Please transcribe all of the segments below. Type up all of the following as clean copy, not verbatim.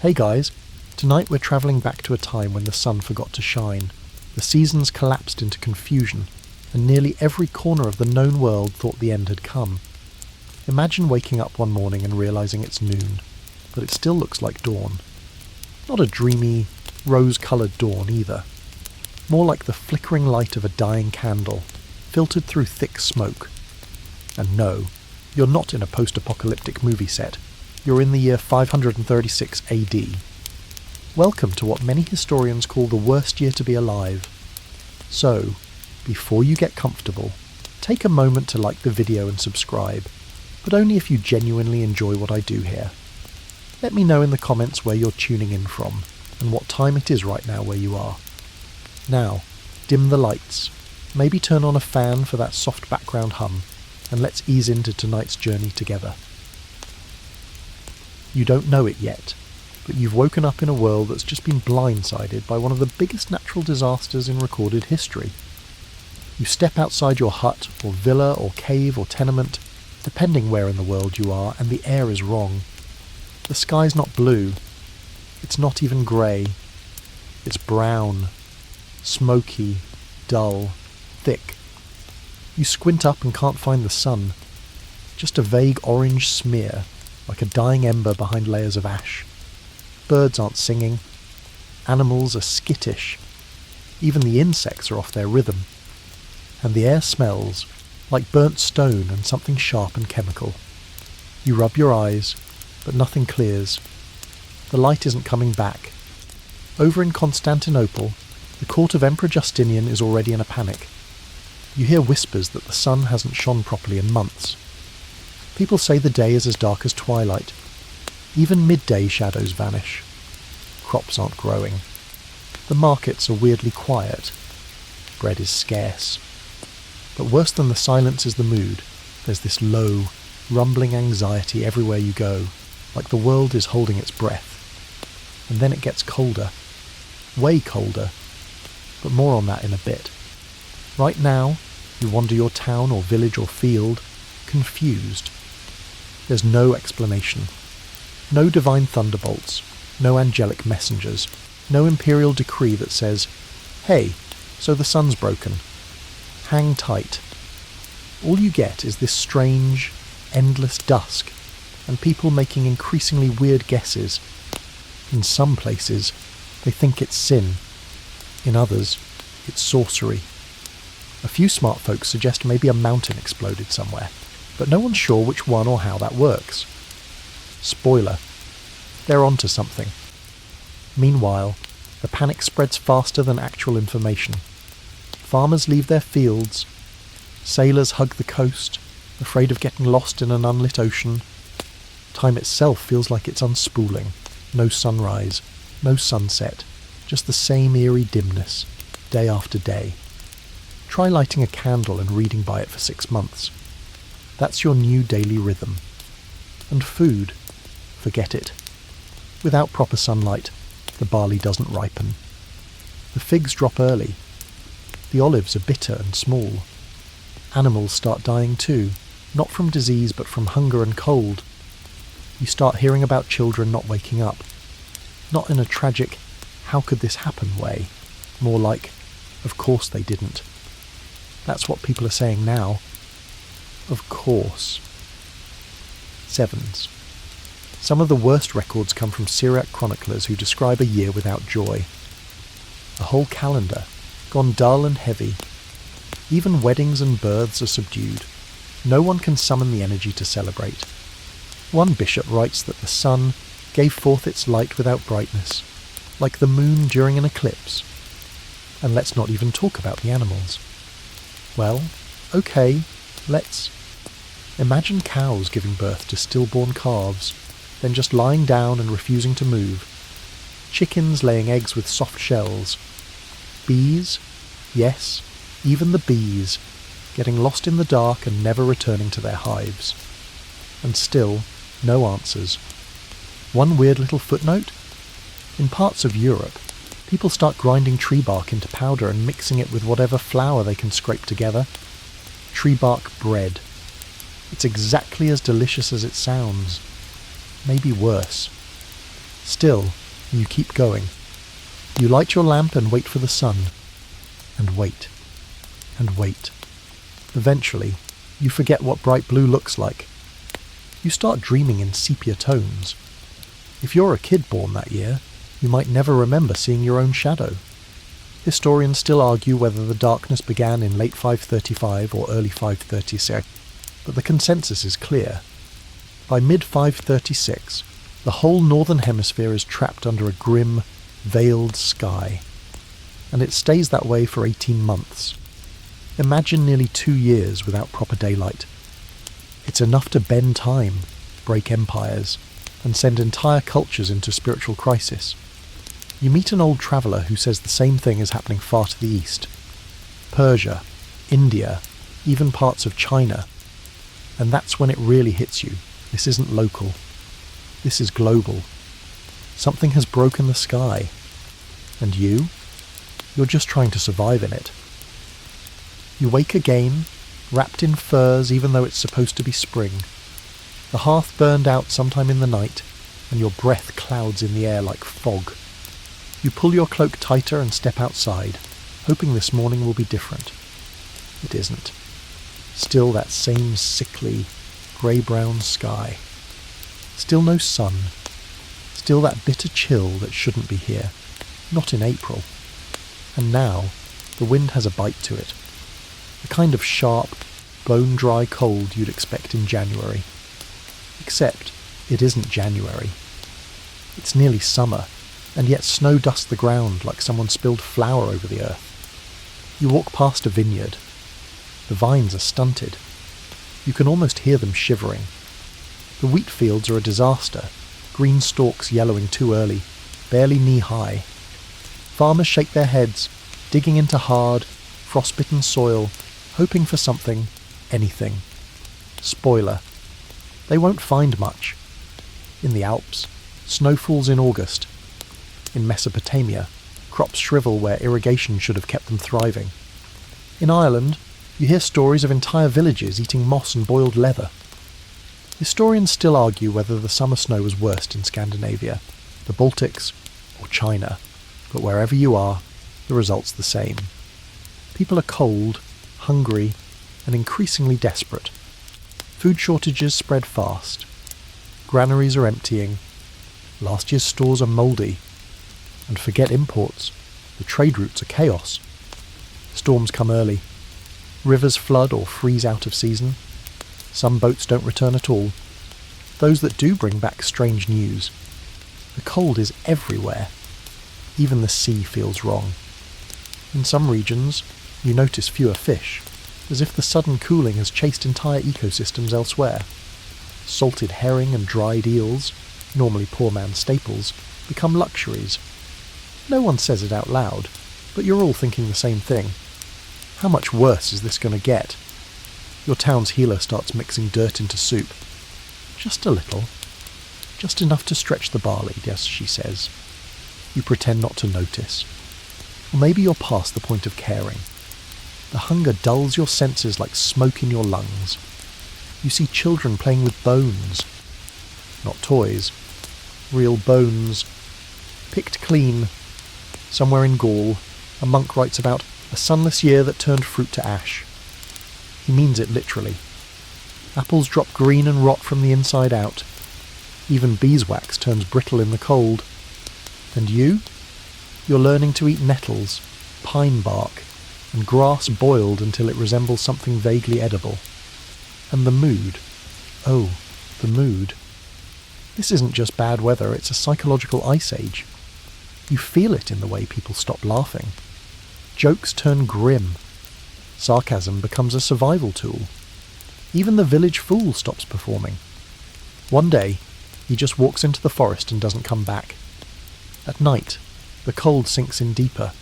Hey guys, tonight we're travelling back to a time when the sun forgot to shine. The seasons collapsed into confusion, and nearly every corner of the known world thought the end had come. Imagine waking up one morning and realising it's noon, but it still looks like dawn. Not a dreamy, rose-coloured dawn either. More like the flickering light of a dying candle, filtered through thick smoke. And no, you're not in a post-apocalyptic movie set. You're in the year 536 AD. Welcome to what many historians call the worst year to be alive. So, before you get comfortable, take a moment to like the video and subscribe, but only if you genuinely enjoy what I do here. Let me know in the comments where you're tuning in from, and what time it is right now where you are. Now, dim the lights, maybe turn on a fan for that soft background hum, and let's ease into tonight's journey together. You don't know it yet, but you've woken up in a world that's just been blindsided by one of the biggest natural disasters in recorded history. You step outside your hut, or villa, or cave, or tenement, depending where in the world you are, and the air is wrong. The sky's not blue. It's not even grey. It's brown, smoky, dull, thick. You squint up and can't find the sun. Just a vague orange smear, like a dying ember behind layers of ash. Birds aren't singing. Animals are skittish. Even the insects are off their rhythm. And the air smells like burnt stone and something sharp and chemical. You rub your eyes, but nothing clears. The light isn't coming back. Over in Constantinople, the court of Emperor Justinian is already in a panic. You hear whispers that the sun hasn't shone properly in months. People say the day is as dark as twilight. Even midday shadows vanish. Crops aren't growing. The markets are weirdly quiet. Bread is scarce. But worse than the silence is the mood. There's this low, rumbling anxiety everywhere you go, like the world is holding its breath. And then it gets colder. Way colder. But more on that in a bit. Right now, you wander your town or village or field, confused. There's no explanation. No divine thunderbolts. No angelic messengers. No imperial decree that says, "Hey, so the sun's broken. Hang tight." All you get is this strange, endless dusk, and people making increasingly weird guesses. In some places, they think it's sin. In others, it's sorcery. A few smart folks suggest maybe a mountain exploded somewhere, but no one's sure which one or how that works. Spoiler, they're onto something. Meanwhile, the panic spreads faster than actual information. Farmers leave their fields. Sailors hug the coast, afraid of getting lost in an unlit ocean. Time itself feels like it's unspooling. No sunrise, no sunset, just the same eerie dimness, day after day. Try lighting a candle and reading by it for 6 months. That's your new daily rhythm. And food, forget it. Without proper sunlight, the barley doesn't ripen. The figs drop early. The olives are bitter and small. Animals start dying too, not from disease but from hunger and cold. You start hearing about children not waking up. Not in a tragic, how could this happen way. More like, of course they didn't. That's what people are saying now. Of course. Sevens. Some of the worst records come from Syriac chroniclers who describe a year without joy. A whole calendar, gone dull and heavy. Even weddings and births are subdued. No one can summon the energy to celebrate. One bishop writes that the sun gave forth its light without brightness, like the moon during an eclipse. And let's not even talk about the animals. Well, okay, let's imagine cows giving birth to stillborn calves, then just lying down and refusing to move. Chickens laying eggs with soft shells. Bees, yes, even the bees, getting lost in the dark and never returning to their hives. And still, no answers. One weird little footnote? In parts of Europe, people start grinding tree bark into powder and mixing it with whatever flour they can scrape together. Tree bark bread. It's exactly as delicious as it sounds. Maybe worse. Still, you keep going. You light your lamp and wait for the sun. And wait. And wait. Eventually, you forget what bright blue looks like. You start dreaming in sepia tones. If you're a kid born that year, you might never remember seeing your own shadow. Historians still argue whether the darkness began in late 535 or early 536, but the consensus is clear. By mid-536, the whole northern hemisphere is trapped under a grim, veiled sky. And it stays that way for 18 months. Imagine nearly 2 years without proper daylight. It's enough to bend time, break empires, and send entire cultures into spiritual crisis. You meet an old traveller who says the same thing is happening far to the east. Persia, India, even parts of China. And that's when it really hits you. This isn't local. This is global. Something has broken the sky. And you're just trying to survive in it. You wake again, wrapped in furs even though it's supposed to be spring. The hearth burned out sometime in the night, and your breath clouds in the air like fog. You pull your cloak tighter and step outside, hoping this morning will be different. It isn't. Still that same sickly, grey-brown sky. Still no sun. Still that bitter chill that shouldn't be here. Not in April. And now, the wind has a bite to it. The kind of sharp, bone-dry cold you'd expect in January. Except, it isn't January. It's nearly summer, and yet snow dusts the ground like someone spilled flour over the earth. You walk past a vineyard. The vines are stunted. You can almost hear them shivering. The wheat fields are a disaster, green stalks yellowing too early, barely knee-high. Farmers shake their heads, digging into hard, frost-bitten soil, hoping for something, anything. Spoiler. They won't find much. In the Alps, snow falls in August. In Mesopotamia, crops shrivel where irrigation should have kept them thriving. In Ireland, you hear stories of entire villages eating moss and boiled leather. Historians still argue whether the summer snow was worst in Scandinavia, the Baltics, or China, but wherever you are, the result's the same. People are cold, hungry, and increasingly desperate. Food shortages spread fast. Granaries are emptying. Last year's stores are mouldy. And forget imports. The trade routes are chaos. Storms come early. Rivers flood or freeze out of season. Some boats don't return at all. Those that do bring back strange news. The cold is everywhere. Even the sea feels wrong. In some regions, you notice fewer fish, as if the sudden cooling has chased entire ecosystems elsewhere. Salted herring and dried eels, normally poor man's staples, become luxuries. No one says it out loud, but you're all thinking the same thing. How much worse is this going to get? Your town's healer starts mixing dirt into soup. Just a little. Just enough to stretch the barley, yes, she says. You pretend not to notice. Or maybe you're past the point of caring. The hunger dulls your senses like smoke in your lungs. You see children playing with bones. Not toys. Real bones. Picked clean. Somewhere in Gaul, a monk writes about a sunless year that turned fruit to ash. He means it literally. Apples drop green and rot from the inside out. Even beeswax turns brittle in the cold. And you're learning to eat nettles, pine bark, and grass boiled until it resembles something vaguely edible. And the mood. Oh, the mood. This isn't just bad weather, it's a psychological ice age. You feel it in the way people stop laughing. Jokes turn grim. Sarcasm becomes a survival tool. Even the village fool stops performing. One day, he just walks into the forest and doesn't come back. At night, the cold sinks in deeper.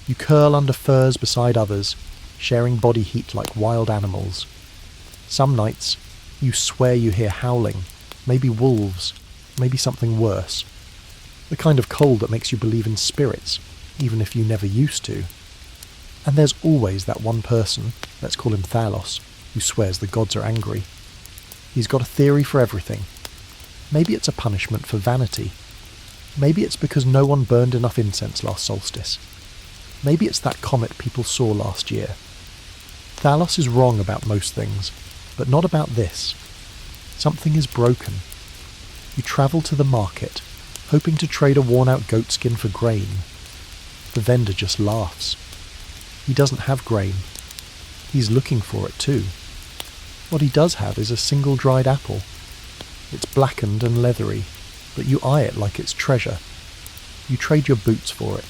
You curl under furs beside others, sharing body heat like wild animals. Some nights, you swear you hear howling, maybe wolves, maybe something worse. The kind of cold that makes you believe in spirits, even if you never used to. And there's always that one person, let's call him Thalos, who swears the gods are angry. He's got a theory for everything. Maybe it's a punishment for vanity. Maybe it's because no one burned enough incense last solstice. Maybe it's that comet people saw last year. Thalos is wrong about most things, but not about this. Something is broken. You travel to the market, hoping to trade a worn-out goatskin for grain. The vendor just laughs. He doesn't have grain. He's looking for it too. What he does have is a single dried apple. It's blackened and leathery, but you eye it like it's treasure. You trade your boots for it.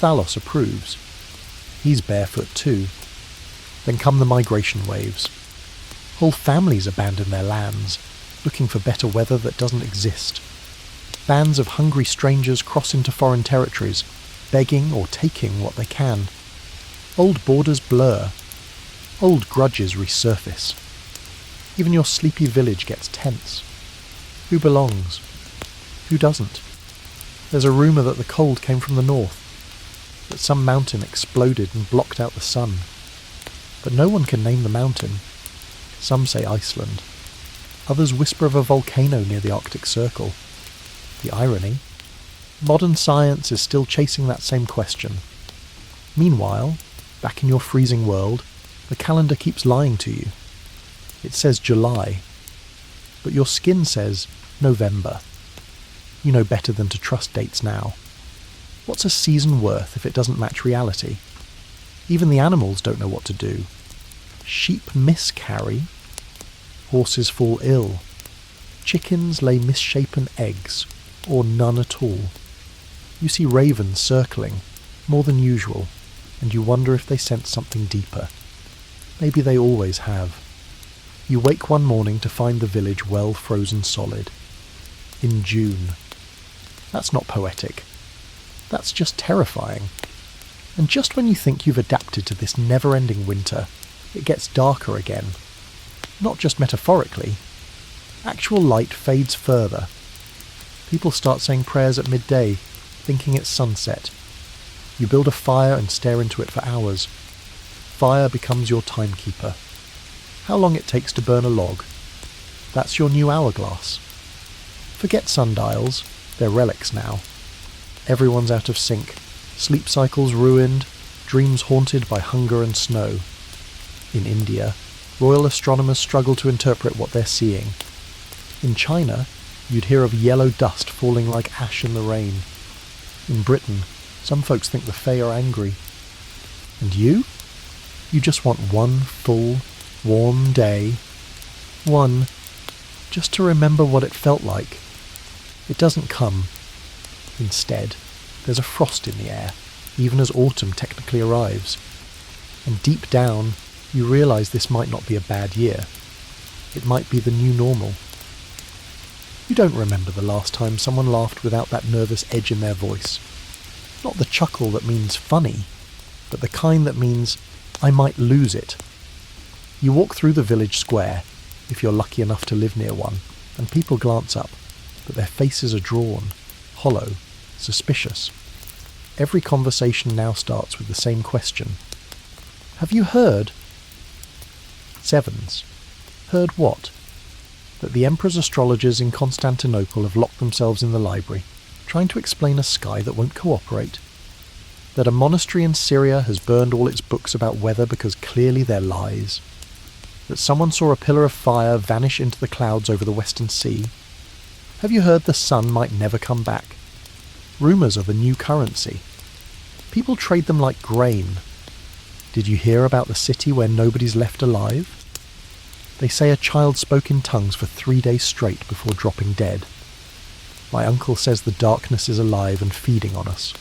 Thalos approves. He's barefoot too. Then come the migration waves. Whole families abandon their lands, looking for better weather that doesn't exist. Bands of hungry strangers cross into foreign territories, begging or taking what they can. Old borders blur. Old grudges resurface. Even your sleepy village gets tense. Who belongs? Who doesn't? There's a rumour that the cold came from the north, that some mountain exploded and blocked out the sun. But no one can name the mountain. Some say Iceland. Others whisper of a volcano near the Arctic Circle. The irony? Modern science is still chasing that same question. Meanwhile, back in your freezing world, the calendar keeps lying to you. It says July, but your skin says November. You know better than to trust dates now. What's a season worth if it doesn't match reality? Even the animals don't know what to do. Sheep miscarry. Horses fall ill. Chickens lay misshapen eggs, or none at all. You see ravens circling, more than usual, and you wonder if they sense something deeper. Maybe they always have. You wake one morning to find the village well frozen solid. In June. That's not poetic. That's just terrifying. And just when you think you've adapted to this never-ending winter, it gets darker again. Not just metaphorically. Actual light fades further. People start saying prayers at midday, thinking it's sunset. You build a fire and stare into it for hours. Fire becomes your timekeeper. How long it takes to burn a log. That's your new hourglass. Forget sundials, they're relics now. Everyone's out of sync, sleep cycles ruined, dreams haunted by hunger and snow. In India, royal astronomers struggle to interpret what they're seeing. In China, you'd hear of yellow dust falling like ash in the rain. In Britain, some folks think the Fae are angry. And you? You just want one full, warm day. One, just to remember what it felt like. It doesn't come. Instead, there's a frost in the air, even as autumn technically arrives. And deep down, you realise this might not be a bad year. It might be the new normal. You don't remember the last time someone laughed without that nervous edge in their voice. Not the chuckle that means funny, but the kind that means, I might lose it. You walk through the village square, if you're lucky enough to live near one, and people glance up, but their faces are drawn, hollow, suspicious. Every conversation now starts with the same question. Have you heard? Sevens. Heard what? That the emperor's astrologers in Constantinople have locked themselves in the library, trying to explain a sky that won't cooperate. That a monastery in Syria has burned all its books about weather because clearly they're lies. That someone saw a pillar of fire vanish into the clouds over the Western Sea. Have you heard the sun might never come back? Rumours are the new currency. People trade them like grain. Did you hear about the city where nobody's left alive? They say a child spoke in tongues for 3 days straight before dropping dead. My uncle says the darkness is alive and feeding on us.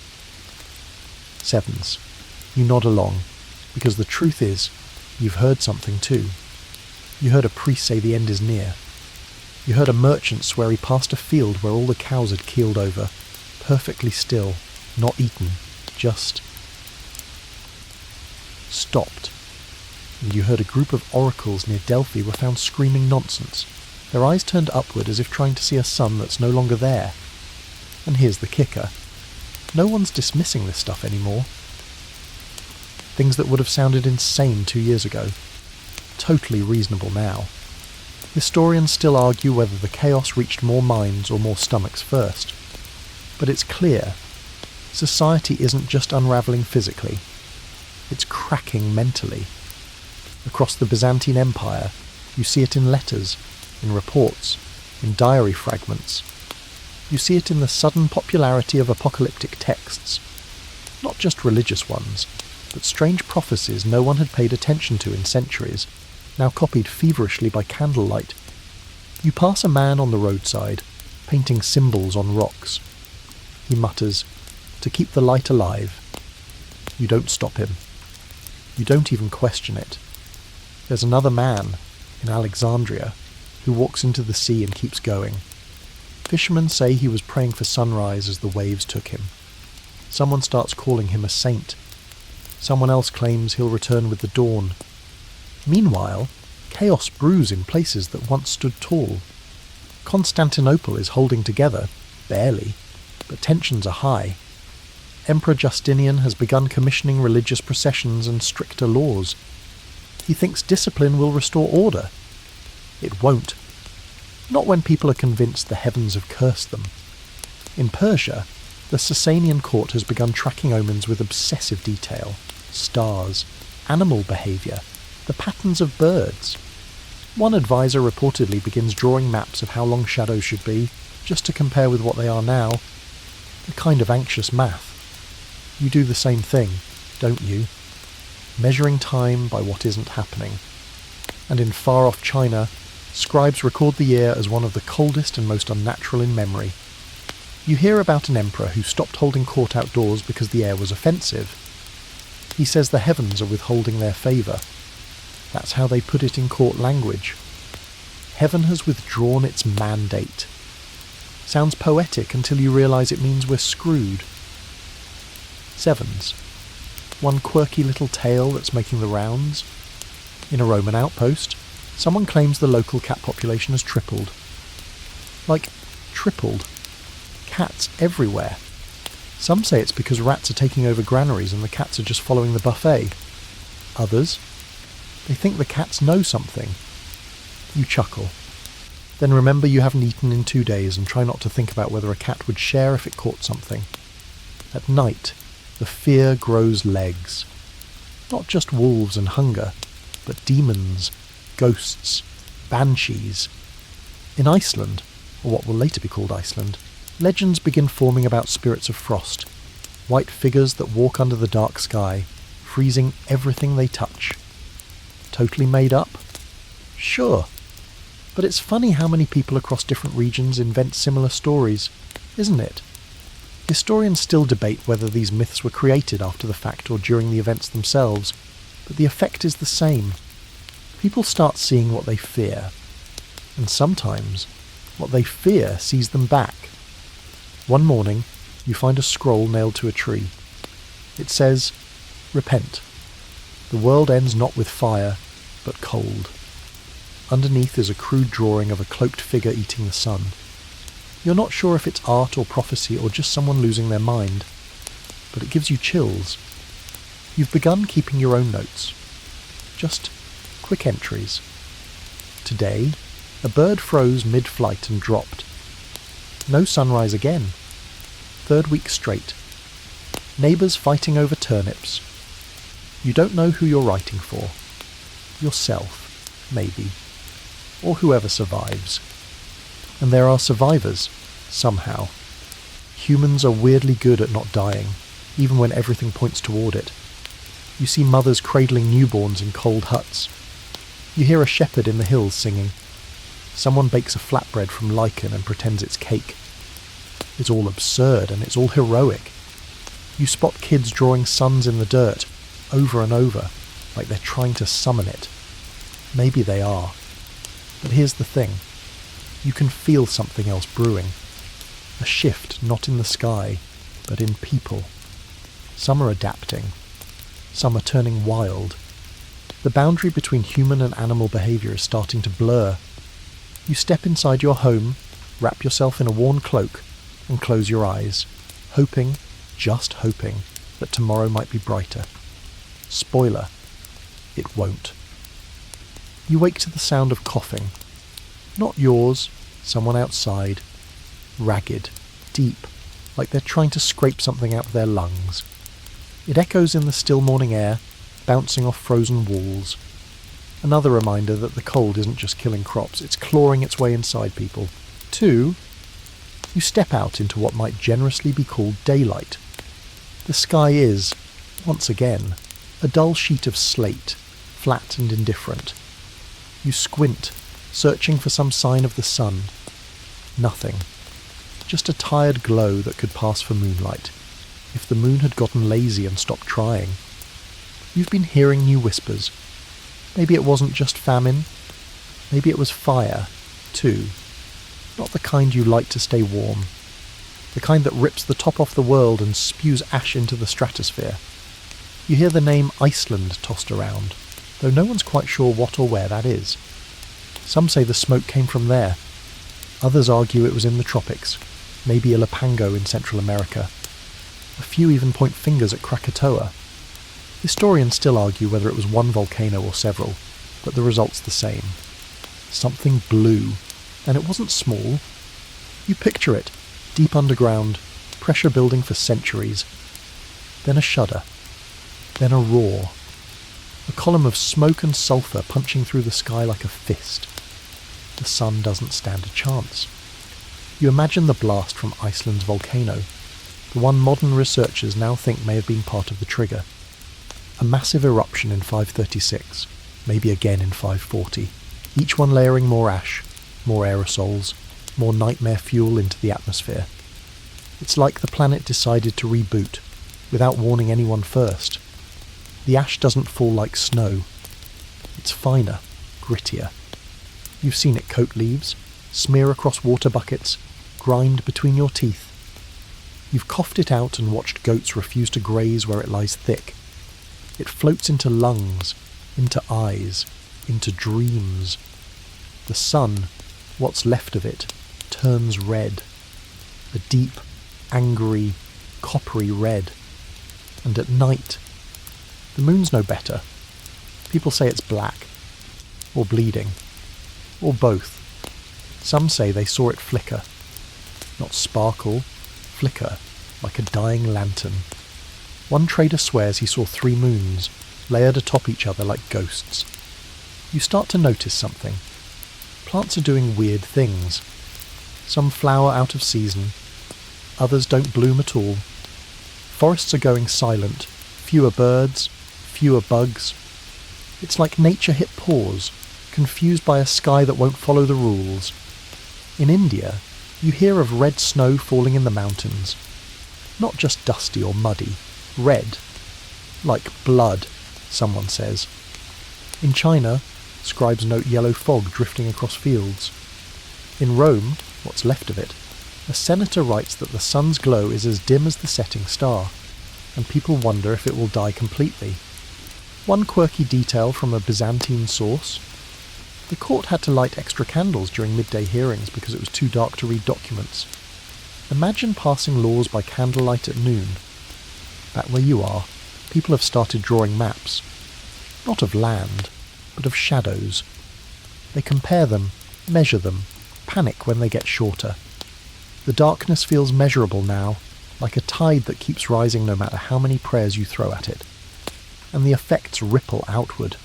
Sevens. You nod along, because the truth is, you've heard something too. You heard a priest say the end is near. You heard a merchant swear he passed a field where all the cows had keeled over, perfectly still, not eaten, just stopped. And you heard a group of oracles near Delphi were found screaming nonsense, their eyes turned upward as if trying to see a sun that's no longer there. And here's the kicker. No one's dismissing this stuff anymore. Things that would have sounded insane 2 years ago. Totally reasonable now. Historians still argue whether the chaos reached more minds or more stomachs first. But it's clear, society isn't just unravelling physically, it's cracking mentally. Across the Byzantine Empire, you see it in letters, in reports, in diary fragments. You see it in the sudden popularity of apocalyptic texts, not just religious ones, but strange prophecies no one had paid attention to in centuries, now copied feverishly by candlelight. You pass a man on the roadside, painting symbols on rocks. He mutters, "To keep the light alive." You don't stop him. You don't even question it. There's another man, in Alexandria, who walks into the sea and keeps going. Fishermen say he was praying for sunrise as the waves took him. Someone starts calling him a saint. Someone else claims he'll return with the dawn. Meanwhile, chaos brews in places that once stood tall. Constantinople is holding together, barely, but tensions are high. Emperor Justinian has begun commissioning religious processions and stricter laws. He thinks discipline will restore order. It won't. Not when people are convinced the heavens have cursed them. In Persia, the Sasanian court has begun tracking omens with obsessive detail. Stars, animal behaviour, the patterns of birds. One advisor reportedly begins drawing maps of how long shadows should be, just to compare with what they are now. A kind of anxious math. You do the same thing, don't you? Measuring time by what isn't happening. And in far-off China, scribes record the year as one of the coldest and most unnatural in memory. You hear about an emperor who stopped holding court outdoors because the air was offensive. He says the heavens are withholding their favour. That's how they put it in court language. Heaven has withdrawn its mandate. Sounds poetic until you realise it means we're screwed. Sevens. One quirky little tale that's making the rounds. In a Roman outpost, someone claims the local cat population has tripled. Like, tripled. Cats everywhere. Some say it's because rats are taking over granaries and the cats are just following the buffet. Others, they think the cats know something. You chuckle. Then remember you haven't eaten in 2 days and try not to think about whether a cat would share if it caught something. At night, the fear grows legs. Not just wolves and hunger, but demons, ghosts, banshees. In Iceland, or what will later be called Iceland, legends begin forming about spirits of frost, white figures that walk under the dark sky, freezing everything they touch. Totally made up? Sure. But it's funny how many people across different regions invent similar stories, isn't it? Historians still debate whether these myths were created after the fact or during the events themselves, but the effect is the same. People start seeing what they fear, and sometimes what they fear sees them back. One morning, you find a scroll nailed to a tree. It says, "Repent. The world ends not with fire, but cold." Underneath is a crude drawing of a cloaked figure eating the sun. You're not sure if it's art or prophecy or just someone losing their mind, but it gives you chills. You've begun keeping your own notes. Just quick entries. Today, a bird froze mid-flight and dropped. No sunrise again. 3rd week straight. Neighbours fighting over turnips. You don't know who you're writing for. Yourself, maybe. Or whoever survives. And there are survivors, somehow. Humans are weirdly good at not dying, even when everything points toward it. You see mothers cradling newborns in cold huts. You hear a shepherd in the hills singing. Someone bakes a flatbread from lichen and pretends it's cake. It's all absurd and it's all heroic. You spot kids drawing suns in the dirt, over and over, like they're trying to summon it. Maybe they are. But here's the thing. You can feel something else brewing. A shift not in the sky, but in people. Some are adapting. Some are turning wild. The boundary between human and animal behaviour is starting to blur. You step inside your home, wrap yourself in a worn cloak, and close your eyes, hoping, just hoping, that tomorrow might be brighter. Spoiler, it won't. You wake to the sound of coughing. Not yours, someone outside. Ragged, deep, like they're trying to scrape something out of their lungs. It echoes in the still morning air, bouncing off frozen walls. Another reminder that the cold isn't just killing crops, it's clawing its way inside people. 2. You step out into what might generously be called daylight. The sky is, once again, a dull sheet of slate, flat and indifferent. You squint, searching for some sign of the sun. Nothing. Just a tired glow that could pass for moonlight, if the moon had gotten lazy and stopped trying. You've been hearing new whispers. Maybe it wasn't just famine. Maybe it was fire, too. Not the kind you light to stay warm. The kind that rips the top off the world and spews ash into the stratosphere. You hear the name Iceland tossed around, though no one's quite sure what or where that is. Some say the smoke came from there. Others argue it was in the tropics, maybe Ilopango in Central America. A few even point fingers at Krakatoa. Historians still argue whether it was one volcano or several, but the result's the same. Something blew, and it wasn't small. You picture it, deep underground, pressure building for centuries. Then a shudder. Then a roar. A column of smoke and sulphur punching through the sky like a fist. The sun doesn't stand a chance. You imagine the blast from Iceland's volcano, the one modern researchers now think may have been part of the trigger. A massive eruption in 536, maybe again in 540, each one layering more ash, more aerosols, more nightmare fuel into the atmosphere. It's like the planet decided to reboot, without warning anyone first. The ash doesn't fall like snow. It's finer, grittier. You've seen it coat leaves, smear across water buckets, grind between your teeth. You've coughed it out and watched goats refuse to graze where it lies thick. It floats into lungs, into eyes, into dreams. The sun, what's left of it, turns red. A deep, angry, coppery red. And at night, the moon's no better. People say it's black, or bleeding, or both. Some say they saw it flicker. Not sparkle, flicker, like a dying lantern. One trader swears he saw 3 moons, layered atop each other like ghosts. You start to notice something. Plants are doing weird things. Some flower out of season. Others don't bloom at all. Forests are going silent. Fewer birds, fewer bugs. It's like nature hit pause, confused by a sky that won't follow the rules. In India, you hear of red snow falling in the mountains. Not just dusty or muddy. Red. Like blood, someone says. In China, scribes note yellow fog drifting across fields. In Rome, what's left of it, a senator writes that the sun's glow is as dim as the setting star, and people wonder if it will die completely. One quirky detail from a Byzantine source: the court had to light extra candles during midday hearings because it was too dark to read documents. Imagine passing laws by candlelight at noon. Back where you are, people have started drawing maps. Not of land, but of shadows. They compare them, measure them, panic when they get shorter. The darkness feels measurable now, like a tide that keeps rising no matter how many prayers you throw at it. And the effects ripple outward.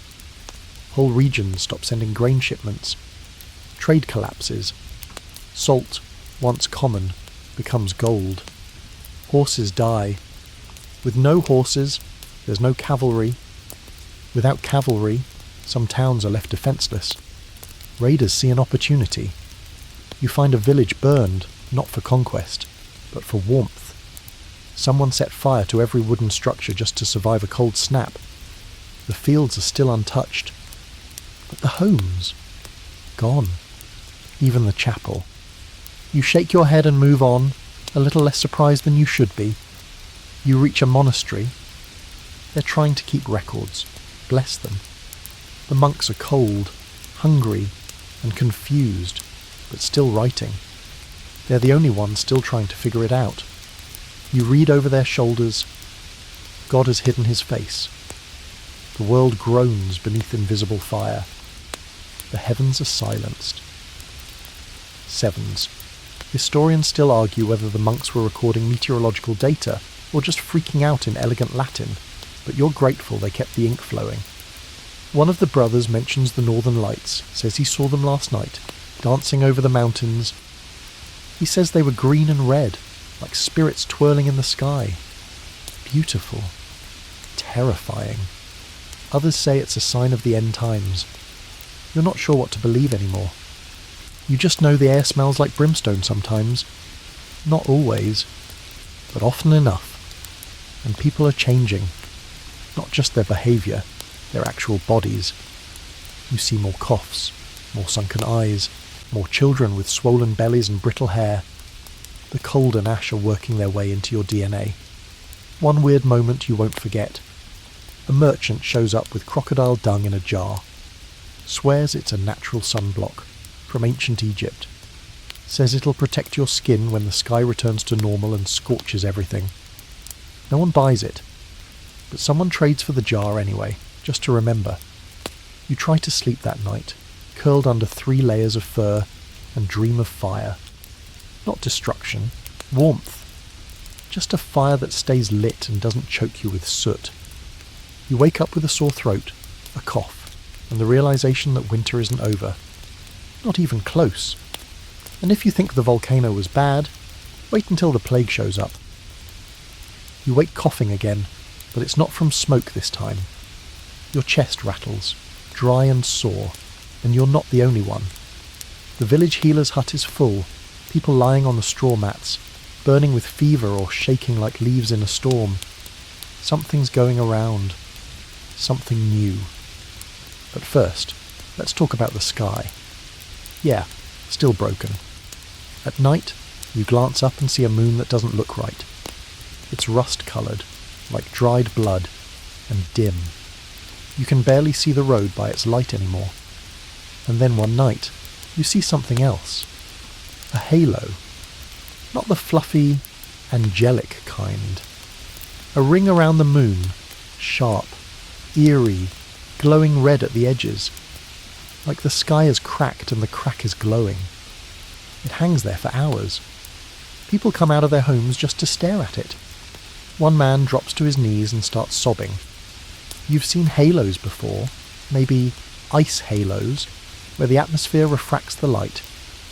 Whole regions stop sending grain shipments. Trade collapses. Salt, once common, becomes gold. Horses die. With no horses, there's no cavalry. Without cavalry, some towns are left defenceless. Raiders see an opportunity. You find a village burned, not for conquest, but for warmth. Someone set fire to every wooden structure just to survive a cold snap. The fields are still untouched. But the homes? Gone. Even the chapel. You shake your head and move on, a little less surprised than you should be. You reach a monastery. They're trying to keep records. Bless them. The monks are cold, hungry, and confused, but still writing. They're the only ones still trying to figure it out. You read over their shoulders. God has hidden his face. The world groans beneath invisible fire. The heavens are silenced. 7s. Historians still argue whether the monks were recording meteorological data or just freaking out in elegant Latin, but you're grateful they kept the ink flowing. One of the brothers mentions the northern lights, says he saw them last night, dancing over the mountains. He says they were green and red, like spirits twirling in the sky. Beautiful. Terrifying. Others say it's a sign of the end times. You're not sure what to believe anymore. You just know the air smells like brimstone sometimes. Not always, but often enough. And people are changing. Not just their behaviour, their actual bodies. You see more coughs, more sunken eyes, more children with swollen bellies and brittle hair. The cold and ash are working their way into your DNA. One weird moment you won't forget. A merchant shows up with crocodile dung in a jar. Swears it's a natural sunblock from ancient Egypt. Says it'll protect your skin when the sky returns to normal and scorches everything. No one buys it, but someone trades for the jar anyway, just to remember. You try to sleep that night, curled under 3 layers of fur, and dream of fire. Not destruction, warmth. Just a fire that stays lit and doesn't choke you with soot. You wake up with a sore throat, a cough, and the realization that winter isn't over. Not even close. And if you think the volcano was bad, wait until the plague shows up. You wake coughing again, but it's not from smoke this time. Your chest rattles, dry and sore, and you're not the only one. The village healer's hut is full, people lying on the straw mats, burning with fever or shaking like leaves in a storm. Something's going around. Something new. But first, let's talk about the sky. Yeah, still broken. At night, you glance up and see a moon that doesn't look right. It's rust-coloured, like dried blood, and dim. You can barely see the road by its light anymore. And then one night, you see something else. A halo. Not the fluffy, angelic kind. A ring around the moon, sharp, eerie, glowing red at the edges. Like the sky is cracked and the crack is glowing. It hangs there for hours. People come out of their homes just to stare at it. One man drops to his knees and starts sobbing. You've seen halos before, maybe ice halos, where the atmosphere refracts the light,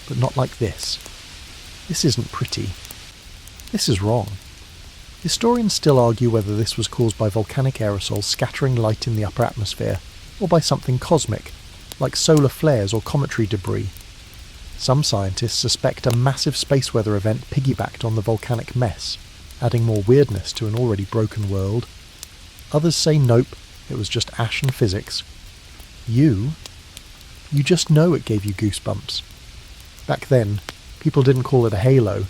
but not like this. This isn't pretty. This is wrong. Historians still argue whether this was caused by volcanic aerosols scattering light in the upper atmosphere, or by something cosmic, like solar flares or cometary debris. Some scientists suspect a massive space weather event piggybacked on the volcanic mess, adding more weirdness to an already broken world. Others say nope, it was just ash and physics. You just know it gave you goosebumps. Back then, people didn't call it a halo.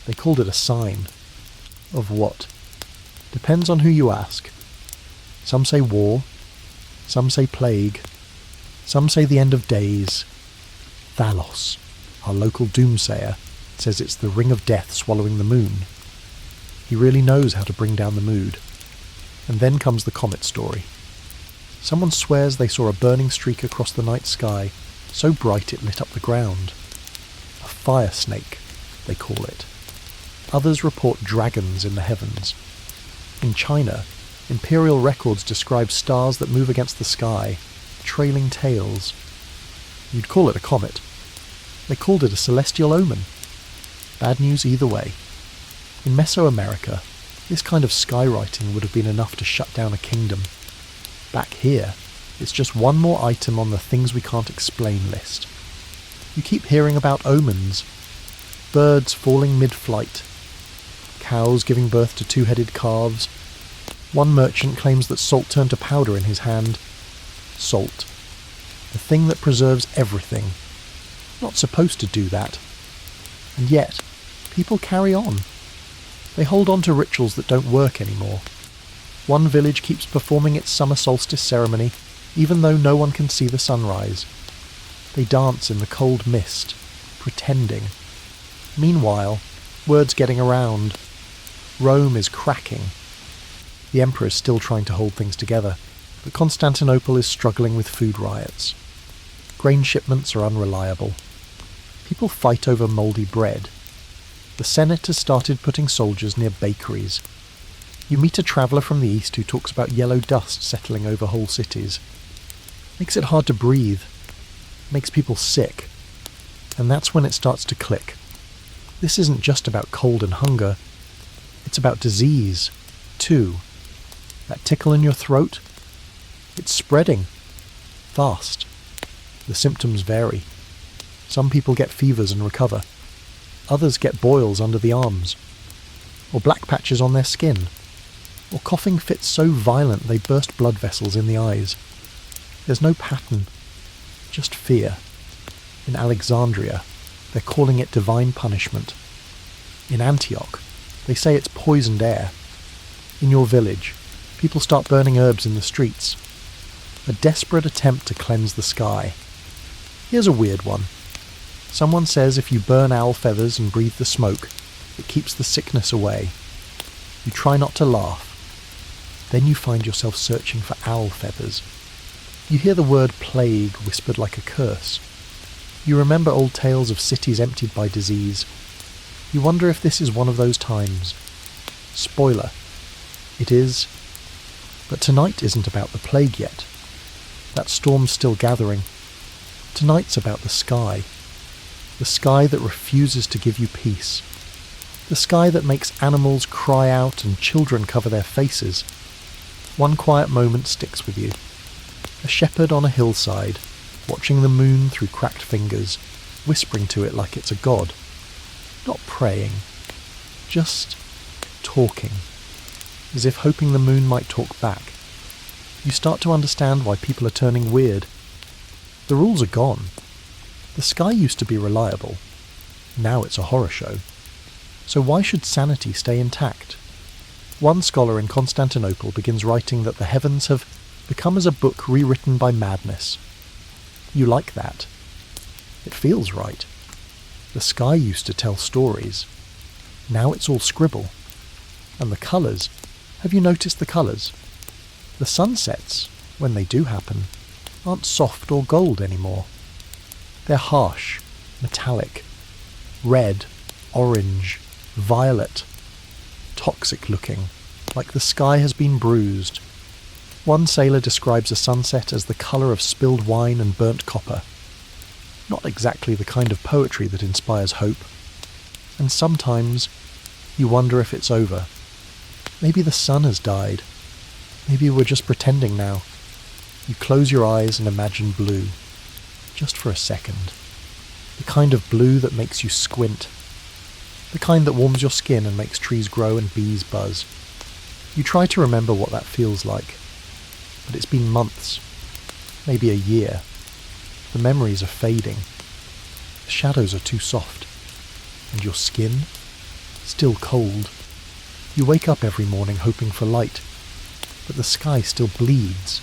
They called it a sign. Of what? Depends on who you ask. Some say war. Some say plague. Some say the end of days. Thalos, our local doomsayer, says it's the ring of death swallowing the moon. He really knows how to bring down the mood. And then comes the comet story. Someone swears they saw a burning streak across the night sky, so bright it lit up the ground. A fire snake, they call it. Others report dragons in the heavens. In China, imperial records describe stars that move against the sky, trailing tails. You'd call it a comet. They called it a celestial omen. Bad news either way. In Mesoamerica, this kind of skywriting would have been enough to shut down a kingdom. Back here, it's just one more item on the things we can't explain list. You keep hearing about omens. Birds falling mid-flight. Cows giving birth to 2-headed calves. One merchant claims that salt turned to powder in his hand. Salt. The thing that preserves everything. Not supposed to do that. And yet, people carry on. They hold on to rituals that don't work anymore. One village keeps performing its summer solstice ceremony, even though no one can see the sunrise. They dance in the cold mist, pretending. Meanwhile, word's getting around. Rome is cracking. The emperor is still trying to hold things together, but Constantinople is struggling with food riots. Grain shipments are unreliable. People fight over mouldy bread. The Senate has started putting soldiers near bakeries. You meet a traveller from the east who talks about yellow dust settling over whole cities. Makes it hard to breathe. Makes people sick. And that's when it starts to click. This isn't just about cold and hunger. It's about disease, too. That tickle in your throat? It's spreading. Fast. The symptoms vary. Some people get fevers and recover. Others get boils under the arms. Or black patches on their skin. Or coughing fits so violent they burst blood vessels in the eyes. There's no pattern. Just fear. In Alexandria, they're calling it divine punishment. In Antioch, they say it's poisoned air. In your village, people start burning herbs in the streets. A desperate attempt to cleanse the sky. Here's a weird one. Someone says if you burn owl feathers and breathe the smoke, it keeps the sickness away. You try not to laugh. Then you find yourself searching for owl feathers. You hear the word plague whispered like a curse. You remember old tales of cities emptied by disease. You wonder if this is one of those times. Spoiler. It is. But tonight isn't about the plague yet. That storm's still gathering. Tonight's about the sky. The sky that refuses to give you peace. The sky that makes animals cry out and children cover their faces. One quiet moment sticks with you. A shepherd on a hillside, watching the moon through cracked fingers, whispering to it like it's a god. Not praying, just talking, as if hoping the moon might talk back. You start to understand why people are turning weird. The rules are gone. The sky used to be reliable. Now it's a horror show. So why should sanity stay intact? One scholar in Constantinople begins writing that the heavens have become as a book rewritten by madness. You like that. It feels right. The sky used to tell stories. Now it's all scribble. And the colours. Have you noticed the colours? The sunsets, when they do happen, aren't soft or gold anymore. They're harsh, metallic, red, orange, violet, toxic looking, like the sky has been bruised. One sailor describes a sunset as the colour of spilled wine and burnt copper. Not exactly the kind of poetry that inspires hope. And sometimes you wonder if it's over. Maybe the sun has died. Maybe we're just pretending now. You close your eyes and imagine blue. Just for a second. The kind of blue that makes you squint. The kind that warms your skin and makes trees grow and bees buzz. You try to remember what that feels like. But it's been months. Maybe a year. The memories are fading. The shadows are too soft. And your skin? Still cold. You wake up every morning hoping for light. But the sky still bleeds.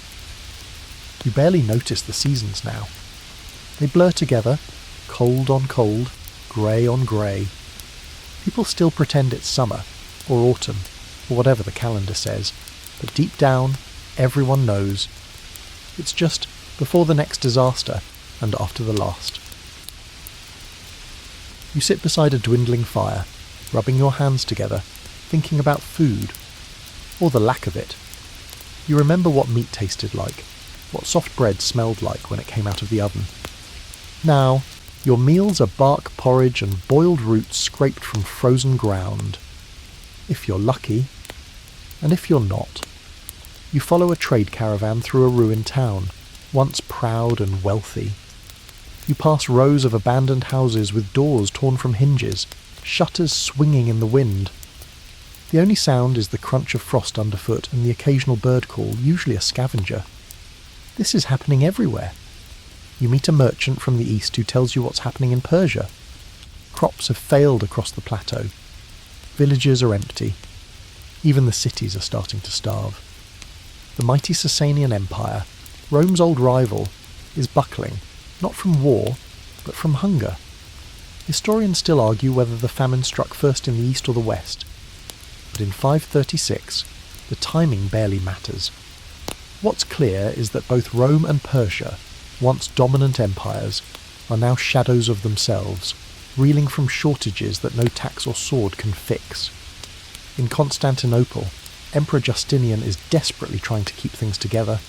You barely notice the seasons now. They blur together, cold on cold, grey on grey. People still pretend it's summer, or autumn, or whatever the calendar says, but deep down, everyone knows. It's just before the next disaster and after the last. You sit beside a dwindling fire, rubbing your hands together, thinking about food, or the lack of it. You remember what meat tasted like, what soft bread smelled like when it came out of the oven. Now, your meals are bark porridge and boiled roots scraped from frozen ground. If you're lucky, and if you're not. You follow a trade caravan through a ruined town, once proud and wealthy. You pass rows of abandoned houses with doors torn from hinges, shutters swinging in the wind. The only sound is the crunch of frost underfoot and the occasional bird call, usually a scavenger. This is happening everywhere. You meet a merchant from the east who tells you what's happening in Persia. Crops have failed across the plateau. Villages are empty. Even the cities are starting to starve. The mighty Sasanian Empire, Rome's old rival, is buckling, not from war, but from hunger. Historians still argue whether the famine struck first in the east or the west. But in 536, the timing barely matters. What's clear is that both Rome and Persia, once dominant empires, are now shadows of themselves, reeling from shortages that no tax or sword can fix. In Constantinople, Emperor Justinian is desperately trying to keep things together.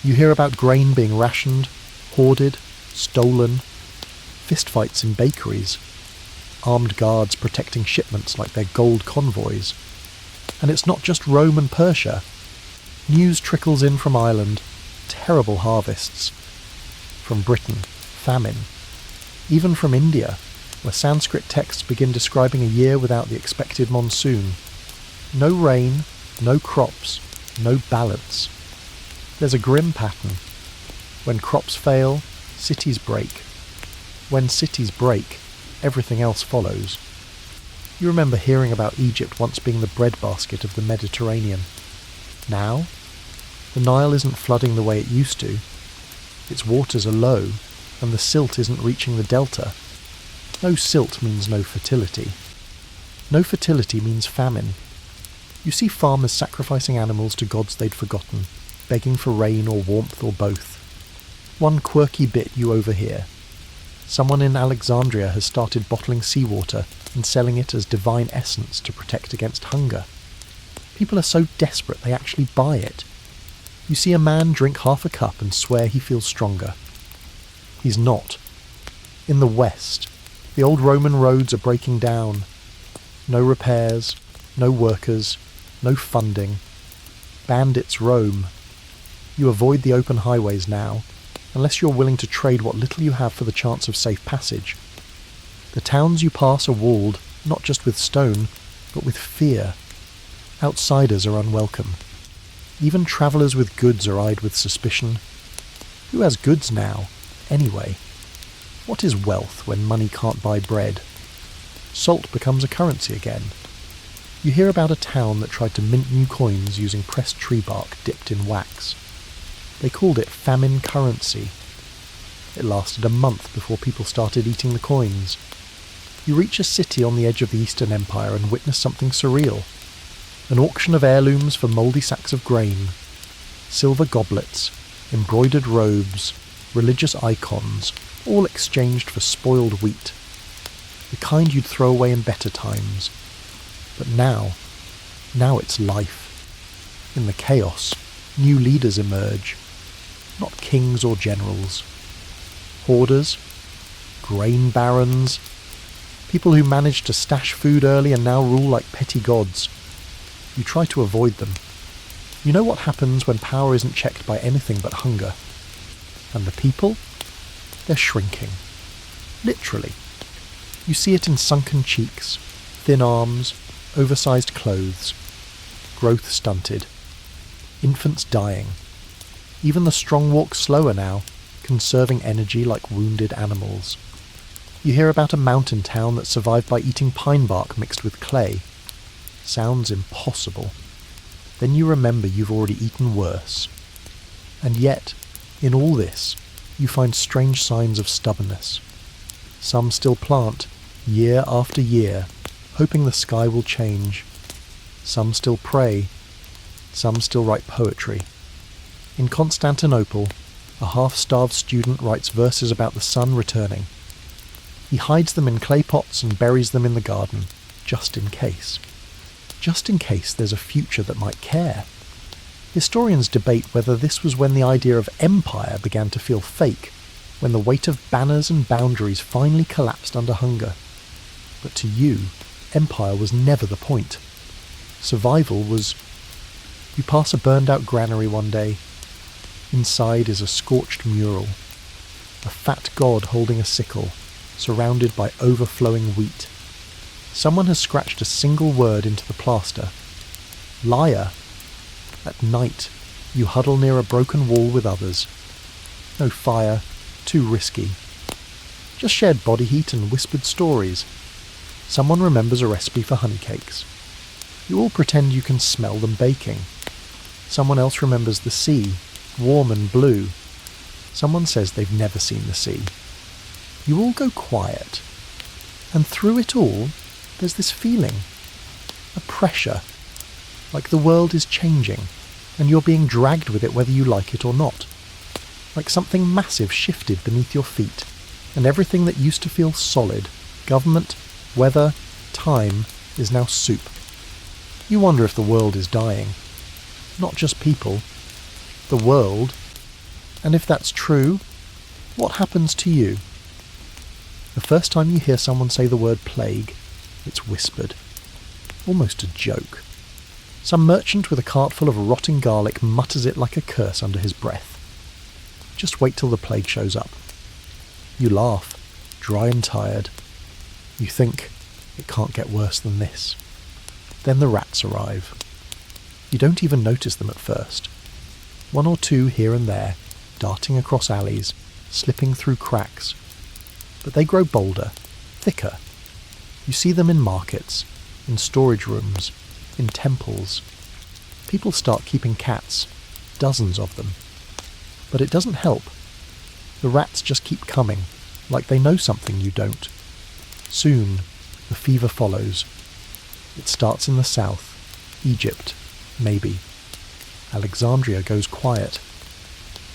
You hear about grain being rationed, hoarded, stolen, fistfights in bakeries, armed guards protecting shipments like they're gold convoys. And it's not just Rome and Persia. News trickles in from Ireland, terrible harvests. From Britain, famine. Even from India, where Sanskrit texts begin describing a year without the expected monsoon. No rain, no crops, no balance. There's a grim pattern. When crops fail, cities break. When cities break, everything else follows. You remember hearing about Egypt once being the breadbasket of the Mediterranean. Now, the Nile isn't flooding the way it used to. Its waters are low, and the silt isn't reaching the delta. No silt means no fertility. No fertility means famine. You see farmers sacrificing animals to gods they'd forgotten, begging for rain or warmth or both. One quirky bit you overhear. Someone in Alexandria has started bottling seawater and selling it as divine essence to protect against hunger. People are so desperate they actually buy it. You see a man drink half a cup and swear he feels stronger. He's not. In the West, the old Roman roads are breaking down. No repairs, no workers, no funding. Bandits roam. You avoid the open highways now, unless you're willing to trade what little you have for the chance of safe passage. The towns you pass are walled, not just with stone, but with fear. Outsiders are unwelcome. Even travellers with goods are eyed with suspicion. Who has goods now, anyway? What is wealth when money can't buy bread? Salt becomes a currency again. You hear about a town that tried to mint new coins using pressed tree bark dipped in wax. They called it famine currency. It lasted a month before people started eating the coins. You reach a city on the edge of the Eastern Empire and witness something surreal. An auction of heirlooms for mouldy sacks of grain. Silver goblets, embroidered robes, religious icons, all exchanged for spoiled wheat. The kind you'd throw away in better times. But now it's life. In the chaos, new leaders emerge. Not kings or generals. Hoarders, grain barons, people who managed to stash food early and now rule like petty gods. You try to avoid them. You know what happens when power isn't checked by anything but hunger. And the people? They're shrinking. Literally. You see it in sunken cheeks, thin arms, oversized clothes, growth stunted, infants dying. Even the strong walk slower now, conserving energy like wounded animals. You hear about a mountain town that survived by eating pine bark mixed with clay. Sounds impossible. Then you remember you've already eaten worse. And yet, in all this, you find strange signs of stubbornness. Some still plant, year after year, hoping the sky will change. Some still pray. Some still write poetry. In Constantinople, a half-starved student writes verses about the sun returning. He hides them in clay pots and buries them in the garden, just in case. Just in case there's a future that might care. Historians debate whether this was when the idea of empire began to feel fake, when the weight of banners and boundaries finally collapsed under hunger. But to you, empire was never the point. Survival was... You pass a burned-out granary one day. Inside is a scorched mural. A fat god holding a sickle, surrounded by overflowing wheat. Someone has scratched a single word into the plaster. Liar. At night, you huddle near a broken wall with others. No fire, too risky. Just shared body heat and whispered stories. Someone remembers a recipe for honey cakes. You all pretend you can smell them baking. Someone else remembers the sea, warm and blue. Someone says they've never seen the sea. You all go quiet. And through it all, there's this feeling. A pressure. Like the world is changing, and you're being dragged with it whether you like it or not. Like something massive shifted beneath your feet. And everything that used to feel solid, government, weather, time, is now soup. You wonder if the world is dying. Not just people. The world. And if that's true, what happens to you? The first time you hear someone say the word plague, it's whispered. Almost a joke. Some merchant with a cart full of rotting garlic mutters it like a curse under his breath. Just wait till the plague shows up. You laugh, dry and tired. You think, it can't get worse than this. Then the rats arrive. You don't even notice them at first. One or two here and there, darting across alleys, slipping through cracks. But they grow bolder, thicker. You see them in markets, in storage rooms, in temples. People start keeping cats, dozens of them. But it doesn't help. The rats just keep coming, like they know something you don't. Soon, the fever follows. It starts in the south, Egypt, maybe. Alexandria goes quiet.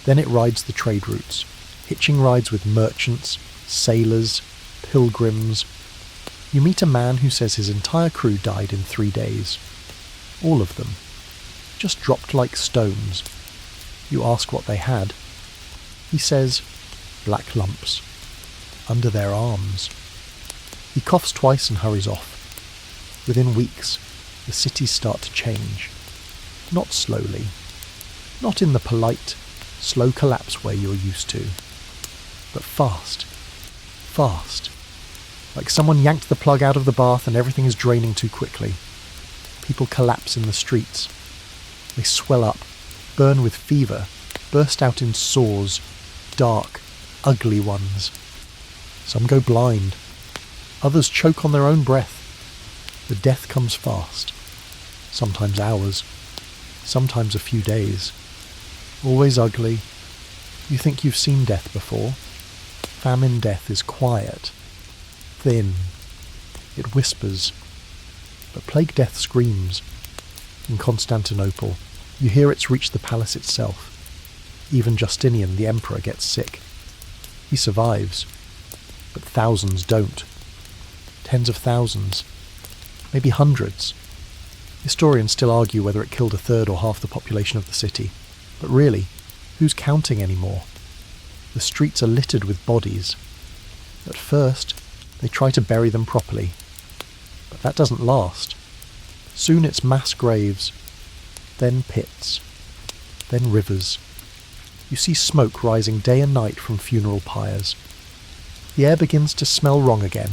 Then it rides the trade routes, hitching rides with merchants, sailors, pilgrims. You meet a man who says his entire crew died in 3 days. All of them. Just dropped like stones. You ask what they had. He says, black lumps. Under their arms. He coughs twice and hurries off. Within weeks, the cities start to change. Not slowly. Not in the polite, slow collapse way you're used to. But fast. Fast. Like someone yanked the plug out of the bath and everything is draining too quickly. People collapse in the streets. They swell up, burn with fever, burst out in sores, dark, ugly ones. Some go blind. Others choke on their own breath. The death comes fast. Sometimes hours. Sometimes a few days. Always ugly. You think you've seen death before. Famine death is quiet. Thin. It whispers. But plague death screams. In Constantinople, you hear it's reached the palace itself. Even Justinian, the emperor, gets sick. He survives. But thousands don't. Tens of thousands. Maybe hundreds. Historians still argue whether it killed a third or half the population of the city. But really, who's counting anymore? The streets are littered with bodies. At first, they try to bury them properly. But that doesn't last. Soon it's mass graves, then pits, then rivers. You see smoke rising day and night from funeral pyres. The air begins to smell wrong again,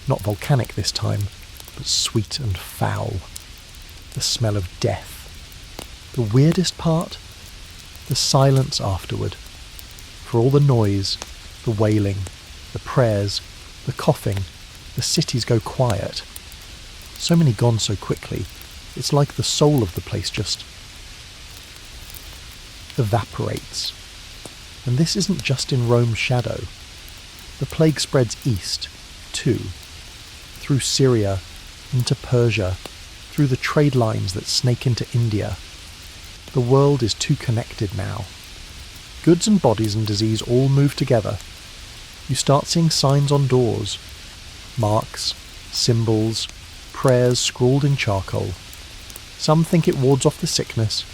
not volcanic this time, but sweet and foul. The smell of death. The weirdest part? The silence afterward. For all the noise, the wailing, the prayers, the coughing, the cities go quiet. So many gone so quickly, it's like the soul of the place just evaporates. And this isn't just in Rome's shadow. The plague spreads east, too. Through Syria, into Persia, through the trade lines that snake into India. The world is too connected now. Goods and bodies and disease all move together. You start seeing signs on doors. Marks, symbols, prayers scrawled in charcoal. Some think it wards off the sickness.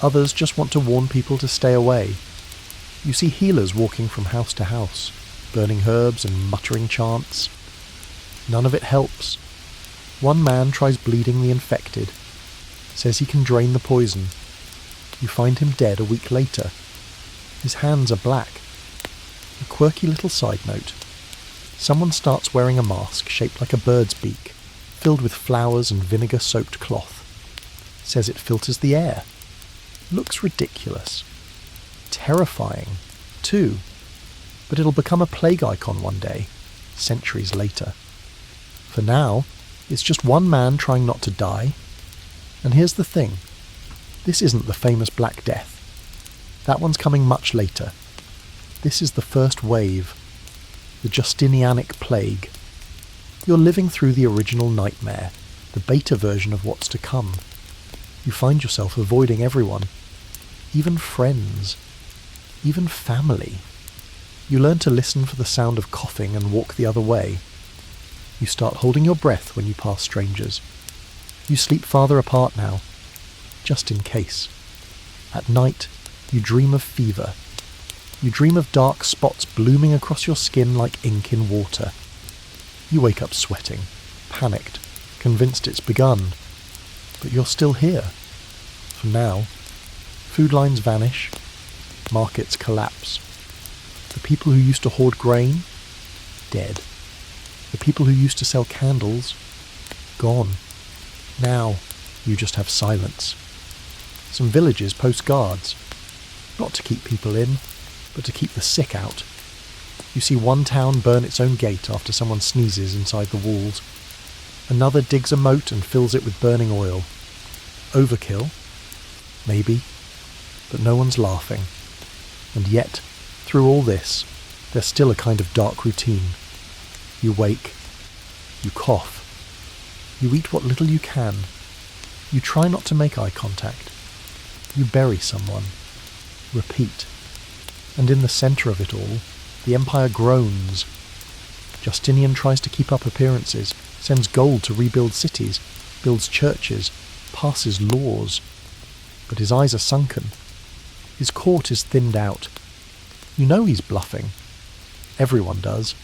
Others just want to warn people to stay away. You see healers walking from house to house, burning herbs and muttering chants. None of it helps. One man tries bleeding the infected, says he can drain the poison. You find him dead a week later. His hands are black. A quirky little side note. Someone starts wearing a mask shaped like a bird's beak, filled with flowers and vinegar-soaked cloth. Says it filters the air. Looks ridiculous. Terrifying, too. But it'll become a plague icon one day, centuries later. For now, it's just one man trying not to die. And here's the thing. This isn't the famous Black Death. That one's coming much later. This is the first wave. The Justinianic plague. You're living through the original nightmare, the beta version of what's to come. You find yourself avoiding everyone. Even friends. Even family. You learn to listen for the sound of coughing and walk the other way. You start holding your breath when you pass strangers. You sleep farther apart now, just in case. At night, you dream of fever. You dream of dark spots blooming across your skin like ink in water. You wake up sweating, panicked, convinced it's begun. But you're still here. For now. Food lines vanish. Markets collapse. The people who used to hoard grain, dead. The people who used to sell candles, gone. Now, you just have silence. Some villages post guards, not to keep people in, but to keep the sick out. You see one town burn its own gate after someone sneezes inside the walls. Another digs a moat and fills it with burning oil. Overkill? Maybe. But no one's laughing. And yet, through all this, there's still a kind of dark routine. You wake. You cough. You eat what little you can. You try not to make eye contact. You bury someone. Repeat. And in the centre of it all, the empire groans. Justinian tries to keep up appearances, sends gold to rebuild cities, builds churches, passes laws. But his eyes are sunken. His court is thinned out. You know he's bluffing. Everyone does.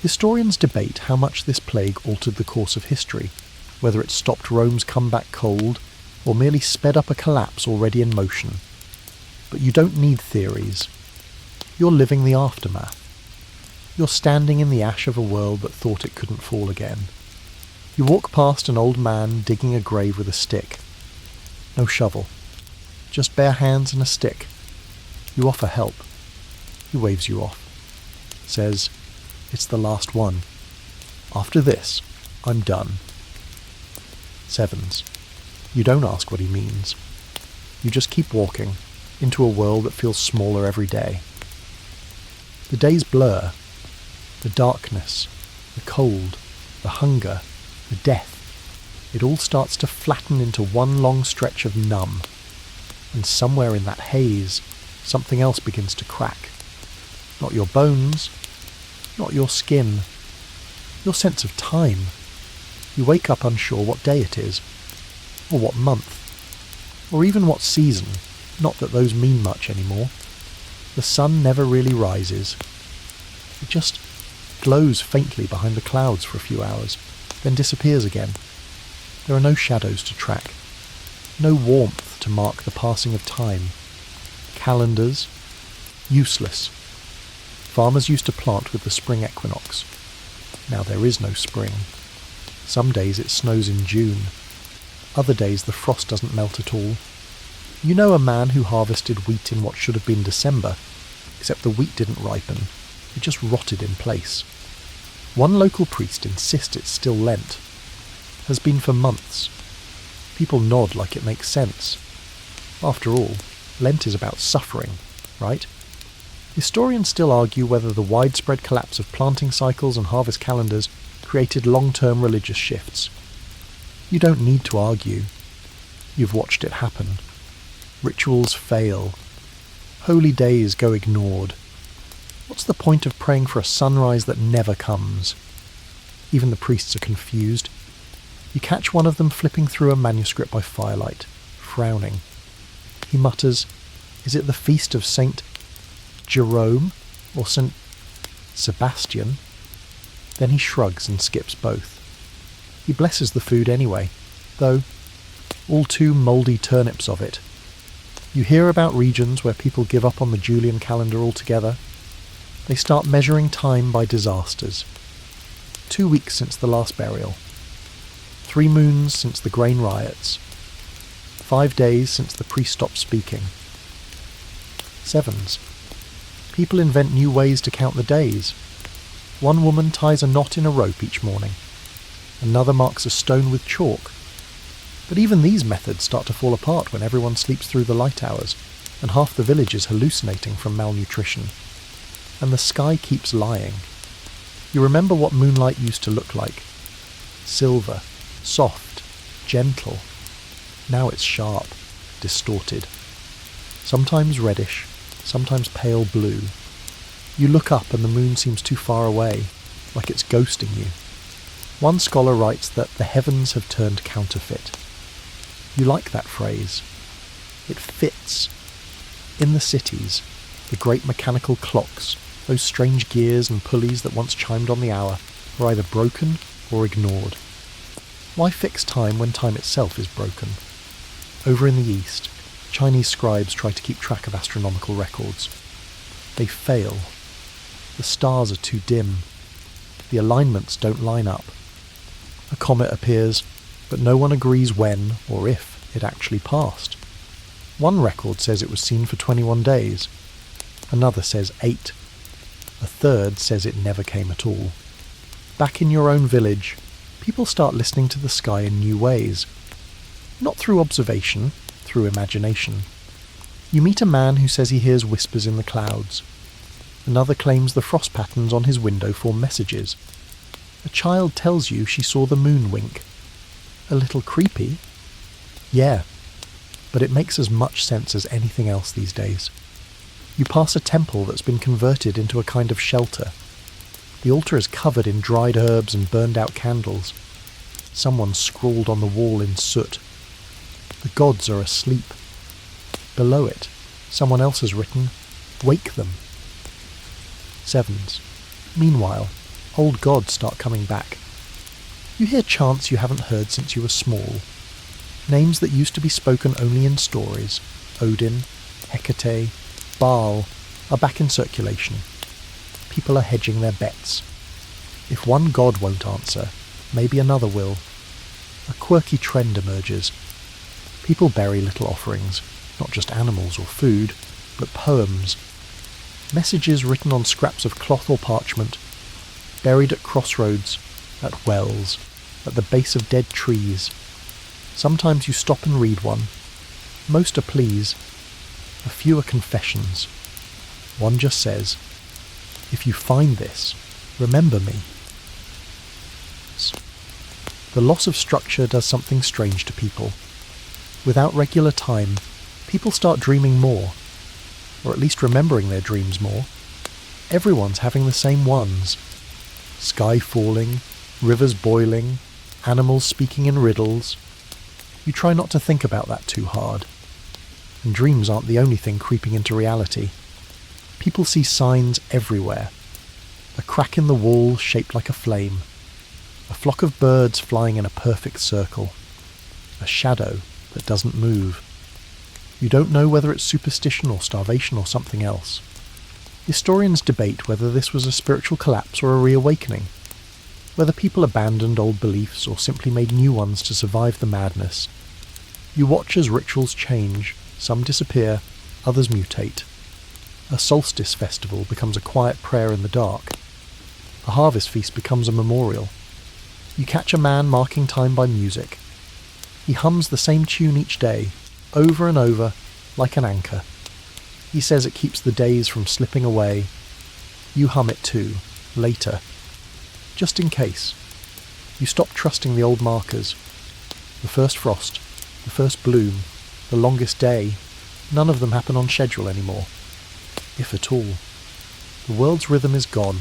Historians debate how much this plague altered the course of history, whether it stopped Rome's comeback cold, or merely sped up a collapse already in motion. But you don't need theories. You're living the aftermath. You're standing in the ash of a world that thought it couldn't fall again. You walk past an old man digging a grave with a stick. No shovel. Just bare hands and a stick. You offer help. He waves you off. Says, "It's the last one. After this, I'm done." Sevens. You don't ask what he means. You just keep walking into a world that feels smaller every day. The days blur. The darkness, the cold, the hunger, the death. It all starts to flatten into one long stretch of numb. And somewhere in that haze, something else begins to crack. Not your bones, not your skin, your sense of time. You wake up unsure what day it is, or what month, or even what season, not that those mean much anymore. The sun never really rises. It just glows faintly behind the clouds for a few hours, then disappears again. There are no shadows to track, no warmth to mark the passing of time. Calendars, useless. Farmers used to plant with the spring equinox. Now there is no spring. Some days it snows in June. Other days the frost doesn't melt at all. You know a man who harvested wheat in what should have been December, except the wheat didn't ripen. It just rotted in place. One local priest insists it's still Lent. Has been for months. People nod like it makes sense. After all, Lent is about suffering, right? Historians still argue whether the widespread collapse of planting cycles and harvest calendars created long-term religious shifts. You don't need to argue. You've watched it happen. Rituals fail. Holy days go ignored. What's the point of praying for a sunrise that never comes? Even the priests are confused. You catch one of them flipping through a manuscript by firelight, frowning. He mutters, "Is it the feast of Saint Jerome or Saint Sebastian?" Then he shrugs and skips both. He blesses the food anyway, though all too mouldy turnips of it. You hear about regions where people give up on the Julian calendar altogether. They start measuring time by disasters. 2 weeks since the last burial. 3 moons since the grain riots. 5 days since the priest stopped speaking. Sevens. People invent new ways to count the days. One woman ties a knot in a rope each morning. Another marks a stone with chalk. But even these methods start to fall apart when everyone sleeps through the light hours, and half the village is hallucinating from malnutrition. And the sky keeps lying. You remember what moonlight used to look like. Silver, soft, gentle. Now it's sharp, distorted. Sometimes reddish, sometimes pale blue. You look up and the moon seems too far away, like it's ghosting you. One scholar writes that the heavens have turned counterfeit. You like that phrase. It fits. In the cities, the great mechanical clocks, those strange gears and pulleys that once chimed on the hour, are either broken or ignored. Why fix time when time itself is broken? Over in the East, Chinese scribes try to keep track of astronomical records. They fail. The stars are too dim. The alignments don't line up. A comet appears, but no one agrees when or if it actually passed. One record says it was seen for 21 days. Another says 8. A third says it never came at all. Back in your own village, people start listening to the sky in new ways. Not through observation, through imagination. You meet a man who says he hears whispers in the clouds. Another claims the frost patterns on his window form messages. A child tells you she saw the moon wink. A little creepy? Yeah, but it makes as much sense as anything else these days. You pass a temple that's been converted into a kind of shelter. The altar is covered in dried herbs and burned-out candles. Someone scrawled on the wall in soot. The gods are asleep. Below it, someone else has written, "Wake them." 7s. Meanwhile, old gods start coming back. You hear chants you haven't heard since you were small. Names that used to be spoken only in stories, Odin, Hecate, Baal, are back in circulation. People are hedging their bets. If one god won't answer, maybe another will. A quirky trend emerges. People bury little offerings, not just animals or food, but poems. Messages written on scraps of cloth or parchment, buried at crossroads, at wells, at the base of dead trees. Sometimes you stop and read one. Most are pleas. A few are confessions. One just says, "If you find this, remember me." The loss of structure does something strange to people. Without regular time, people start dreaming more, or at least remembering their dreams more. Everyone's having the same ones. Sky falling, rivers boiling, animals speaking in riddles. You try not to think about that too hard. And dreams aren't the only thing creeping into reality. People see signs everywhere. A crack in the wall shaped like a flame. A flock of birds flying in a perfect circle. A shadow that doesn't move. You don't know whether it's superstition or starvation or something else. Historians debate whether this was a spiritual collapse or a reawakening, whether people abandoned old beliefs or simply made new ones to survive the madness. You watch as rituals change, some disappear, others mutate. A solstice festival becomes a quiet prayer in the dark. A harvest feast becomes a memorial. You catch a man marking time by music. He hums the same tune each day, over and over, like an anchor. He says it keeps the days from slipping away. You hum it too, later. Just in case. You stop trusting the old markers. The first frost, the first bloom, the longest day, none of them happen on schedule anymore. If at all. The world's rhythm is gone,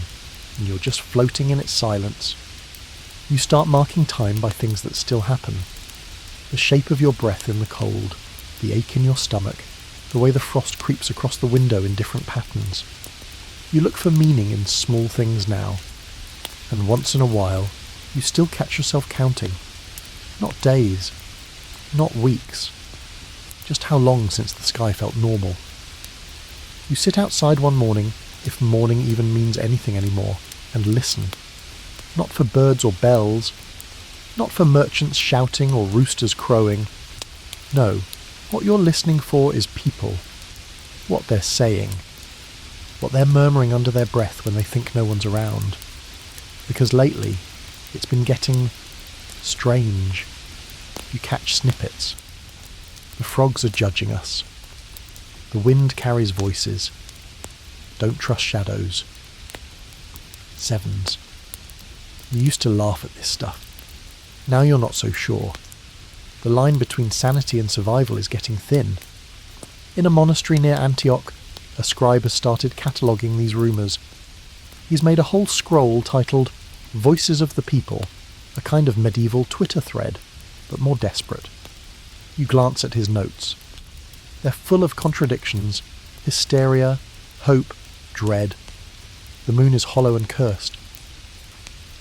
and you're just floating in its silence. You start marking time by things that still happen. The shape of your breath in the cold, the ache in your stomach, the way the frost creeps across the window in different patterns. You look for meaning in small things now, and once in a while, you still catch yourself counting. Not days, not weeks, just how long since the sky felt normal. You sit outside one morning, if morning even means anything anymore, and listen. Not for birds or bells, not for merchants shouting or roosters crowing. No, what you're listening for is people, what they're saying, what they're murmuring under their breath when they think no one's around. Because lately, it's been getting strange. You catch snippets. The frogs are judging us. The wind carries voices. Don't trust shadows. 7s. You used to laugh at this stuff. Now you're not so sure. The line between sanity and survival is getting thin. In a monastery near Antioch, A scribe has started cataloguing these rumours. He's made a whole scroll titled Voices of the People, a kind of medieval Twitter thread, but more desperate. You glance at his notes. They're full of contradictions, hysteria, hope, dread. The moon is hollow and cursed.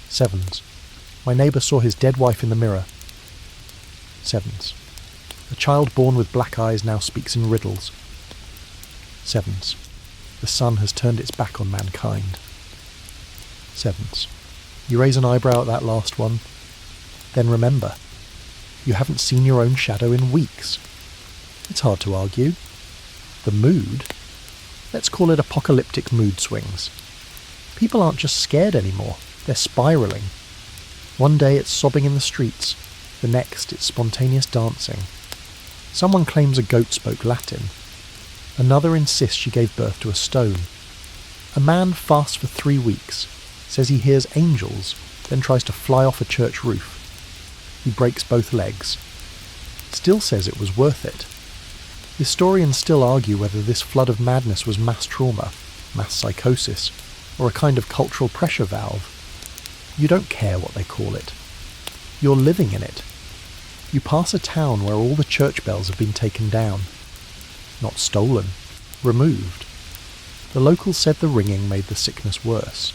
7s. My neighbour saw his dead wife in the mirror. 7s. A child born with black eyes now speaks in riddles. 7s. The sun has turned its back on mankind. 7s. You raise an eyebrow at that last one. Then remember, you haven't seen your own shadow in weeks. It's hard to argue. The mood? Let's call it apocalyptic mood swings. People aren't just scared anymore, they're spiralling. One day it's sobbing in the streets, the next it's spontaneous dancing. Someone claims a goat spoke Latin. Another insists she gave birth to a stone. A man fasts for 3 weeks, says he hears angels, then tries to fly off a church roof. He breaks both legs. Still says it was worth it. Historians still argue whether this flood of madness was mass trauma, mass psychosis, or a kind of cultural pressure valve. You don't care what they call it. You're living in it. You pass a town where all the church bells have been taken down. Not stolen, removed. The locals said the ringing made the sickness worse.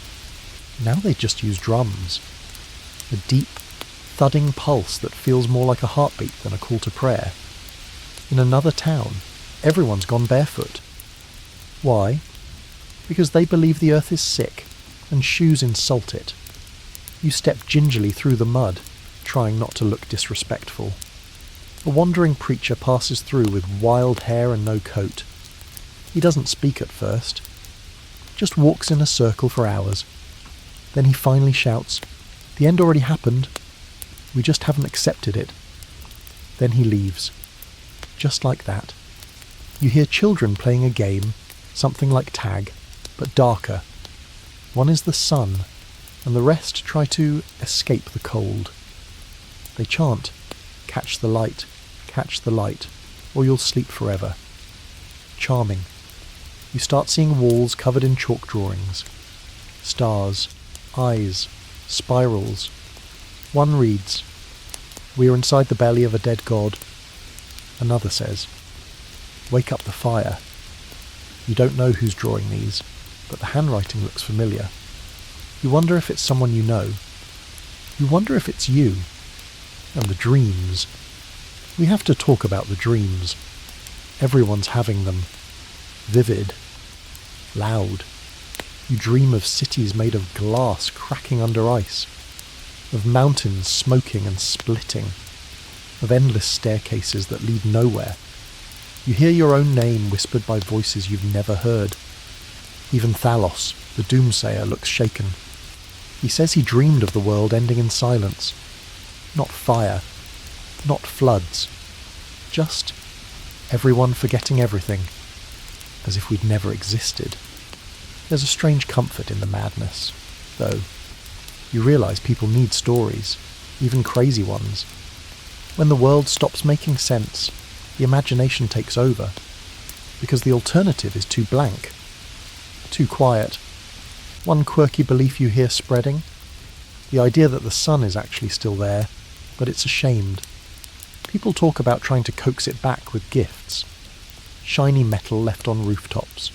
Now they just use drums. A deep, thudding pulse that feels more like a heartbeat than a call to prayer. In another town, everyone's gone barefoot. Why? Because they believe the earth is sick, and shoes insult it. You step gingerly through the mud, trying not to look disrespectful. A wandering preacher passes through with wild hair and no coat. He doesn't speak at first, just walks in a circle for hours. Then he finally shouts, "The end already happened. We just haven't accepted it." Then he leaves. Just like that. You hear children playing a game, something like tag, but darker. One is the sun, and the rest try to escape the cold. They chant, catch the light, or you'll sleep forever. Charming. You start seeing walls covered in chalk drawings. Stars, eyes, spirals. One reads, "We are inside the belly of a dead god." Another says, "Wake up the fire." You don't know who's drawing these, but the handwriting looks familiar. You wonder if it's someone you know. You wonder if it's you. And the dreams. We have to talk about the dreams. Everyone's having them. Vivid. Loud. You dream of cities made of glass cracking under ice. Of mountains smoking and splitting. Of endless staircases that lead nowhere. You hear your own name whispered by voices you've never heard. Even Thalos, the doomsayer, looks shaken. He says he dreamed of the world ending in silence. Not fire. Not floods. Just everyone forgetting everything. As if we'd never existed. There's a strange comfort in the madness, though. You realise people need stories, even crazy ones. When the world stops making sense, the imagination takes over, because the alternative is too blank, too quiet. One quirky belief you hear spreading, the idea that the sun is actually still there, but it's ashamed. People talk about trying to coax it back with gifts. Shiny metal left on rooftops.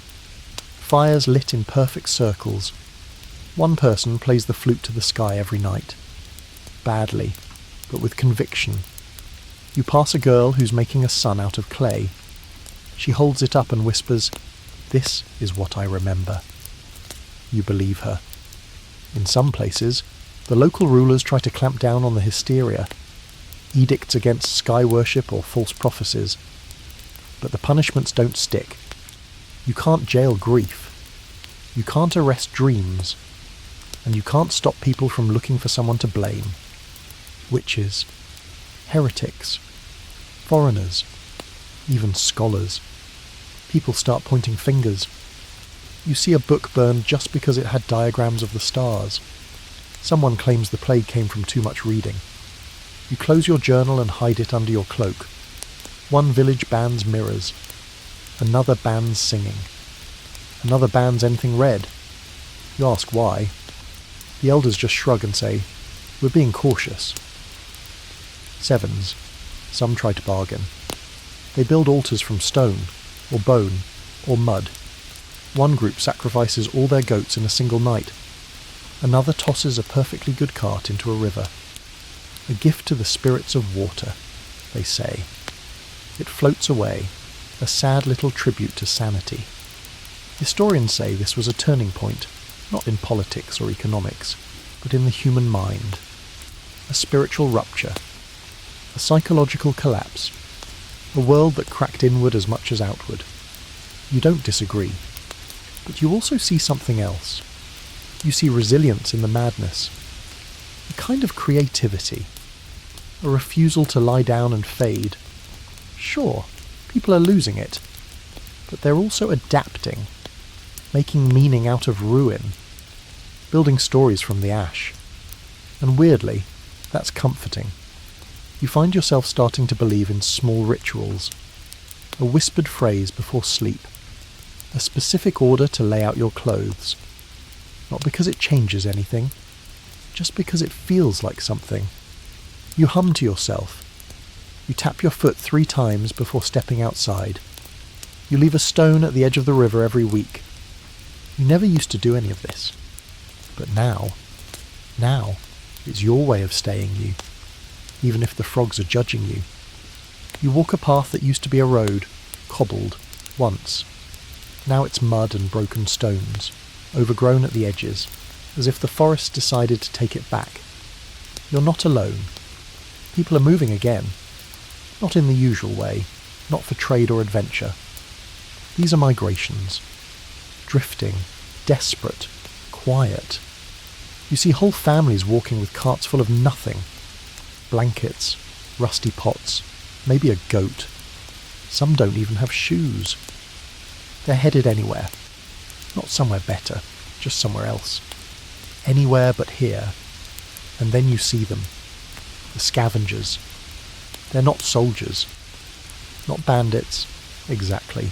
Fires lit in perfect circles. One person plays the flute to the sky every night. Badly, but with conviction. You pass a girl who's making a sun out of clay. She holds it up and whispers, "This is what I remember." You believe her. In some places, the local rulers try to clamp down on the hysteria. Edicts against sky worship or false prophecies. But the punishments don't stick. You can't jail grief. You can't arrest dreams. And you can't stop people from looking for someone to blame. Witches. Heretics. Foreigners. Even scholars. People start pointing fingers. You see a book burned just because it had diagrams of the stars. Someone claims the plague came from too much reading. You close your journal and hide it under your cloak. One village bans mirrors. Another bans singing. Another bans anything red. You ask why. The elders just shrug and say, "We're being cautious." Sevens. Some try to bargain. They build altars from stone, or bone, or mud. One group sacrifices all their goats in a single night. Another tosses a perfectly good cart into a river. A gift to the spirits of water, they say. It floats away, a sad little tribute to sanity. Historians say this was a turning point, not in politics or economics, but in the human mind. A spiritual rupture. A psychological collapse. A world that cracked inward as much as outward. You don't disagree. But you also see something else. You see resilience in the madness. A kind of creativity. A refusal to lie down and fade. Sure, people are losing it. But they're also adapting. Making meaning out of ruin. Building stories from the ash. And weirdly, that's comforting. You find yourself starting to believe in small rituals. A whispered phrase before sleep. A specific order to lay out your clothes. Not because it changes anything, just because it feels like something. You hum to yourself. You tap your foot 3 times before stepping outside. You leave a stone at the edge of the river every week. You never used to do any of this. But now, it's your way of staying you, even if the frogs are judging you. You walk a path that used to be a road, cobbled, once. Now it's mud and broken stones, overgrown at the edges, as if the forest decided to take it back. You're not alone. People are moving again. Not in the usual way, not for trade or adventure. These are migrations. Drifting, desperate, quiet. You see whole families walking with carts full of nothing. Blankets, rusty pots, maybe a goat. Some don't even have shoes. They're headed anywhere. Not somewhere better, just somewhere else. Anywhere but here. And then you see them. The scavengers. They're not soldiers. Not bandits, exactly.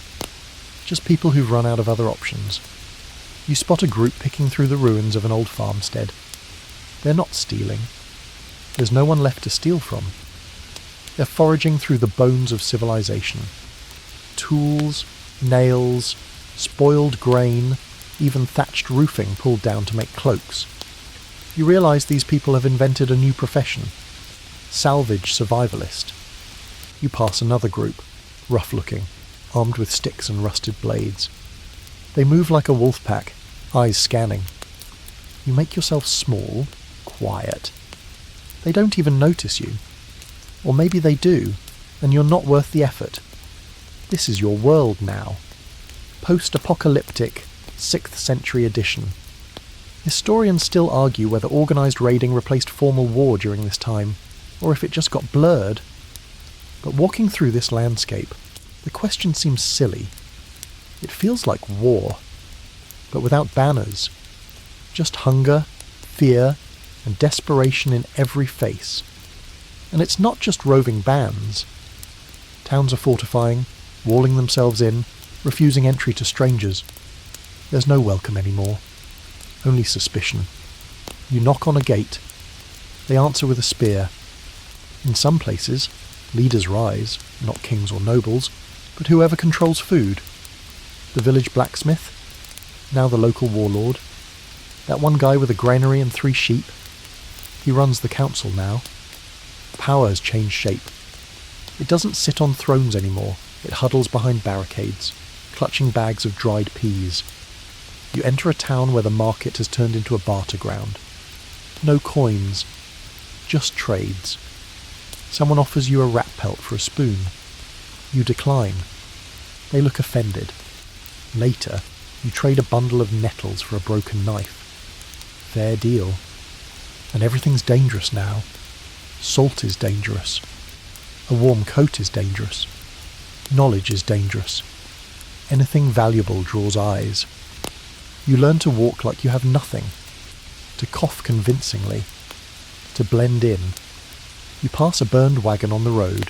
Just people who've run out of other options. You spot a group picking through the ruins of an old farmstead. They're not stealing. There's no one left to steal from. They're foraging through the bones of civilization. Tools, nails, spoiled grain, even thatched roofing pulled down to make cloaks. You realise these people have invented a new profession. Salvage survivalist. You pass another group, rough-looking, armed with sticks and rusted blades. They move like a wolf pack, eyes scanning. You make yourself small, quiet. They don't even notice you. Or maybe they do, and you're not worth the effort. This is your world now. Post-apocalyptic, 6th century edition. Historians still argue whether organised raiding replaced formal war during this time, or if it just got blurred. But walking through this landscape, the question seems silly. It feels like war, but without banners. Just hunger, fear, and desperation in every face. And it's not just roving bands. Towns are fortifying, walling themselves in, refusing entry to strangers. There's no welcome anymore. Only suspicion. You knock on a gate. They answer with a spear. In some places, leaders rise, not kings or nobles, but whoever controls food. The village blacksmith, now the local warlord. That one guy with a granary and 3 sheep. He runs the council now. Power has changed shape. It doesn't sit on thrones anymore. It huddles behind barricades, clutching bags of dried peas. You enter a town where the market has turned into a barter ground. No coins, just trades. Someone offers you a rat pelt for a spoon. You decline. They look offended. Later, you trade a bundle of nettles for a broken knife. Fair deal. And everything's dangerous now. Salt is dangerous. A warm coat is dangerous. Knowledge is dangerous. Anything valuable draws eyes. You learn to walk like you have nothing. To cough convincingly. To blend in. You pass a burned wagon on the road.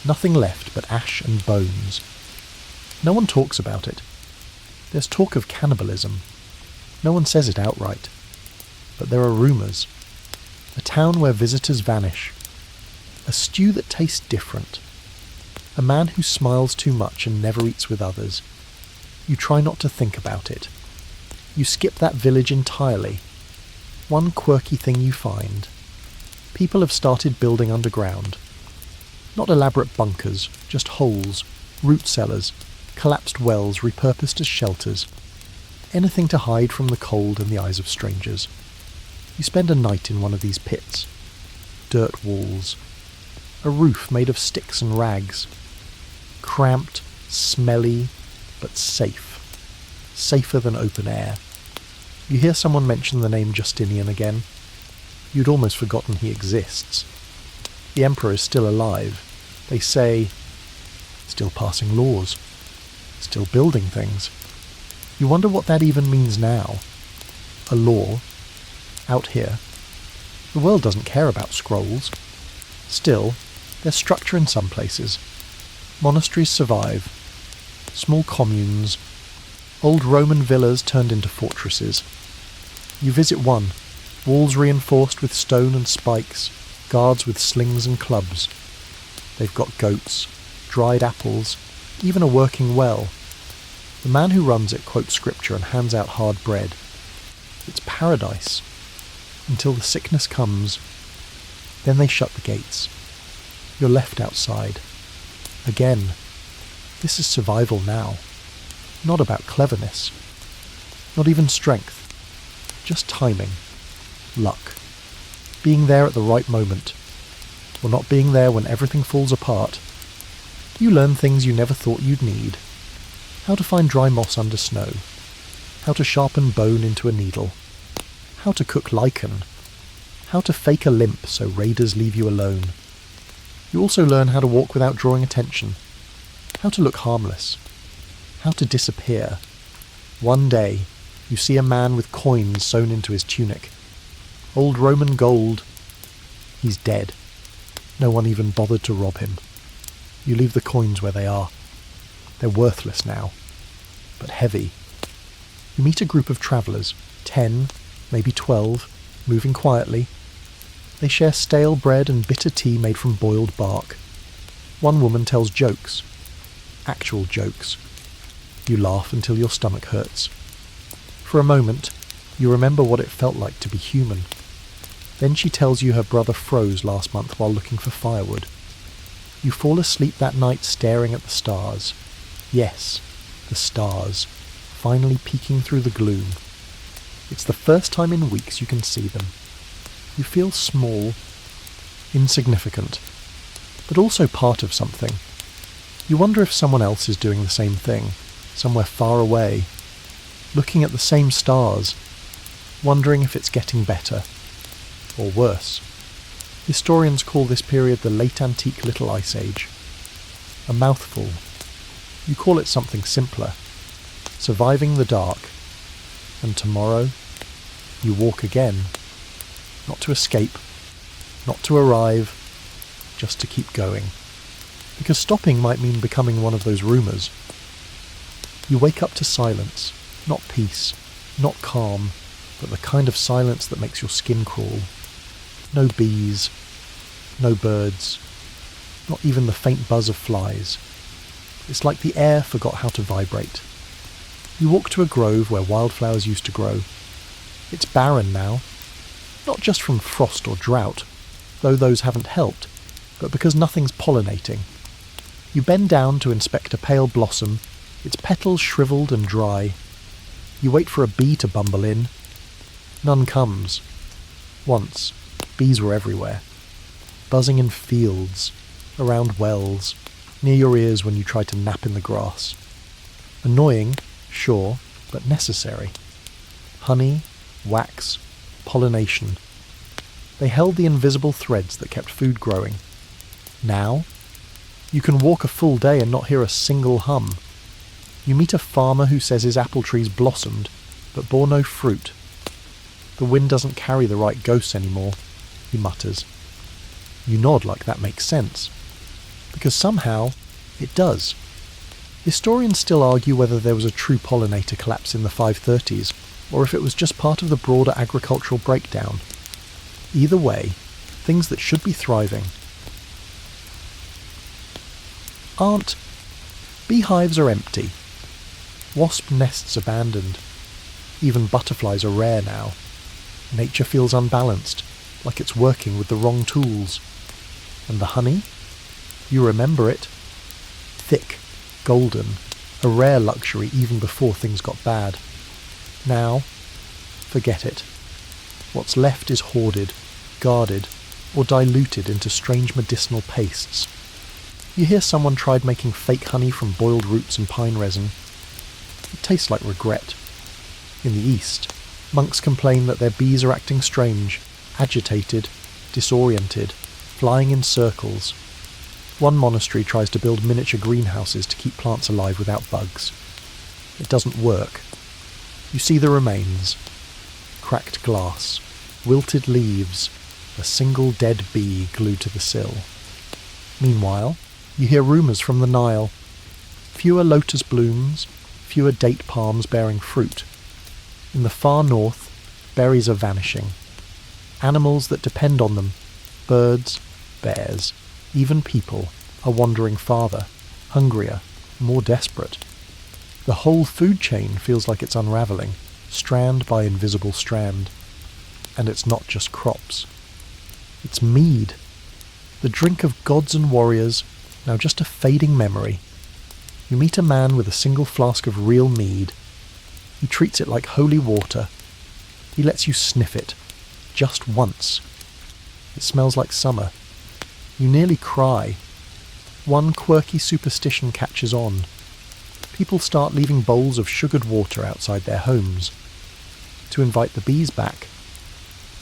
Nothing left but ash and bones. No one talks about it. There's talk of cannibalism. No one says it outright. But there are rumours. A town where visitors vanish. A stew that tastes different. A man who smiles too much and never eats with others. You try not to think about it. You skip that village entirely. One quirky thing you find. People have started building underground. Not elaborate bunkers, just holes, root cellars, collapsed wells repurposed as shelters. Anything to hide from the cold and the eyes of strangers. You spend a night in one of these pits. Dirt walls. A roof made of sticks and rags. Cramped, smelly, but safe. Safer than open air. You hear someone mention the name Justinian again. You'd almost forgotten he exists. The emperor is still alive. They say, still passing laws. Still building things. You wonder what that even means now. A law. Out here. The world doesn't care about scrolls. Still, there's structure in some places. Monasteries survive. Small communes. Old Roman villas turned into fortresses. You visit one. Walls reinforced with stone and spikes. Guards with slings and clubs. They've got goats. Dried apples. Even a working well. The man who runs it quotes scripture and hands out hard bread. It's paradise. Until the sickness comes. Then they shut the gates. You're left outside. Again. This is survival now. Not about cleverness. Not even strength. Just timing. Luck. Being there at the right moment. Or not being there when everything falls apart. You learn things you never thought you'd need. How to find dry moss under snow. How to sharpen bone into a needle. How to cook lichen. How to fake a limp so raiders leave you alone. You also learn how to walk without drawing attention. How to look harmless. How to disappear. One day, you see a man with coins sewn into his tunic. Old Roman gold. He's dead. No one even bothered to rob him. You leave the coins where they are. They're worthless now, but heavy. You meet a group of travellers, 10, maybe 12, moving quietly. They share stale bread and bitter tea made from boiled bark. One woman tells jokes. Actual jokes. You laugh until your stomach hurts. For a moment, you remember what it felt like to be human. Then she tells you her brother froze last month while looking for firewood. You fall asleep that night staring at the stars. Yes, the stars, finally peeking through the gloom. It's the first time in weeks you can see them. You feel small, insignificant, but also part of something. You wonder if someone else is doing the same thing, somewhere far away, looking at the same stars, wondering if it's getting better, or worse. Historians call this period the Late Antique Little Ice Age. A mouthful. You call it something simpler. Surviving the dark. And tomorrow, you walk again. Not to escape, not to arrive, just to keep going. Because stopping might mean becoming one of those rumours. You wake up to silence, not peace, not calm, but the kind of silence that makes your skin crawl. No bees, no birds, not even the faint buzz of flies. It's like the air forgot how to vibrate. You walk to a grove where wildflowers used to grow. It's barren now, not just from frost or drought, though those haven't helped, but because nothing's pollinating. You bend down to inspect a pale blossom, its petals shriveled and dry. You wait for a bee to bumble in. None comes. Once, bees were everywhere. Buzzing in fields, around wells, near your ears when you tried to nap in the grass. Annoying, sure, but necessary. Honey, wax, pollination. They held the invisible threads that kept food growing. Now, you can walk a full day and not hear a single hum. You meet a farmer who says his apple trees blossomed, but bore no fruit. The wind doesn't carry the right ghosts anymore, he mutters. You nod like that makes sense. Because somehow, it does. Historians still argue whether there was a true pollinator collapse in the 530s, or if it was just part of the broader agricultural breakdown. Either way, things that should be thriving aren't. Beehives are empty. Wasp nests abandoned. Even butterflies are rare now. Nature feels unbalanced, like it's working with the wrong tools. And the honey? You remember it. Thick, golden, a rare luxury even before things got bad. Now, forget it. What's left is hoarded, guarded, or diluted into strange medicinal pastes. You hear someone tried making fake honey from boiled roots and pine resin. It tastes like regret. In the East, monks complain that their bees are acting strange, agitated, disoriented, flying in circles. One monastery tries to build miniature greenhouses to keep plants alive without bugs. It doesn't work. You see the remains. Cracked glass, wilted leaves, a single dead bee glued to the sill. Meanwhile, you hear rumours from the Nile. Fewer lotus blooms, fewer date palms bearing fruit. In the far north, berries are vanishing. Animals that depend on them, birds, bears, even people, are wandering farther, hungrier, more desperate. The whole food chain feels like it's unravelling, strand by invisible strand. And it's not just crops. It's mead. The drink of gods and warriors, now just a fading memory. You meet a man with a single flask of real mead. He treats it like holy water. He lets you sniff it, just once. It smells like summer. You nearly cry. One quirky superstition catches on. People start leaving bowls of sugared water outside their homes to invite the bees back.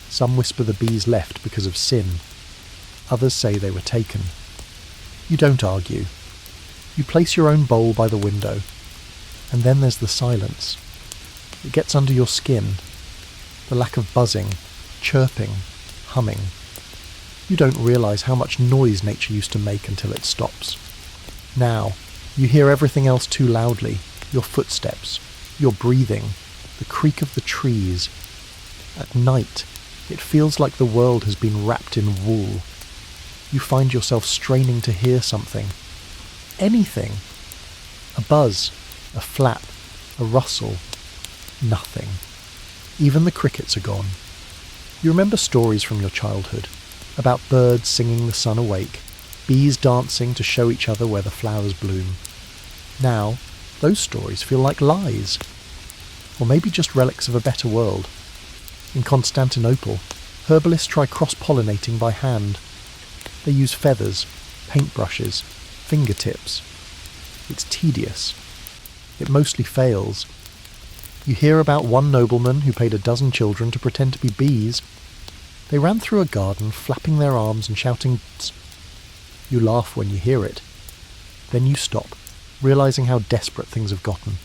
Some whisper the bees left because of sin. Others say they were taken. You don't argue. You place your own bowl by the window, and then there's the silence. It gets under your skin. The lack of buzzing, chirping, humming. You don't realise how much noise nature used to make until it stops. Now, you hear everything else too loudly, your footsteps, your breathing, the creak of the trees. At night, it feels like the world has been wrapped in wool. You find yourself straining to hear something. Anything. A buzz, a flap, a rustle. Nothing. Even the crickets are gone. You remember stories from your childhood about birds singing the sun awake, bees dancing to show each other where the flowers bloom. Now, those stories feel like lies. Or maybe just relics of a better world. In Constantinople, herbalists try cross-pollinating by hand. They use feathers, paintbrushes, fingertips. It's tedious. It mostly fails. You hear about one nobleman who paid a dozen children to pretend to be bees. They ran through a garden, flapping their arms and shouting "Tss." You laugh when you hear it. Then you stop, realising how desperate things have gotten.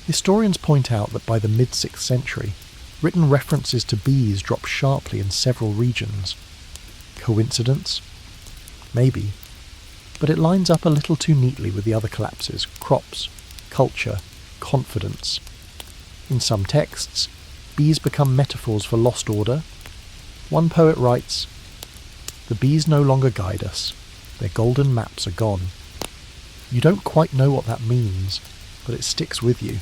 Historians point out that by the mid-6th century, written references to bees drop sharply in several regions. Coincidence? Maybe. But it lines up a little too neatly with the other collapses: crops, culture, confidence. In some texts, bees become metaphors for lost order. One poet writes, "The bees no longer guide us. Their golden maps are gone." You don't quite know what that means, but it sticks with you.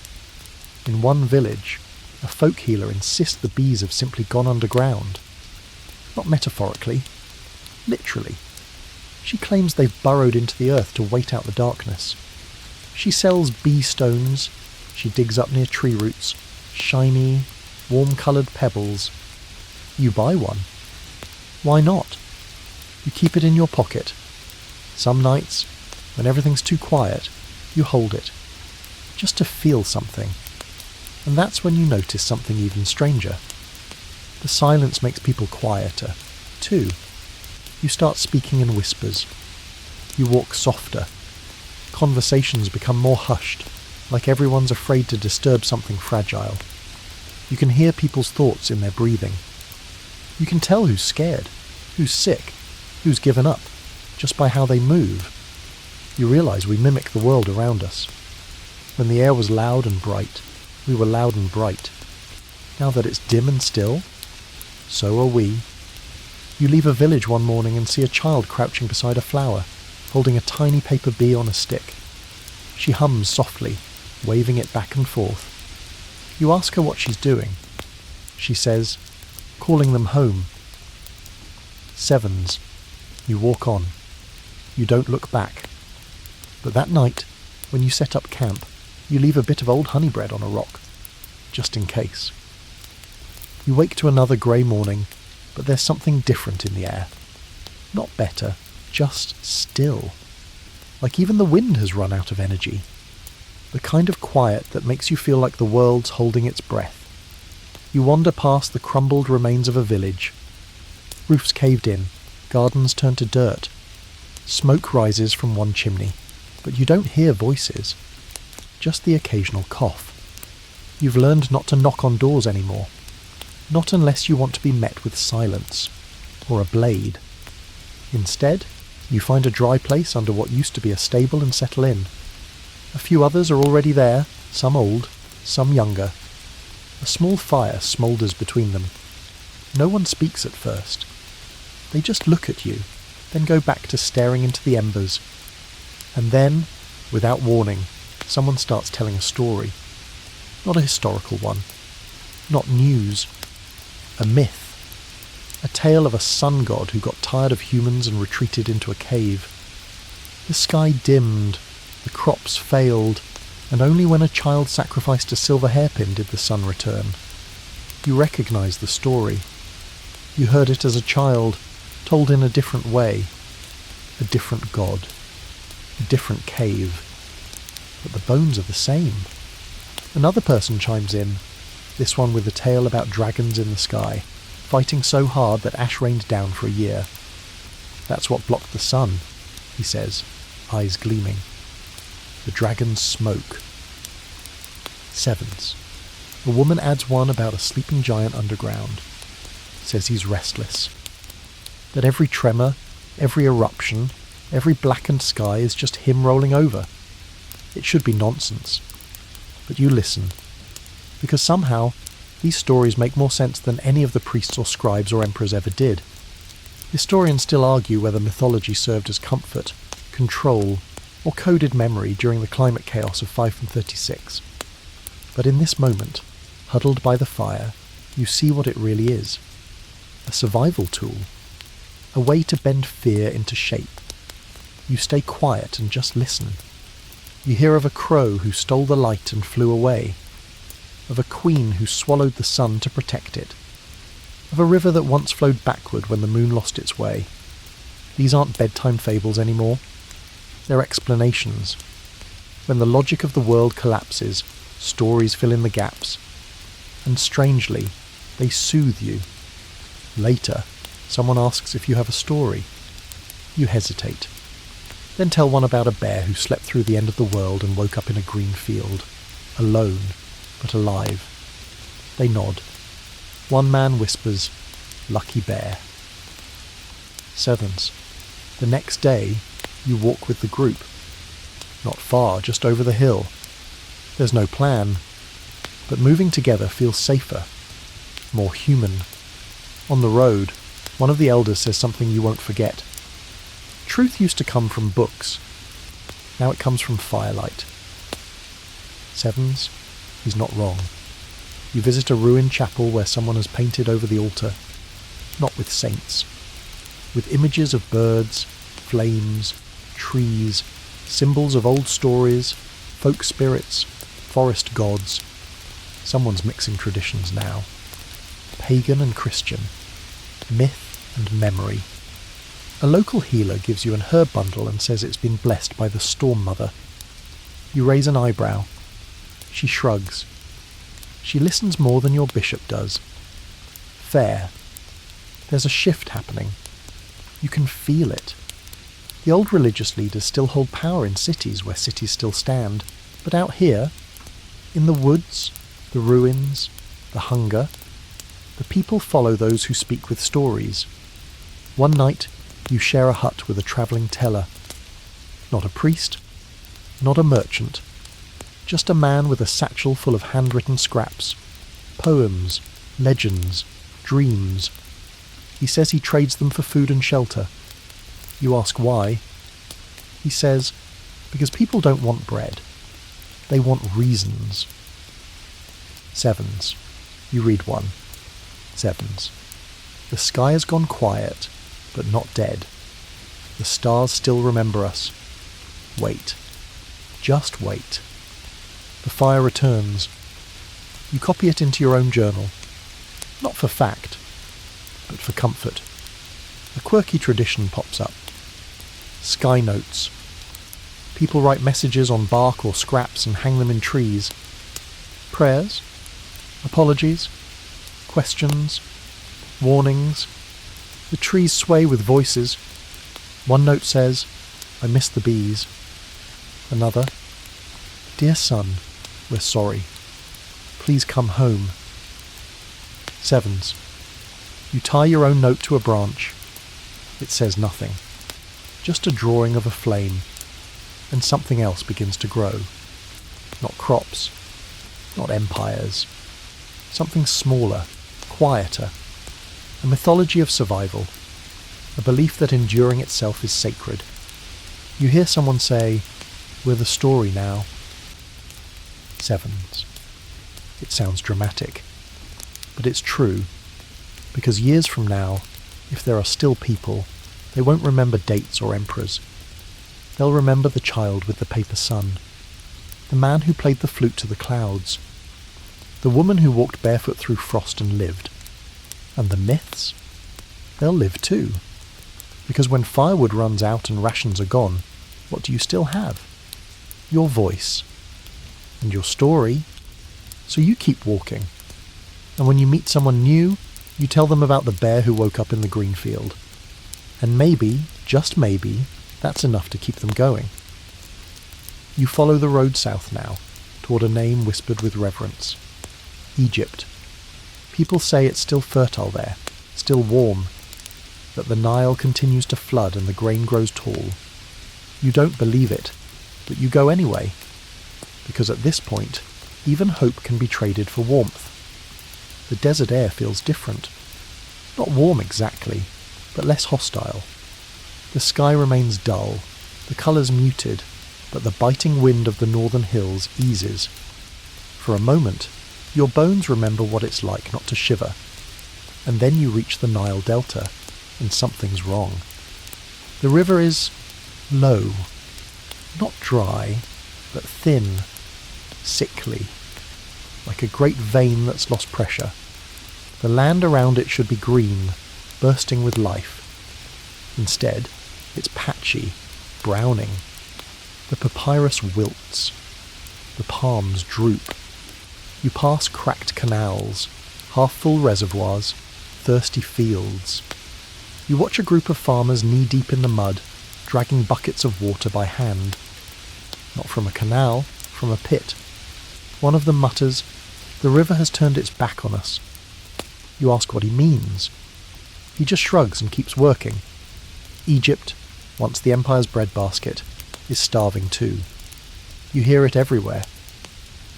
In one village, a folk healer insists the bees have simply gone underground. Not metaphorically, literally. She claims they've burrowed into the earth to wait out the darkness. She sells bee stones. She digs up near tree roots, shiny, warm-coloured pebbles. You buy one. Why not? You keep it in your pocket. Some nights, when everything's too quiet, you hold it, just to feel something. And that's when you notice something even stranger. The silence makes people quieter, too. You start speaking in whispers. You walk softer. Conversations become more hushed, like everyone's afraid to disturb something fragile. You can hear people's thoughts in their breathing. You can tell who's scared, who's sick, who's given up, just by how they move. You realise we mimic the world around us. When the air was loud and bright, we were loud and bright. Now that it's dim and still, so are we. You leave a village one morning and see a child crouching beside a flower, holding a tiny paper bee on a stick. She hums softly, waving it back and forth. You ask her what she's doing. She says, calling them home. Sevens. You walk on. You don't look back. But that night, when you set up camp, you leave a bit of old honey bread on a rock, just in case. You wake to another grey morning, but there's something different in the air. Not better, just still. Like even the wind has run out of energy. The kind of quiet that makes you feel like the world's holding its breath. You wander past the crumbled remains of a village. Roofs caved in, gardens turned to dirt. Smoke rises from one chimney, but you don't hear voices. Just the occasional cough. You've learned not to knock on doors anymore. Not unless you want to be met with silence, or a blade. Instead, you find a dry place under what used to be a stable and settle in. A few others are already there, some old, some younger. A small fire smoulders between them. No one speaks at first. They just look at you, then go back to staring into the embers. And then, without warning, someone starts telling a story. Not a historical one. Not news. A myth. A tale of a sun god who got tired of humans and retreated into a cave. The sky dimmed, the crops failed, and only when a child sacrificed a silver hairpin did the sun return. You recognise the story. You heard it as a child, told in a different way. A different god. A different cave. But the bones are the same. Another person chimes in, this one with a tale about dragons in the sky, fighting so hard that ash rained down for a year. That's what blocked the sun, he says, eyes gleaming. The dragons smoke. Sevens. A woman adds one about a sleeping giant underground. Says he's restless. That every tremor, every eruption, every blackened sky is just him rolling over. It should be nonsense. But you listen. Because somehow, these stories make more sense than any of the priests or scribes or emperors ever did. Historians still argue whether mythology served as comfort, control, or coded memory during the climate chaos of 536. But in this moment, huddled by the fire, you see what it really is. A survival tool. A way to bend fear into shape. You stay quiet and just listen. You hear of a crow who stole the light and flew away. Of a queen who swallowed the sun to protect it. Of a river that once flowed backward when the moon lost its way. These aren't bedtime fables anymore. They're explanations. When the logic of the world collapses, stories fill in the gaps. And strangely, they soothe you. Later, someone asks if you have a story. You hesitate. Then tell one about a bear who slept through the end of the world and woke up in a green field. Alone, but alive. They nod. One man whispers, "Lucky bear." Sevens. The next day, you walk with the group. Not far, just over the hill. There's no plan, but moving together feels safer, more human. On the road, one of the elders says something you won't forget. Truth used to come from books. Now it comes from firelight. Sevens, he's not wrong. You visit a ruined chapel where someone has painted over the altar, not with saints, with images of birds, flames, trees, symbols of old stories, folk spirits, forest gods. Someone's mixing traditions now. Pagan and Christian. Myth and memory. A local healer gives you an herb bundle and says it's been blessed by the Storm Mother. You raise an eyebrow. She shrugs. She listens more than your bishop does. Fair. There's a shift happening. You can feel it. The old religious leaders still hold power in cities where cities still stand, but out here, in the woods, the ruins, the hunger, the people follow those who speak with stories. One night, you share a hut with a travelling teller. Not a priest, not a merchant, just a man with a satchel full of handwritten scraps, poems, legends, dreams. He says he trades them for food and shelter. You ask why. He says, because people don't want bread. They want reasons. Sevens. You read one. Sevens. The sky has gone quiet, but not dead. The stars still remember us. Wait. Just wait. The fire returns. You copy it into your own journal. Not for fact, but for comfort. A quirky tradition pops up. Sky notes. People write messages on bark or scraps and hang them in trees. Prayers, apologies, questions, warnings. The trees sway with voices. One note says, I miss the bees. Another, Dear son, we're sorry. Please come home. Sevens. You tie your own note to a branch. It says nothing. Just a drawing of a flame. And something else begins to grow. Not crops. Not empires. Something smaller, quieter. A mythology of survival. A belief that enduring itself is sacred. You hear someone say, we're the story now. Sevens. It sounds dramatic. But it's true. Because years from now, if there are still people, they won't remember dates or emperors. They'll remember the child with the paper sun. The man who played the flute to the clouds. The woman who walked barefoot through frost and lived. And the myths? They'll live too. Because when firewood runs out and rations are gone, what do you still have? Your voice. And your story. So you keep walking. And when you meet someone new, you tell them about the bear who woke up in the green field. And maybe, just maybe, that's enough to keep them going. You follow the road south now, toward a name whispered with reverence. Egypt. People say it's still fertile there, still warm, that the Nile continues to flood and the grain grows tall. You don't believe it, but you go anyway, because at this point, even hope can be traded for warmth. The desert air feels different. Not warm exactly, but less hostile. The sky remains dull, the colours muted, but the biting wind of the northern hills eases. For a moment, your bones remember what it's like not to shiver, and then you reach the Nile Delta, and something's wrong. The river is low, not dry, but thin, sickly, like a great vein that's lost pressure. The land around it should be green, bursting with life. Instead, it's patchy, browning. The papyrus wilts. The palms droop. You pass cracked canals, half-full reservoirs, thirsty fields. You watch a group of farmers knee-deep in the mud, dragging buckets of water by hand. Not from a canal, from a pit. One of them mutters, "The river has turned its back on us." You ask what he means. He just shrugs and keeps working. Egypt, once the empire's breadbasket, is starving too. You hear it everywhere.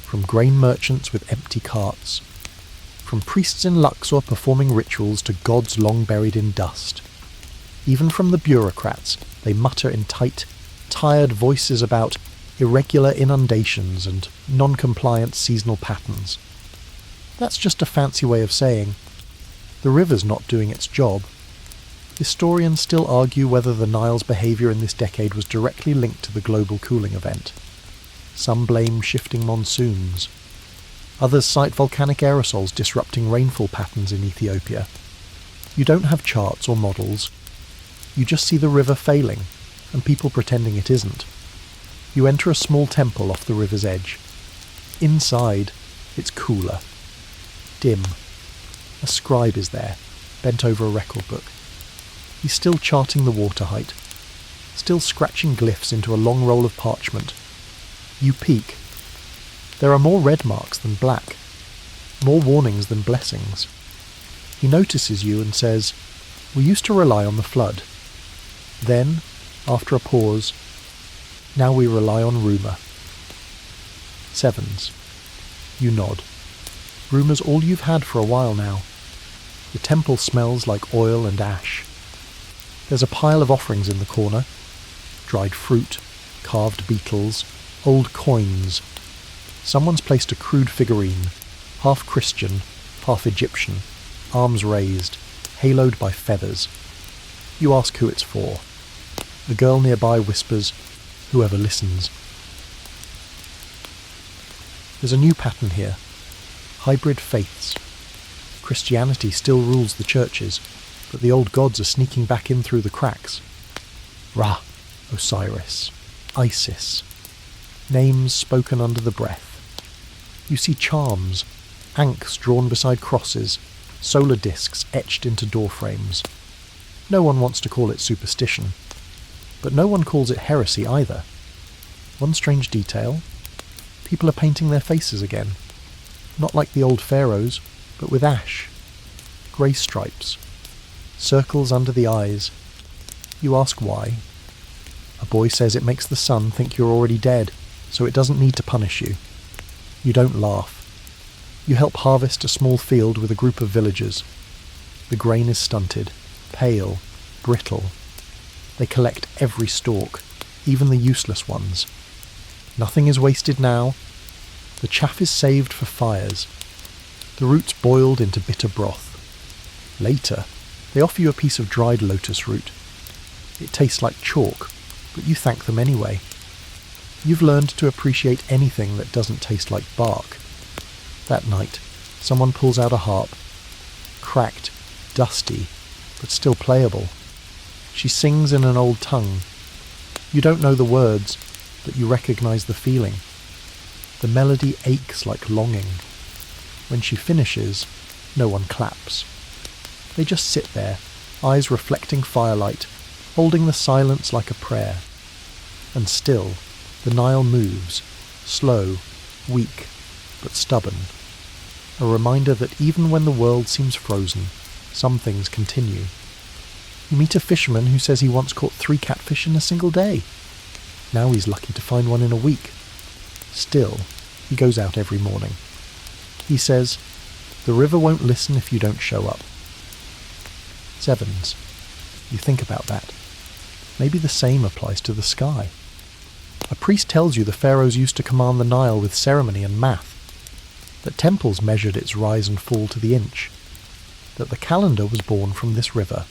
From grain merchants with empty carts. From priests in Luxor performing rituals to gods long buried in dust. Even from the bureaucrats, they mutter in tight, tired voices about irregular inundations and non-compliant seasonal patterns. That's just a fancy way of saying, the river's not doing its job. Historians still argue whether the Nile's behaviour in this decade was directly linked to the global cooling event. Some blame shifting monsoons. Others cite volcanic aerosols disrupting rainfall patterns in Ethiopia. You don't have charts or models. You just see the river failing, and people pretending it isn't. You enter a small temple off the river's edge. Inside, it's cooler. Dim. A scribe is there, bent over a record book. He's still charting the water height, still scratching glyphs into a long roll of parchment. You peek. There are more red marks than black, more warnings than blessings. He notices you and says, "We used to rely on the flood." Then, after a pause, Now we rely on rumour. 7s. You nod. Rumour's all you've had for a while now. The temple smells like oil and ash. There's a pile of offerings in the corner. Dried fruit, carved beetles, old coins. Someone's placed a crude figurine, half Christian, half Egyptian, arms raised, haloed by feathers. You ask who it's for. The girl nearby whispers, "Whoever listens." There's a new pattern here. Hybrid faiths. Christianity still rules the churches, but the old gods are sneaking back in through the cracks. Ra, Osiris, Isis. Names spoken under the breath. You see charms, ankhs drawn beside crosses, solar discs etched into door frames. No one wants to call it superstition, but no one calls it heresy either. One strange detail: people are painting their faces again. Not like the old pharaohs, but with ash. Grey stripes. Circles under the eyes. You ask why. A boy says it makes the sun think you're already dead, so it doesn't need to punish you. You don't laugh. You help harvest a small field with a group of villagers. The grain is stunted, pale, brittle. They collect every stalk, even the useless ones. Nothing is wasted now. The chaff is saved for fires. The roots boiled into bitter broth. Later, they offer you a piece of dried lotus root. It tastes like chalk, but you thank them anyway. You've learned to appreciate anything that doesn't taste like bark. That night, someone pulls out a harp. Cracked, dusty, but still playable. She sings in an old tongue. You don't know the words, but you recognize the feeling. The melody aches like longing. When she finishes, no one claps. They just sit there, eyes reflecting firelight, holding the silence like a prayer. And still, the Nile moves, slow, weak, but stubborn. A reminder that even when the world seems frozen, some things continue. You meet a fisherman who says he once caught 3 catfish in a single day. Now he's lucky to find one in a week. Still, he goes out every morning. He says, "The river won't listen if you don't show up." 7s. You think about that. Maybe the same applies to the sky. A priest tells you the pharaohs used to command the Nile with ceremony and math, that temples measured its rise and fall to the inch, that the calendar was born from this river.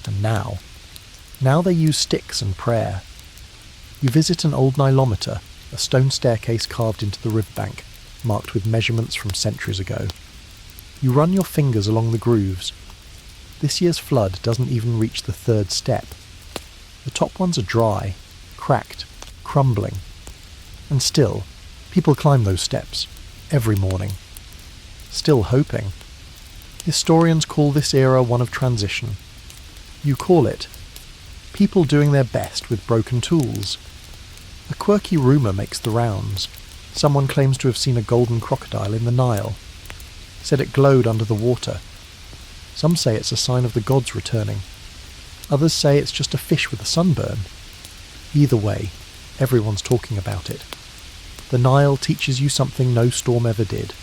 And now they use sticks and prayer. You visit an old Nilometer, a stone staircase carved into the riverbank, marked with measurements from centuries ago. You run your fingers along the grooves. This year's flood doesn't even reach the 3rd step. The top ones are dry, cracked, crumbling. And still, people climb those steps, every morning. Still hoping. Historians call this era one of transition. You call it people doing their best with broken tools. A quirky rumour makes the rounds. Someone claims to have seen a golden crocodile in the Nile. Said it glowed under the water. Some say it's a sign of the gods returning. Others say it's just a fish with a sunburn. Either way, everyone's talking about it. The Nile teaches you something no storm ever did.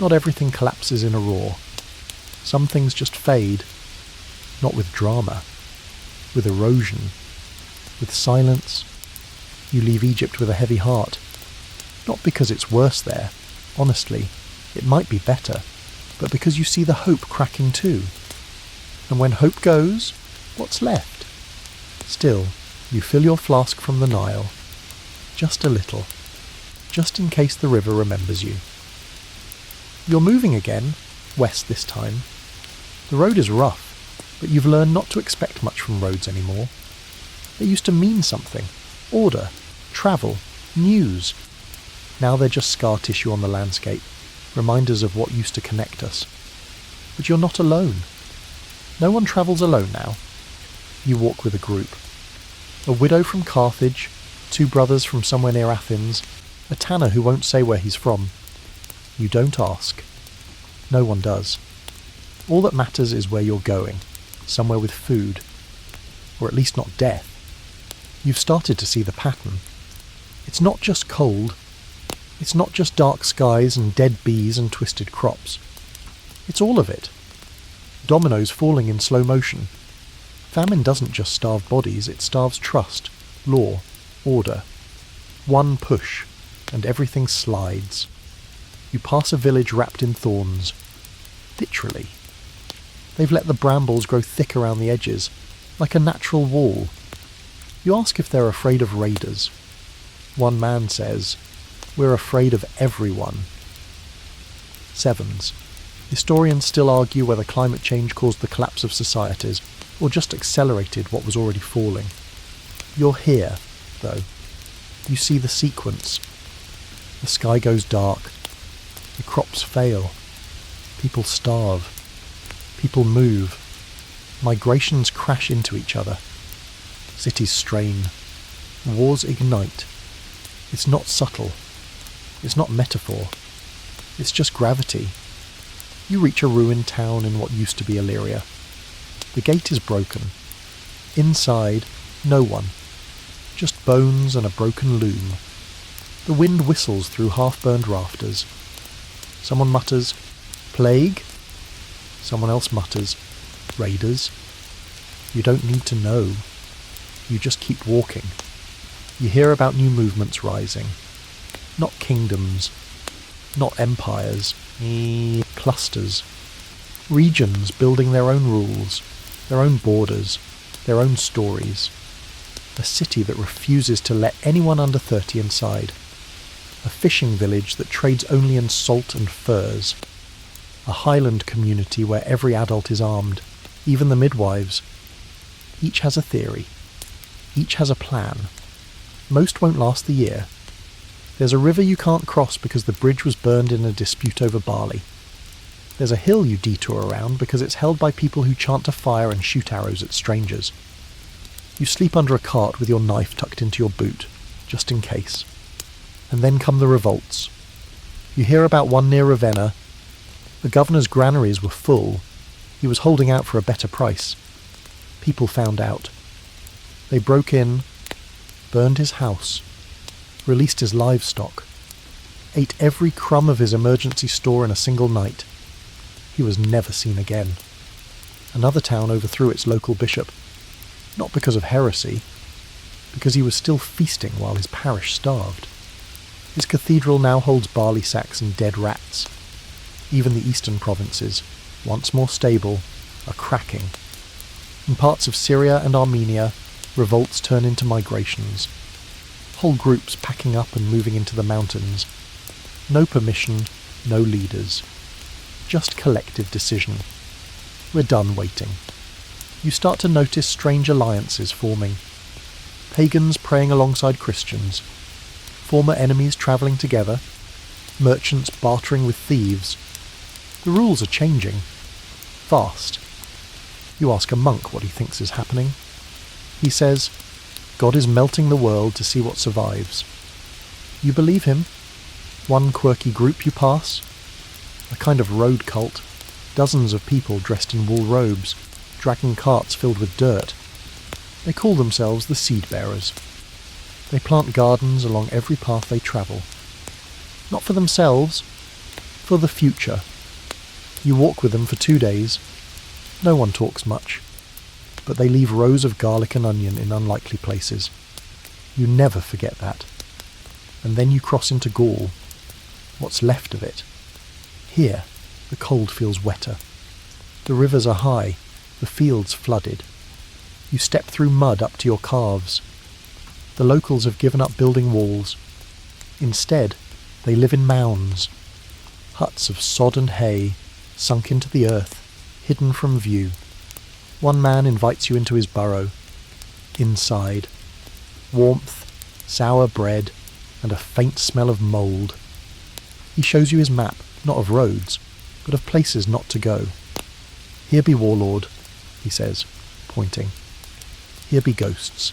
Not everything collapses in a roar. Some things just fade. Not with drama. With erosion. With silence. You leave Egypt with a heavy heart. Not because it's worse there. Honestly, it might be better. But because you see the hope cracking too. And when hope goes, what's left? Still, you fill your flask from the Nile. Just a little. Just in case the river remembers you. You're moving again, west this time. The road is rough, but you've learned not to expect much from roads anymore. They used to mean something. Order, travel, news. Now they're just scar tissue on the landscape, reminders of what used to connect us. But you're not alone. No one travels alone now. You walk with a group. A widow from Carthage, 2 brothers from somewhere near Athens, a tanner who won't say where he's from. You don't ask. No one does. All that matters is where you're going, somewhere with food, or at least not death. You've started to see the pattern. It's not just cold. It's not just dark skies and dead bees and twisted crops. It's all of it. Dominoes falling in slow motion. Famine doesn't just starve bodies, it starves trust, law, order. One push, and everything slides. You pass a village wrapped in thorns. Literally. They've let the brambles grow thick around the edges, like a natural wall. You ask if they're afraid of raiders. One man says, "We're afraid of everyone." Sevens. Historians still argue whether climate change caused the collapse of societies, or just accelerated what was already falling. You're here, though. You see the sequence. The sky goes dark. The crops fail. People starve. People move. Migrations crash into each other. Cities strain. Wars ignite. It's not subtle. It's not metaphor. It's just gravity. You reach a ruined town in what used to be Illyria. The gate is broken. Inside, no one. Just bones and a broken loom. The wind whistles through half-burned rafters. Someone mutters, "Plague?" Someone else mutters, "Raiders?" You don't need to know. You just keep walking. You hear about new movements rising. Not kingdoms. Not empires. Clusters. Regions building their own rules, their own borders, their own stories. A city that refuses to let anyone under 30 inside. A fishing village that trades only in salt and furs. A highland community where every adult is armed, even the midwives. Each has a theory. Each has a plan. Most won't last the year. There's a river you can't cross because the bridge was burned in a dispute over barley. There's a hill you detour around because it's held by people who chant to fire and shoot arrows at strangers. You sleep under a cart with your knife tucked into your boot, just in case. And then come the revolts. You hear about one near Ravenna. The governor's granaries were full. He was holding out for a better price. People found out. They broke in, burned his house, released his livestock, ate every crumb of his emergency store in a single night. He was never seen again. Another town overthrew its local bishop, not because of heresy, because he was still feasting while his parish starved. His cathedral now holds barley sacks and dead rats. Even the eastern provinces, once more stable, are cracking. In parts of Syria and Armenia, revolts turn into migrations. Whole groups packing up and moving into the mountains. No permission, no leaders. Just collective decision. We're done waiting. You start to notice strange alliances forming. Pagans praying alongside Christians. Former enemies travelling together. Merchants bartering with thieves. The rules are changing. Fast. You ask a monk what he thinks is happening. He says, God is melting the world to see what survives. You believe him. One quirky group you pass. A kind of road cult. Dozens of people dressed in wool robes, dragging carts filled with dirt. They call themselves the Seed Bearers. They plant gardens along every path they travel. Not for themselves, for the future. You walk with them for 2 days. No one talks much, but they leave rows of garlic and onion in unlikely places. You never forget that. And then you cross into Gaul. What's left of it. Here, the cold feels wetter. The rivers are high, the fields flooded. You step through mud up to your calves. The locals have given up building walls. Instead, they live in mounds. Huts of sod and hay, sunk into the earth, hidden from view. One man invites you into his burrow. Inside, warmth, sour bread, and a faint smell of mould. He shows you his map, not of roads, but of places not to go. Here be warlord, he says, pointing. Here be ghosts.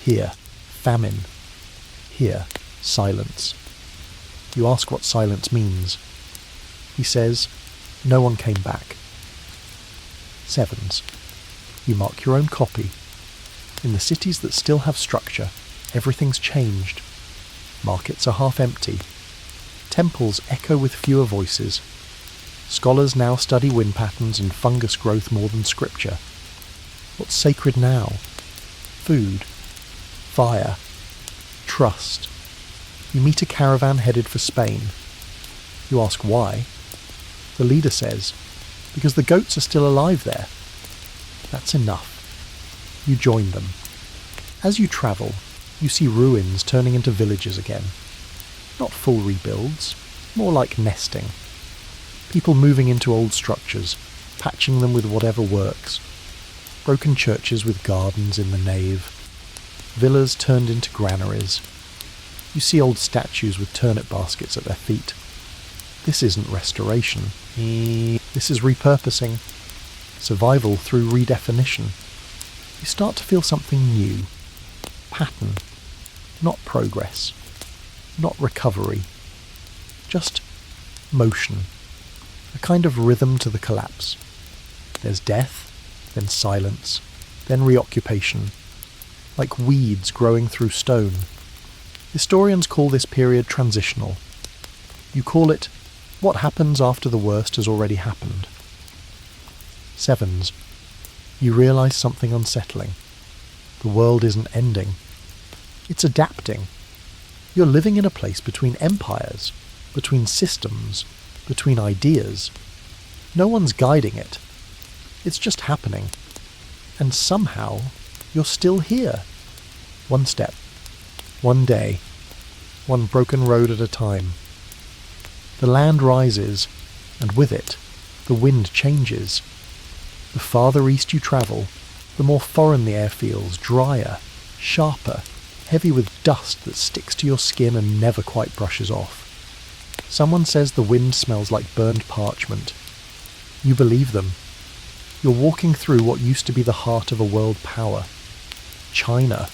Here, famine. Here, silence. You ask what silence means. He says, no one came back. Sevens. You mark your own copy. In the cities that still have structure, everything's changed. Markets are half empty. Temples echo with fewer voices. Scholars now study wind patterns and fungus growth more than scripture. What's sacred now? Food, fire, trust. You meet a caravan headed for Spain. You ask why. The leader says, because the goats are still alive there. That's enough. You join them. As you travel, you see ruins turning into villages again. Not full rebuilds, more like nesting. People moving into old structures, patching them with whatever works. Broken churches with gardens in the nave. Villas turned into granaries. You see old statues with turnip baskets at their feet. This isn't restoration. This is repurposing. Survival through redefinition. You start to feel something new. Pattern. Not progress. Not recovery. Just motion. A kind of rhythm to the collapse. There's death, then silence, then reoccupation. Like weeds growing through stone. Historians call this period transitional. You call it what happens after the worst has already happened. Sevens. You realise something unsettling. The world isn't ending. It's adapting. You're living in a place between empires, between systems, between ideas. No one's guiding it. It's just happening. And somehow, you're still here. One step. One day. One broken road at a time. The land rises, and with it, the wind changes. The farther east you travel, the more foreign the air feels, drier, sharper, heavy with dust that sticks to your skin and never quite brushes off. Someone says the wind smells like burned parchment. You believe them. You're walking through what used to be the heart of a world power. China.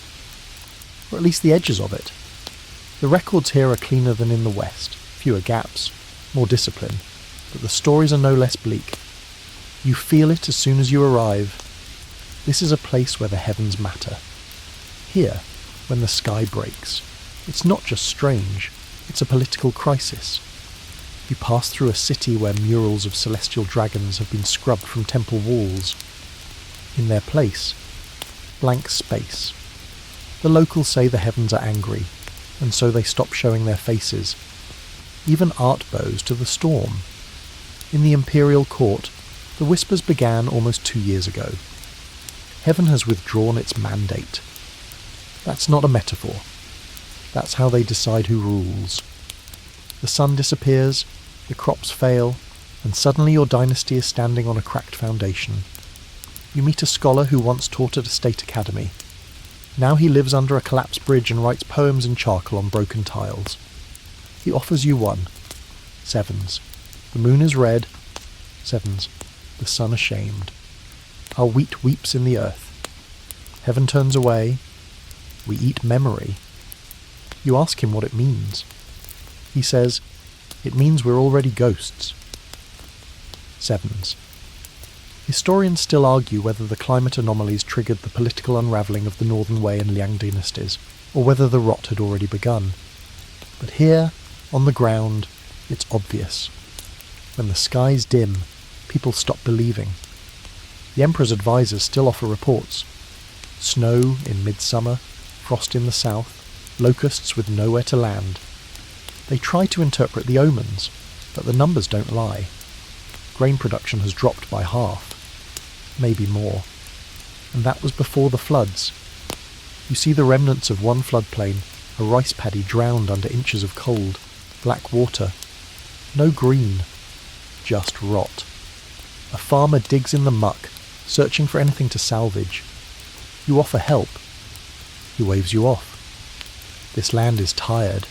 Or at least the edges of it. The records here are cleaner than in the West. Fewer gaps, more discipline, but the stories are no less bleak. You feel it as soon as you arrive. This is a place where the heavens matter. Here, when the sky breaks, it's not just strange, it's a political crisis. You pass through a city where murals of celestial dragons have been scrubbed from temple walls. In their place, blank space. The locals say the heavens are angry, and so they stop showing their faces. Even art bows to the storm. In the imperial court, the whispers began almost 2 years ago. Heaven has withdrawn its mandate. That's not a metaphor. That's how they decide who rules. The sun disappears, the crops fail, and suddenly your dynasty is standing on a cracked foundation. You meet a scholar who once taught at a state academy. Now he lives under a collapsed bridge and writes poems in charcoal on broken tiles. He offers you one. Sevens. The moon is red. Sevens. The sun ashamed. Our wheat weeps in the earth. Heaven turns away. We eat memory. You ask him what it means. He says, it means we're already ghosts. Sevens. Historians still argue whether the climate anomalies triggered the political unravelling of the Northern Wei and Liang dynasties, or whether the rot had already begun. But here, on the ground, it's obvious. When the skies dim, people stop believing. The Emperor's advisors still offer reports. Snow in midsummer, frost in the south, locusts with nowhere to land. They try to interpret the omens, but the numbers don't lie. Grain production has dropped by half, maybe more. And that was before the floods. You see the remnants of one floodplain, a rice paddy drowned under inches of cold, black water. No green, just rot. A farmer digs in the muck, searching for anything to salvage. You offer help. He waves you off. This land is tired,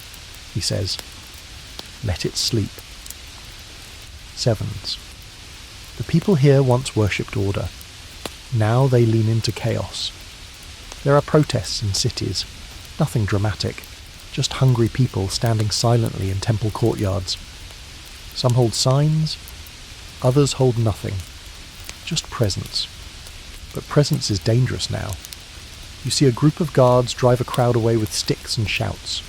he says. Let it sleep. Sevens. The people here once worshipped order. Now they lean into chaos. There are protests in cities. Nothing dramatic. Just hungry people standing silently in temple courtyards. Some hold signs. Others hold nothing. Just presence. But presence is dangerous now. You see a group of guards drive a crowd away with sticks and shouts.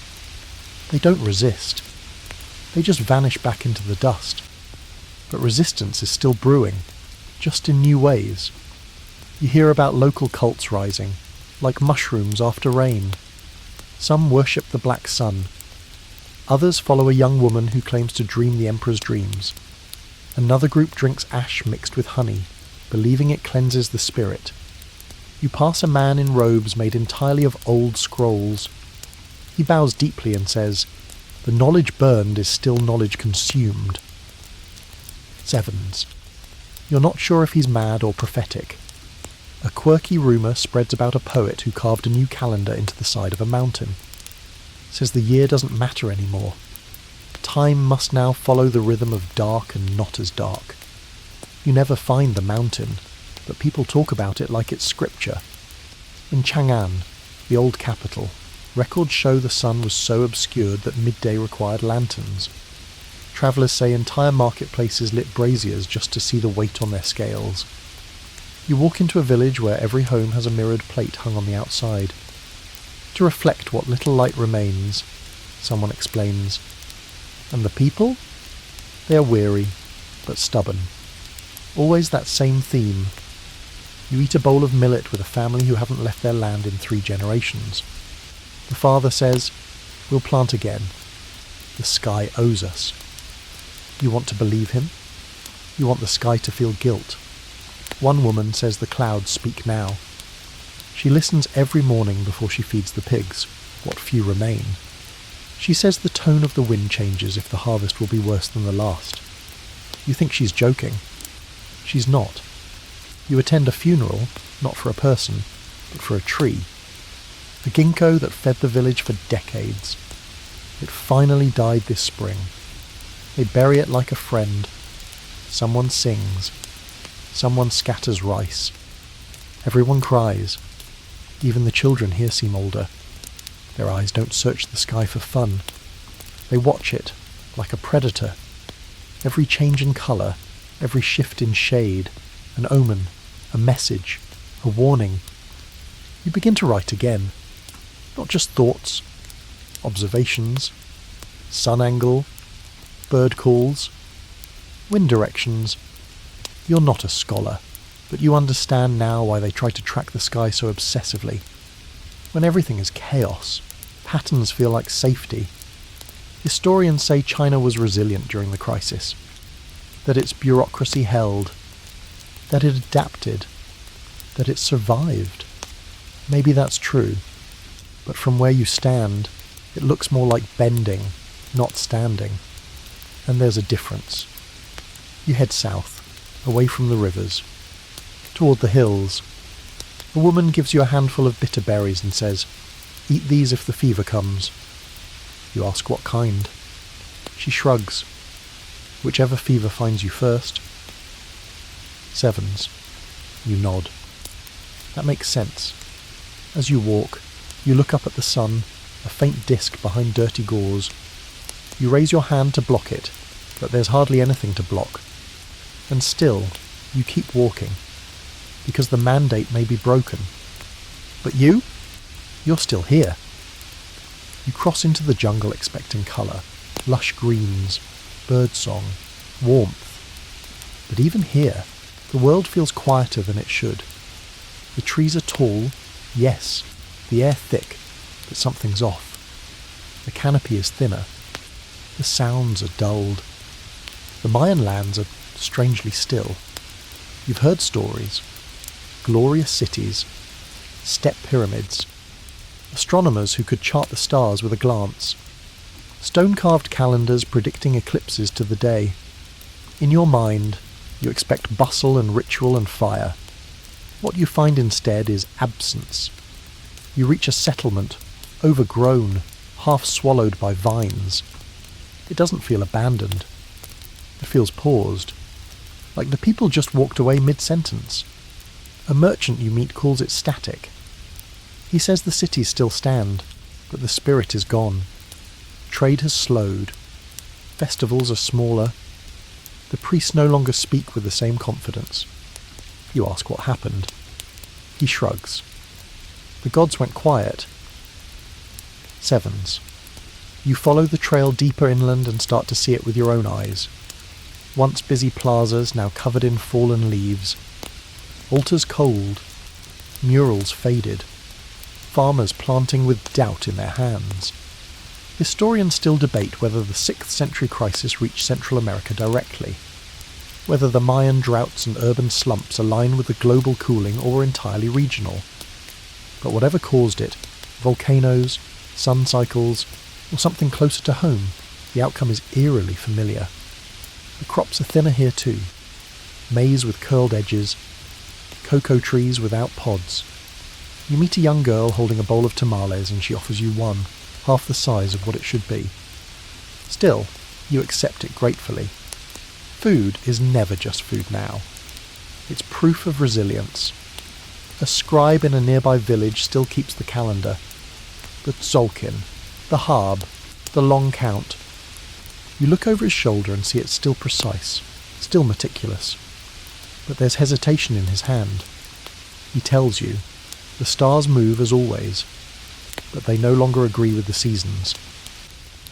They don't resist. They just vanish back into the dust. But resistance is still brewing, just in new ways. You hear about local cults rising, like mushrooms after rain. Some worship the black sun. Others follow a young woman who claims to dream the emperor's dreams. Another group drinks ash mixed with honey, believing it cleanses the spirit. You pass a man in robes made entirely of old scrolls. He bows deeply and says, "The knowledge burned is still knowledge consumed." Sevens. You're not sure if he's mad or prophetic. A quirky rumour spreads about a poet who carved a new calendar into the side of a mountain. Says the year doesn't matter anymore. Time must now follow the rhythm of dark and not as dark. You never find the mountain, but people talk about it like it's scripture. In Chang'an, the old capital, records show the sun was so obscured that midday required lanterns. Travellers say entire marketplaces lit braziers just to see the weight on their scales. You walk into a village where every home has a mirrored plate hung on the outside. To reflect what little light remains, someone explains. And the people? They are weary, but stubborn. Always that same theme. You eat a bowl of millet with a family who haven't left their land in 3 generations. The father says, "We'll plant again. The sky owes us." You want to believe him? You want the sky to feel guilt. One woman says the clouds speak now. She listens every morning before she feeds the pigs, what few remain. She says the tone of the wind changes if the harvest will be worse than the last. You think she's joking. She's not. You attend a funeral, not for a person, but for a tree. The ginkgo that fed the village for decades. It finally died this spring. They bury it like a friend. Someone sings. Someone scatters rice. Everyone cries. Even the children here seem older. Their eyes don't search the sky for fun. They watch it, like a predator. Every change in colour, every shift in shade, an omen, a message, a warning. You begin to write again. Not just thoughts, observations, sun angle, bird calls, wind directions. You're not a scholar, but you understand now why they try to track the sky so obsessively. When everything is chaos, patterns feel like safety. Historians say China was resilient during the crisis, that its bureaucracy held, that it adapted, that it survived. Maybe that's true, but from where you stand, it looks more like bending, not standing. And there's a difference. You head south, away from the rivers, toward the hills. A woman gives you a handful of bitter berries and says, "Eat these if the fever comes." You ask what kind. She shrugs. Whichever fever finds you first. Sevens. You nod. That makes sense. As you walk, you look up at the sun, a faint disk behind dirty gauze. You raise your hand to block it, but there's hardly anything to block. And still, you keep walking, because the mandate may be broken. But you're still here. You cross into the jungle expecting colour, lush greens, birdsong, warmth. But even here, the world feels quieter than it should. The trees are tall, yes, the air thick, but something's off. The canopy is thinner. The sounds are dulled. The Mayan lands are strangely still. You've heard stories. Glorious cities. Step pyramids. Astronomers who could chart the stars with a glance. Stone-carved calendars predicting eclipses to the day. In your mind, you expect bustle and ritual and fire. What you find instead is absence. You reach a settlement, overgrown, half swallowed by vines. It doesn't feel abandoned. It feels paused, like the people just walked away mid-sentence. A merchant you meet calls it static. He says the cities still stand, but the spirit is gone. Trade has slowed. Festivals are smaller. The priests no longer speak with the same confidence. You ask what happened. He shrugs. The gods went quiet. Sevens. You follow the trail deeper inland and start to see it with your own eyes. Once busy plazas, now covered in fallen leaves. Altars cold. Murals faded. Farmers planting with doubt in their hands. Historians still debate whether the 6th century crisis reached Central America directly, whether the Mayan droughts and urban slumps align with the global cooling or were entirely regional. But whatever caused it, volcanoes, sun cycles, or something closer to home, the outcome is eerily familiar. The crops are thinner here too. Maize with curled edges, cocoa trees without pods. You meet a young girl holding a bowl of tamales and she offers you one, half the size of what it should be. Still, you accept it gratefully. Food is never just food now. It's proof of resilience. A scribe in a nearby village still keeps the calendar. The tzolkin, the harb, the long count. You look over his shoulder and see it's still precise, still meticulous. But there's hesitation in his hand. He tells you, the stars move as always, but they no longer agree with the seasons.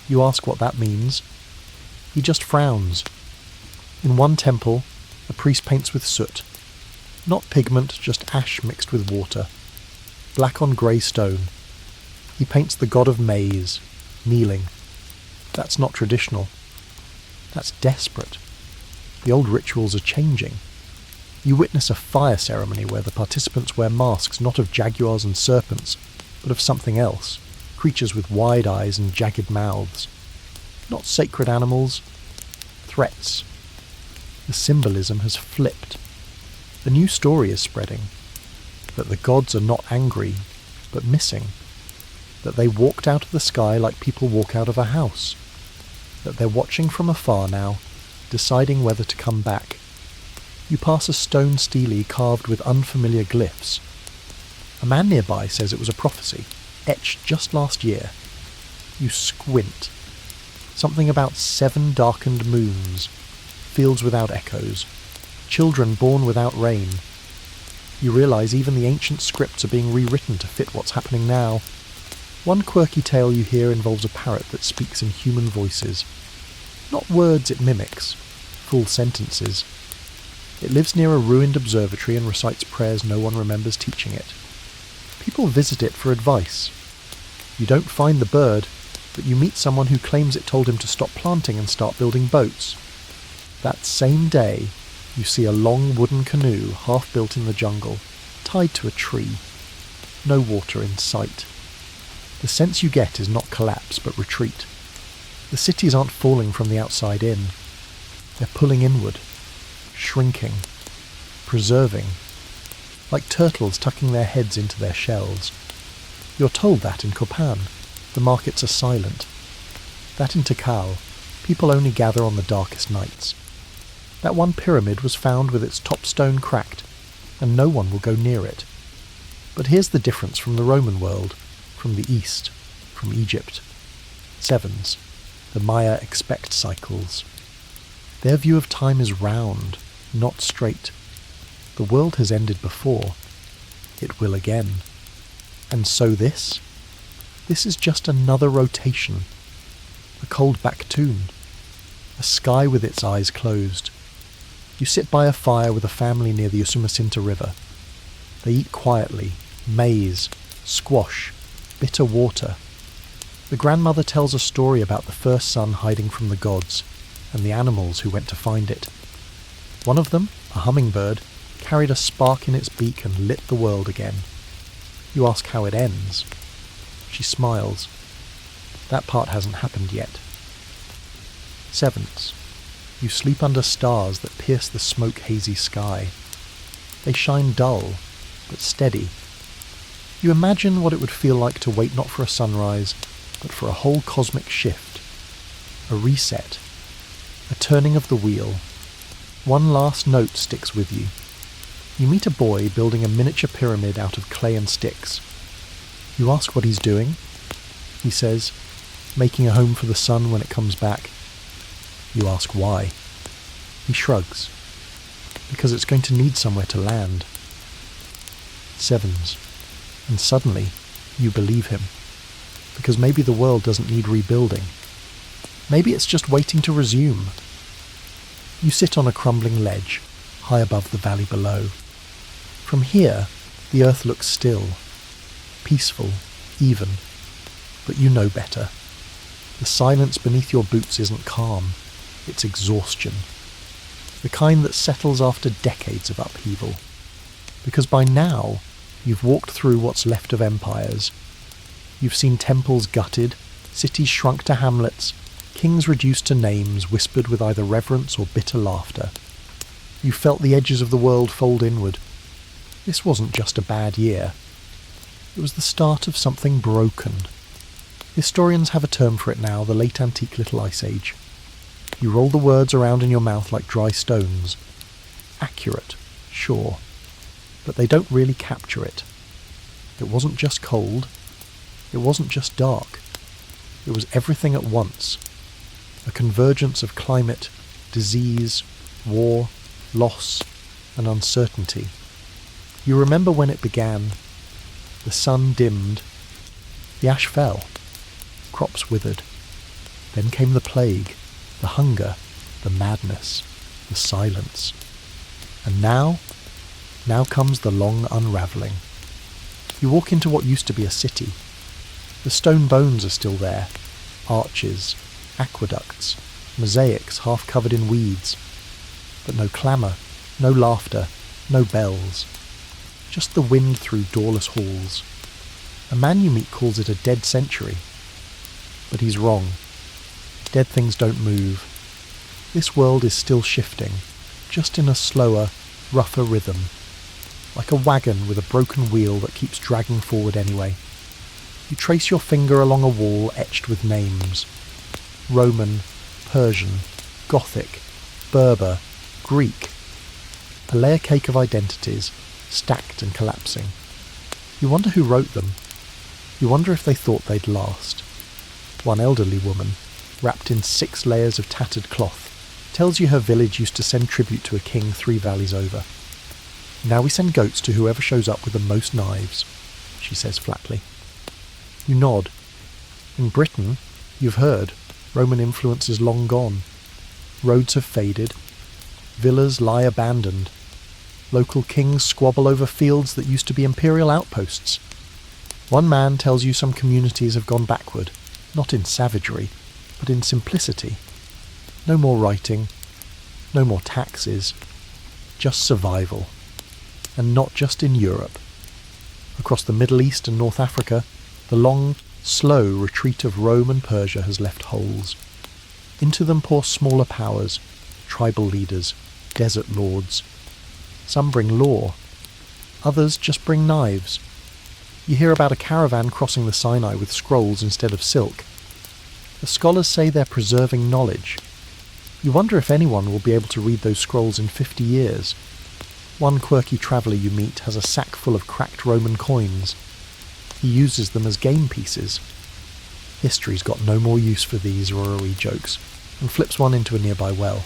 You ask what that means. He just frowns. In one temple, a priest paints with soot. Not pigment, just ash mixed with water. Black on grey stone. He paints the god of maize, kneeling. That's not traditional. That's desperate. The old rituals are changing. You witness a fire ceremony where the participants wear masks not of jaguars and serpents, but of something else, creatures with wide eyes and jagged mouths. Not sacred animals, threats. The symbolism has flipped. A new story is spreading, that the gods are not angry, but missing, that they walked out of the sky like people walk out of a house, that they're watching from afar now, deciding whether to come back. You pass a stone stele carved with unfamiliar glyphs. A man nearby says it was a prophecy, etched just last year. You squint. Something about 7 darkened moons, fields without echoes, children born without rain. You realise even the ancient scripts are being rewritten to fit what's happening now. One quirky tale you hear involves a parrot that speaks in human voices. Not words it mimics, full sentences. It lives near a ruined observatory and recites prayers no one remembers teaching it. People visit it for advice. You don't find the bird, but you meet someone who claims it told him to stop planting and start building boats. That same day, you see a long wooden canoe half built in the jungle, tied to a tree. No water in sight. The sense you get is not collapse, but retreat. The cities aren't falling from the outside in. They're pulling inward, shrinking, preserving, like turtles tucking their heads into their shells. You're told that in Copan. The markets are silent. That in Tikal, people only gather on the darkest nights. That one pyramid was found with its top stone cracked, and no one will go near it. But here's the difference from the Roman world, from the East, from Egypt. Sevens. The Maya expect cycles. Their view of time is round, not straight. The world has ended before. It will again. And so this? This is just another rotation. A cold back tune. A sky with its eyes closed. You sit by a fire with a family near the Usumacinta River. They eat quietly, maize, squash, bitter water. The grandmother tells a story about the first son hiding from the gods, and the animals who went to find it. One of them, a hummingbird, carried a spark in its beak and lit the world again. You ask how it ends. She smiles. That part hasn't happened yet. Sevens. You sleep under stars that pierce the smoke-hazy sky. They shine dull, but steady. You imagine what it would feel like to wait not for a sunrise, but for a whole cosmic shift. A reset. A turning of the wheel. One last note sticks with you. You meet a boy building a miniature pyramid out of clay and sticks. You ask what he's doing. He says, making a home for the sun when it comes back. You ask why. He shrugs. Because it's going to need somewhere to land. Sevens. And suddenly, you believe him. Because maybe the world doesn't need rebuilding. Maybe it's just waiting to resume. You sit on a crumbling ledge, high above the valley below. From here, the earth looks still, peaceful, even. But you know better. The silence beneath your boots isn't calm, it's exhaustion. The kind that settles after decades of upheaval. Because by now, you've walked through what's left of empires. You've seen temples gutted, cities shrunk to hamlets, kings reduced to names whispered with either reverence or bitter laughter. You felt the edges of the world fold inward. This wasn't just a bad year. It was the start of something broken. Historians have a term for it now, the late antique Little Ice Age. You roll the words around in your mouth like dry stones. Accurate, sure, but they don't really capture it. It wasn't just cold. It wasn't just dark. It was everything at once. A convergence of climate, disease, war, loss, and uncertainty. You remember when it began. The sun dimmed. The ash fell. Crops withered. Then came the plague, the hunger, the madness, the silence. And now comes the long unravelling. You walk into what used to be a city. The stone bones are still there. Arches, aqueducts, mosaics half covered in weeds. But no clamour, no laughter, no bells. Just the wind through doorless halls. A man you meet calls it a dead century. But he's wrong. Dead things don't move. This world is still shifting, just in a slower, rougher rhythm. Like a wagon with a broken wheel that keeps dragging forward anyway. You trace your finger along a wall etched with names. Roman, Persian, Gothic, Berber, Greek. A layer cake of identities, stacked and collapsing. You wonder who wrote them. You wonder if they thought they'd last. One elderly woman, wrapped in 6 layers of tattered cloth, tells you her village used to send tribute to a king 3 valleys over. Now we send goats to whoever shows up with the most knives, she says flatly. You nod. In Britain, you've heard, Roman influence is long gone. Roads have faded. Villas lie abandoned. Local kings squabble over fields that used to be imperial outposts. One man tells you some communities have gone backward, not in savagery, but in simplicity. No more writing, no more taxes, just survival. And not just in Europe. Across the Middle East and North Africa, the long, slow retreat of Rome and Persia has left holes. Into them pour smaller powers, tribal leaders, desert lords. Some bring law. Others just bring knives. You hear about a caravan crossing the Sinai with scrolls instead of silk. The scholars say they're preserving knowledge. You wonder if anyone will be able to read those scrolls in 50 years. One quirky traveller you meet has a sack full of cracked Roman coins. He uses them as game pieces. History's got no more use for these ROE jokes, and flips one into a nearby well.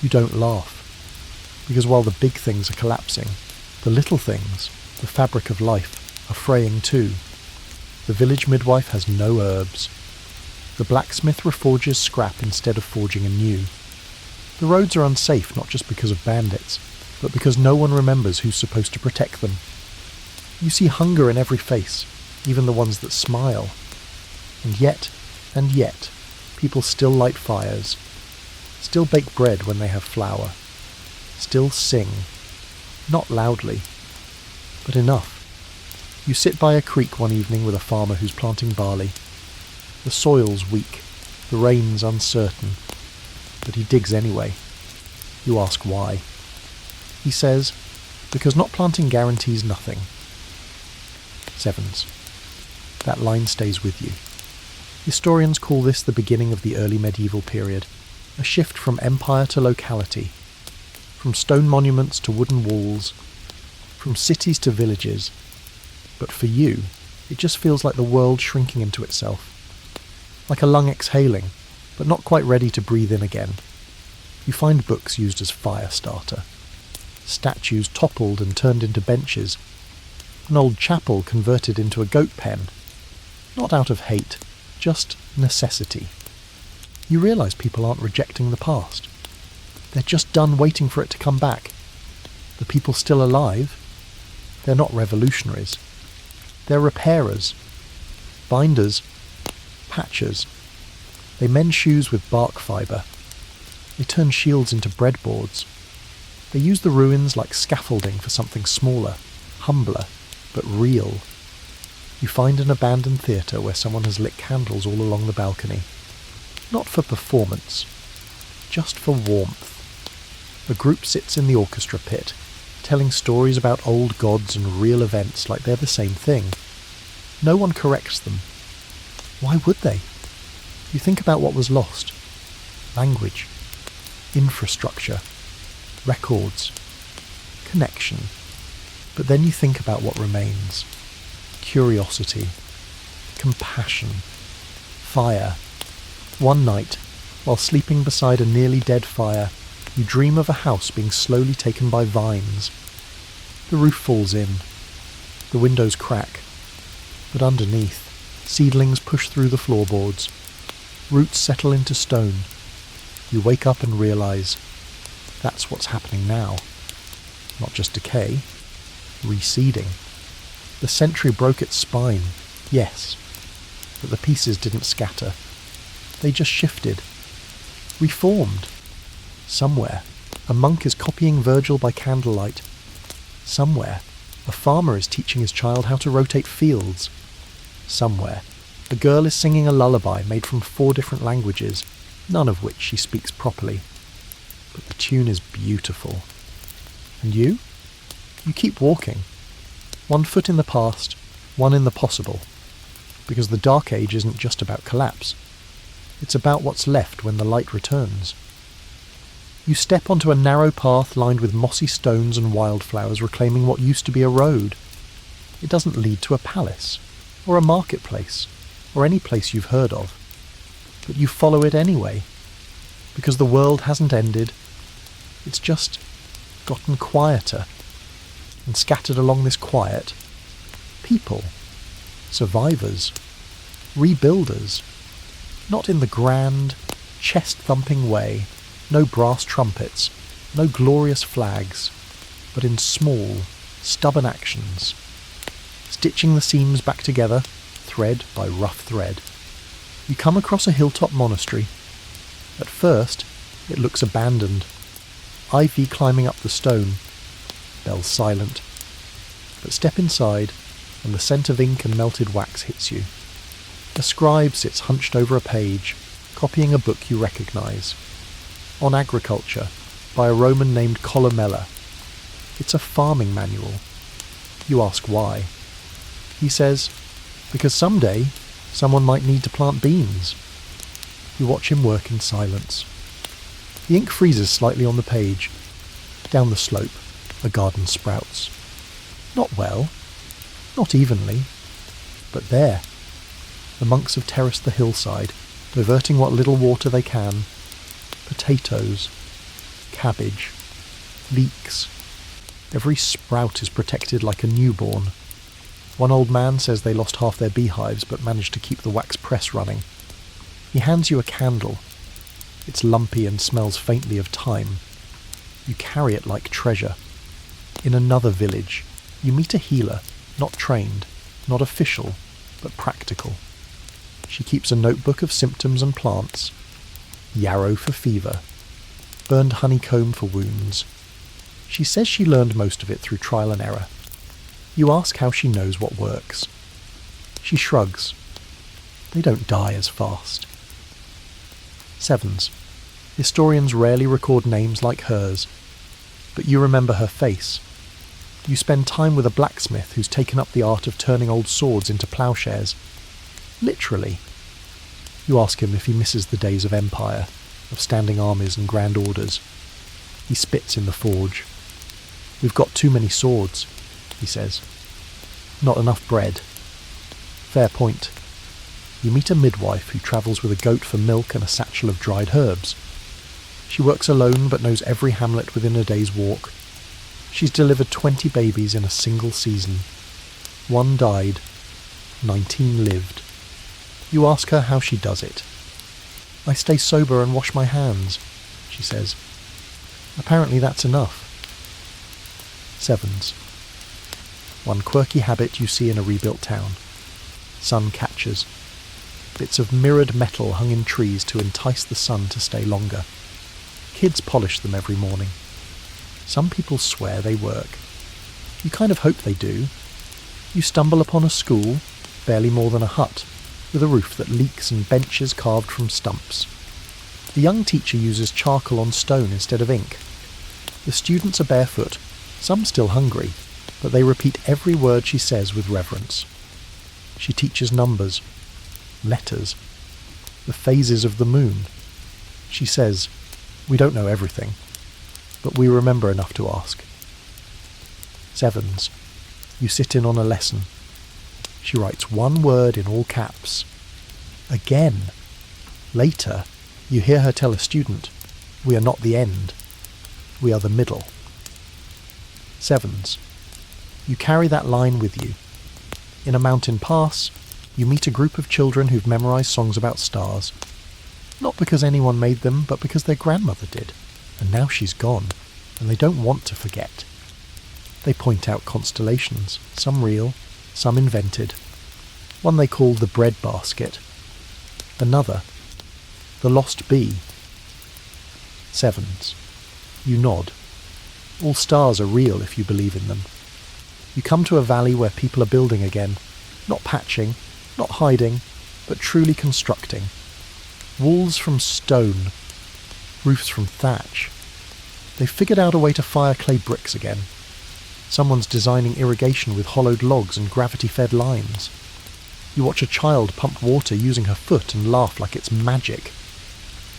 You don't laugh, because while the big things are collapsing, the little things, the fabric of life, are fraying too. The village midwife has no herbs. The blacksmith reforges scrap instead of forging anew. The roads are unsafe not just because of bandits, but because no one remembers who's supposed to protect them. You see hunger in every face, even the ones that smile. And yet, people still light fires, still bake bread when they have flour, still sing, not loudly, but enough. You sit by a creek one evening with a farmer who's planting barley. The soil's weak, the rain's uncertain, but he digs anyway. You ask why. He says, because not planting guarantees nothing. Sevens. That line stays with you. Historians call this the beginning of the early medieval period, a shift from empire to locality, from stone monuments to wooden walls, from cities to villages. But for you, it just feels like the world shrinking into itself. Like a lung exhaling, but not quite ready to breathe in again. You find books used as fire starter. Statues toppled and turned into benches. An old chapel converted into a goat pen. Not out of hate, just necessity. You realise people aren't rejecting the past. They're just done waiting for it to come back. The people still alive, they're not revolutionaries. They're repairers, binders, patchers. They mend shoes with bark fibre. They turn shields into breadboards. They use the ruins like scaffolding for something smaller, humbler, but real. You find an abandoned theatre where someone has lit candles all along the balcony. Not for performance, just for warmth. A group sits in the orchestra pit, telling stories about old gods and real events like they're the same thing. No one corrects them. Why would they? You think about what was lost. Language, infrastructure, records, connection. But then you think about what remains. Curiosity, compassion, fire. One night, while sleeping beside a nearly dead fire, you dream of a house being slowly taken by vines. The roof falls in. The windows crack. But underneath, seedlings push through the floorboards. Roots settle into stone. You wake up and realise that's what's happening now. Not just decay, reseeding. The century broke its spine, yes, but the pieces didn't scatter. They just shifted, reformed. Somewhere, a monk is copying Virgil by candlelight. Somewhere, a farmer is teaching his child how to rotate fields. Somewhere, a girl is singing a lullaby made from 4 different languages, none of which she speaks properly. But the tune is beautiful. And you? You keep walking. 1 foot in the past, 1 in the possible. Because the Dark Age isn't just about collapse. It's about what's left when the light returns. You step onto a narrow path lined with mossy stones and wildflowers reclaiming what used to be a road. It doesn't lead to a palace, or a marketplace, or any place you've heard of. But you follow it anyway, because the world hasn't ended. It's just gotten quieter. And scattered along this quiet, people, survivors, rebuilders, not in the grand, chest-thumping way, no brass trumpets, no glorious flags, but in small, stubborn actions, stitching the seams back together, thread by rough thread. You come across a hilltop monastery. At first, it looks abandoned. Ivy climbing up the stone. Bells silent. But step inside, and the scent of ink and melted wax hits you. A scribe sits hunched over a page, copying a book you recognise. On agriculture, by a Roman named Columella. It's a farming manual. You ask why. He says, because someday someone might need to plant beans. You watch him work in silence. The ink freezes slightly on the page. Down the slope, a garden sprouts. Not well, not evenly, but there. The monks have terraced the hillside, diverting what little water they can. Potatoes, cabbage, leeks. Every sprout is protected like a newborn. One old man says they lost half their beehives but managed to keep the wax press running. He hands you a candle. It's lumpy and smells faintly of thyme. You carry it like treasure. In another village, you meet a healer, not trained, not official, but practical. She keeps a notebook of symptoms and plants. Yarrow for fever. Burned honeycomb for wounds. She says she learned most of it through trial and error. You ask how she knows what works. She shrugs. They don't die as fast. 7s. Historians rarely record names like hers, but you remember her face. You spend time with a blacksmith who's taken up the art of turning old swords into ploughshares. Literally. You ask him if he misses the days of empire, of standing armies and grand orders. He spits in the forge. We've got too many swords, he says. Not enough bread. Fair point. You meet a midwife who travels with a goat for milk and a satchel of dried herbs. She works alone but knows every hamlet within a day's walk. She's delivered 20 babies in a single season. 1 died, 19 lived. You ask her how she does it. I stay sober and wash my hands, she says. Apparently that's enough. 7s. One quirky habit you see in a rebuilt town. Sun catchers. Bits of mirrored metal hung in trees to entice the sun to stay longer. Kids polish them every morning. Some people swear they work. You kind of hope they do. You stumble upon a school, barely more than a hut, with a roof that leaks and benches carved from stumps. The young teacher uses charcoal on stone instead of ink. The students are barefoot, some still hungry, but they repeat every word she says with reverence. She teaches numbers, letters, the phases of the moon. She says, we don't know everything, but we remember enough to ask. 7s. You sit in on a lesson. She writes one word in all caps. Again. Later, you hear her tell a student, we are not the end, we are the middle. 7s. You carry that line with you. In a mountain pass, you meet a group of children who've memorized songs about stars. Not because anyone made them, but because their grandmother did. And now she's gone, and they don't want to forget. They point out constellations, some real, some invented. One they call the bread basket. Another, the lost bee. 7s. You nod. All stars are real if you believe in them. You come to a valley where people are building again, not patching, not hiding, but truly constructing. Walls from stone, roofs from thatch. They've figured out a way to fire clay bricks again. Someone's designing irrigation with hollowed logs and gravity-fed lines. You watch a child pump water using her foot and laugh like it's magic.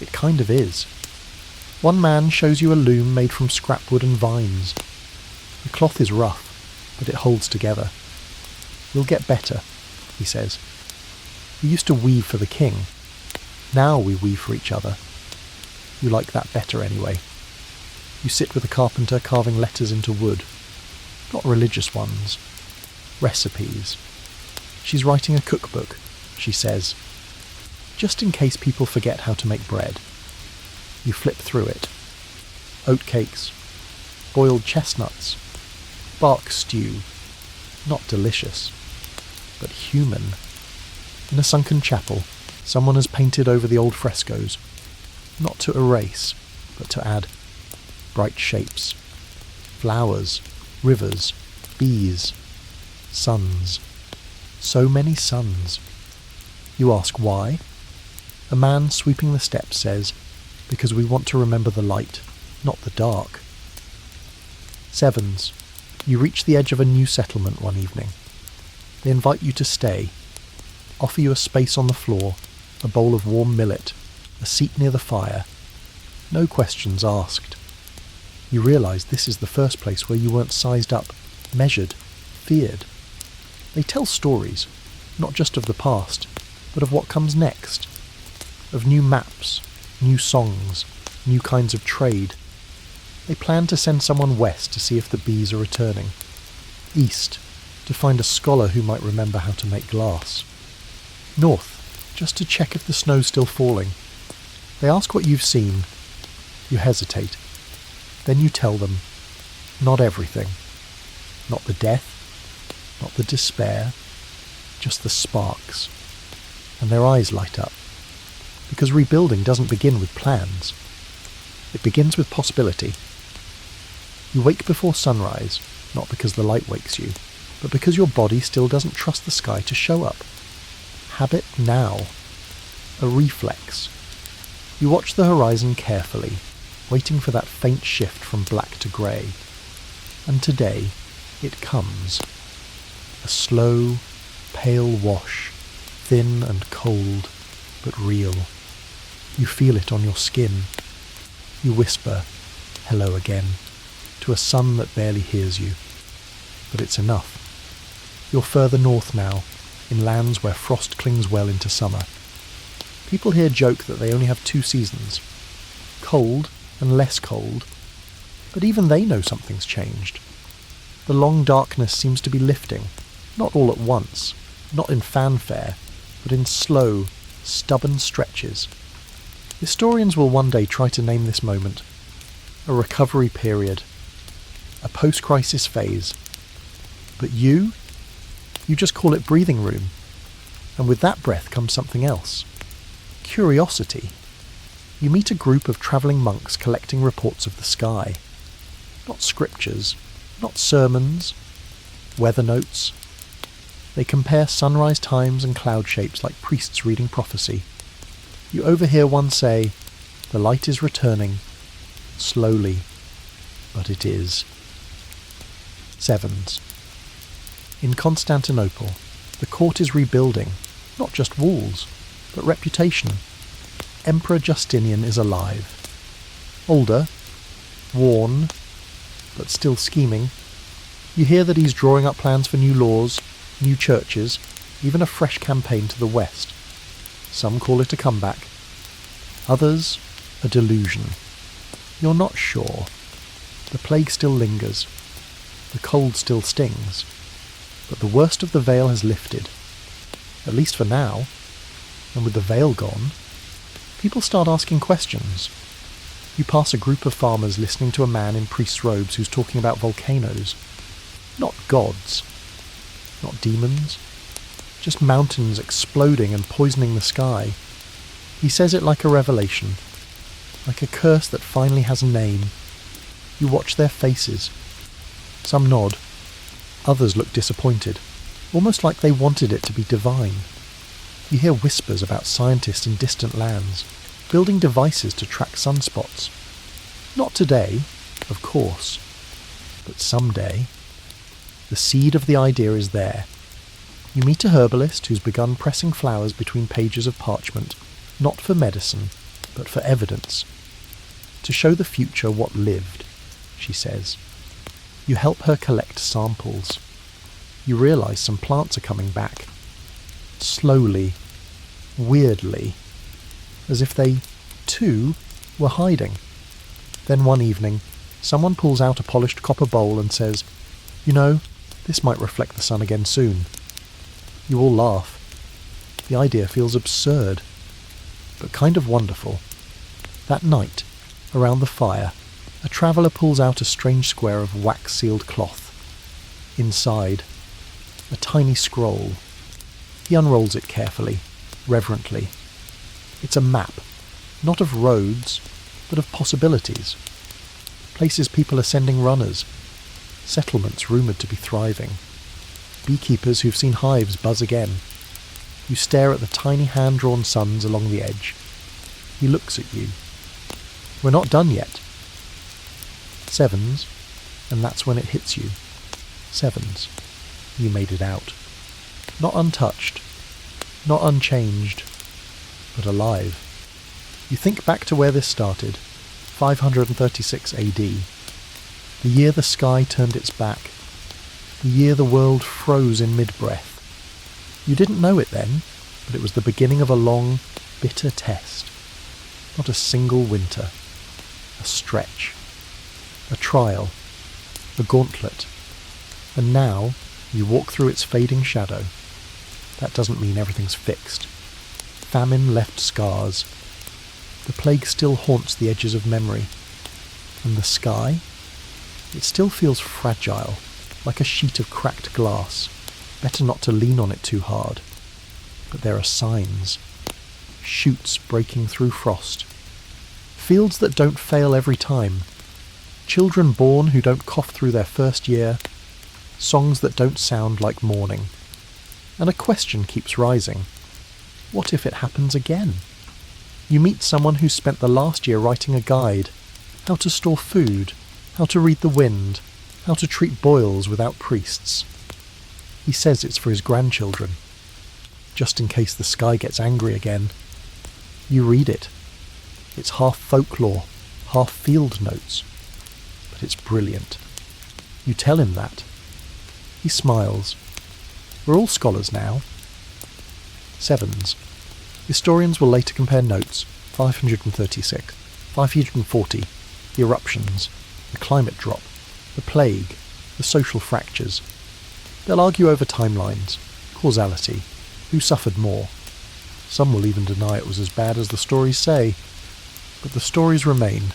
It kind of is. One man shows you a loom made from scrap wood and vines. The cloth is rough, but it holds together. We'll get better, he says. We used to weave for the king. Now we weave for each other. You like that better anyway. You sit with a carpenter carving letters into wood. Not religious ones. Recipes. She's writing a cookbook, she says. Just in case people forget how to make bread. You flip through it. Oatcakes. Boiled chestnuts. Bark stew. Not delicious, but human. In a sunken chapel, someone has painted over the old frescoes, not to erase, but to add. Bright shapes. Flowers, rivers, bees, suns. So many suns. You ask why? A man sweeping the steps says, because we want to remember the light, not the dark. 7s. You reach the edge of a new settlement one evening. They invite you to stay, offer you a space on the floor, a bowl of warm millet, a seat near the fire. No questions asked. You realise this is the first place where you weren't sized up, measured, feared. They tell stories, not just of the past, but of what comes next. Of new maps, new songs, new kinds of trade. They plan to send someone west to see if the bees are returning. East, to find a scholar who might remember how to make glass. North, just to check if the snow's still falling. They ask what you've seen. You hesitate. Then you tell them. Not everything. Not the death. Not the despair. Just the sparks. And their eyes light up. Because rebuilding doesn't begin with plans. It begins with possibility. You wake before sunrise, not because the light wakes you, but because your body still doesn't trust the sky to show up. Habit now. A reflex. You watch the horizon carefully, waiting for that faint shift from black to grey. And today, it comes. A slow, pale wash, thin and cold, but real. You feel it on your skin. You whisper, hello again, to a sun that barely hears you. But it's enough. You're further north now, in lands where frost clings well into summer. People here joke that they only have 2 seasons. Cold and less cold. But even they know something's changed. The long darkness seems to be lifting. Not all at once, not in fanfare, but in slow, stubborn stretches. Historians will one day try to name this moment a recovery period, a post-crisis phase. But you just call it breathing room. And with that breath comes something else. Curiosity. You meet a group of travelling monks collecting reports of the sky. Not scriptures, not sermons, weather notes. They compare sunrise times and cloud shapes like priests reading prophecy. You overhear one say, "The light is returning, slowly, but it is." Sevens. In Constantinople, the court is rebuilding, not just walls, but reputation. Emperor Justinian is alive. Older, worn, but still scheming. You hear that he's drawing up plans for new laws, new churches, even a fresh campaign to the west. Some call it a comeback. Others, a delusion. You're not sure. The plague still lingers. The cold still stings. But the worst of the veil has lifted. At least for now. And with the veil gone, people start asking questions. You pass a group of farmers listening to a man in priest's robes who's talking about volcanoes. Not gods. Not demons. Just mountains exploding and poisoning the sky. He says it like a revelation. Like a curse that finally has a name. You watch their faces. Some nod. Others look disappointed. Almost like they wanted it to be divine. You hear whispers about scientists in distant lands, building devices to track sunspots. Not today, of course, but someday. The seed of the idea is there. You meet a herbalist who's begun pressing flowers between pages of parchment, not for medicine, but for evidence. To show the future what lived, she says. You help her collect samples. You realise some plants are coming back. Slowly, weirdly, as if they, too, were hiding. Then one evening, someone pulls out a polished copper bowl and says, "You know, this might reflect the sun again soon." You all laugh. The idea feels absurd, but kind of wonderful. That night, around the fire, a traveller pulls out a strange square of wax-sealed cloth. Inside, a tiny scroll. He unrolls it carefully, reverently. It's a map, not of roads, but of possibilities. Places people are sending runners. Settlements rumoured to be thriving. Beekeepers who've seen hives buzz again. You stare at the tiny hand-drawn suns along the edge. He looks at you. We're not done yet. Sevens, and that's when it hits you. Sevens. You made it out. Not untouched, not unchanged, but alive. You think back to where this started, 536 AD, the year the sky turned its back, the year the world froze in mid-breath. You didn't know it then, but it was the beginning of a long, bitter test. Not a single winter. A stretch. A trial. A gauntlet. And now, you walk through its fading shadow. That doesn't mean everything's fixed. Famine left scars. The plague still haunts the edges of memory. And the sky? It still feels fragile, like a sheet of cracked glass. Better not to lean on it too hard. But there are signs. Shoots breaking through frost. Fields that don't fail every time. Children born who don't cough through their first year. Songs that don't sound like mourning. And a question keeps rising. What if it happens again? You meet someone who spent the last year writing a guide. How to store food. How to read the wind. How to treat boils without priests. He says it's for his grandchildren. Just in case the sky gets angry again. You read it. It's half folklore, half field notes. But it's brilliant. You tell him that. He smiles. We're all scholars now. Sevens. Historians will later compare notes, 536, 540, the eruptions, the climate drop, the plague, the social fractures. They'll argue over timelines, causality, who suffered more. Some will even deny it was as bad as the stories say. But the stories remain.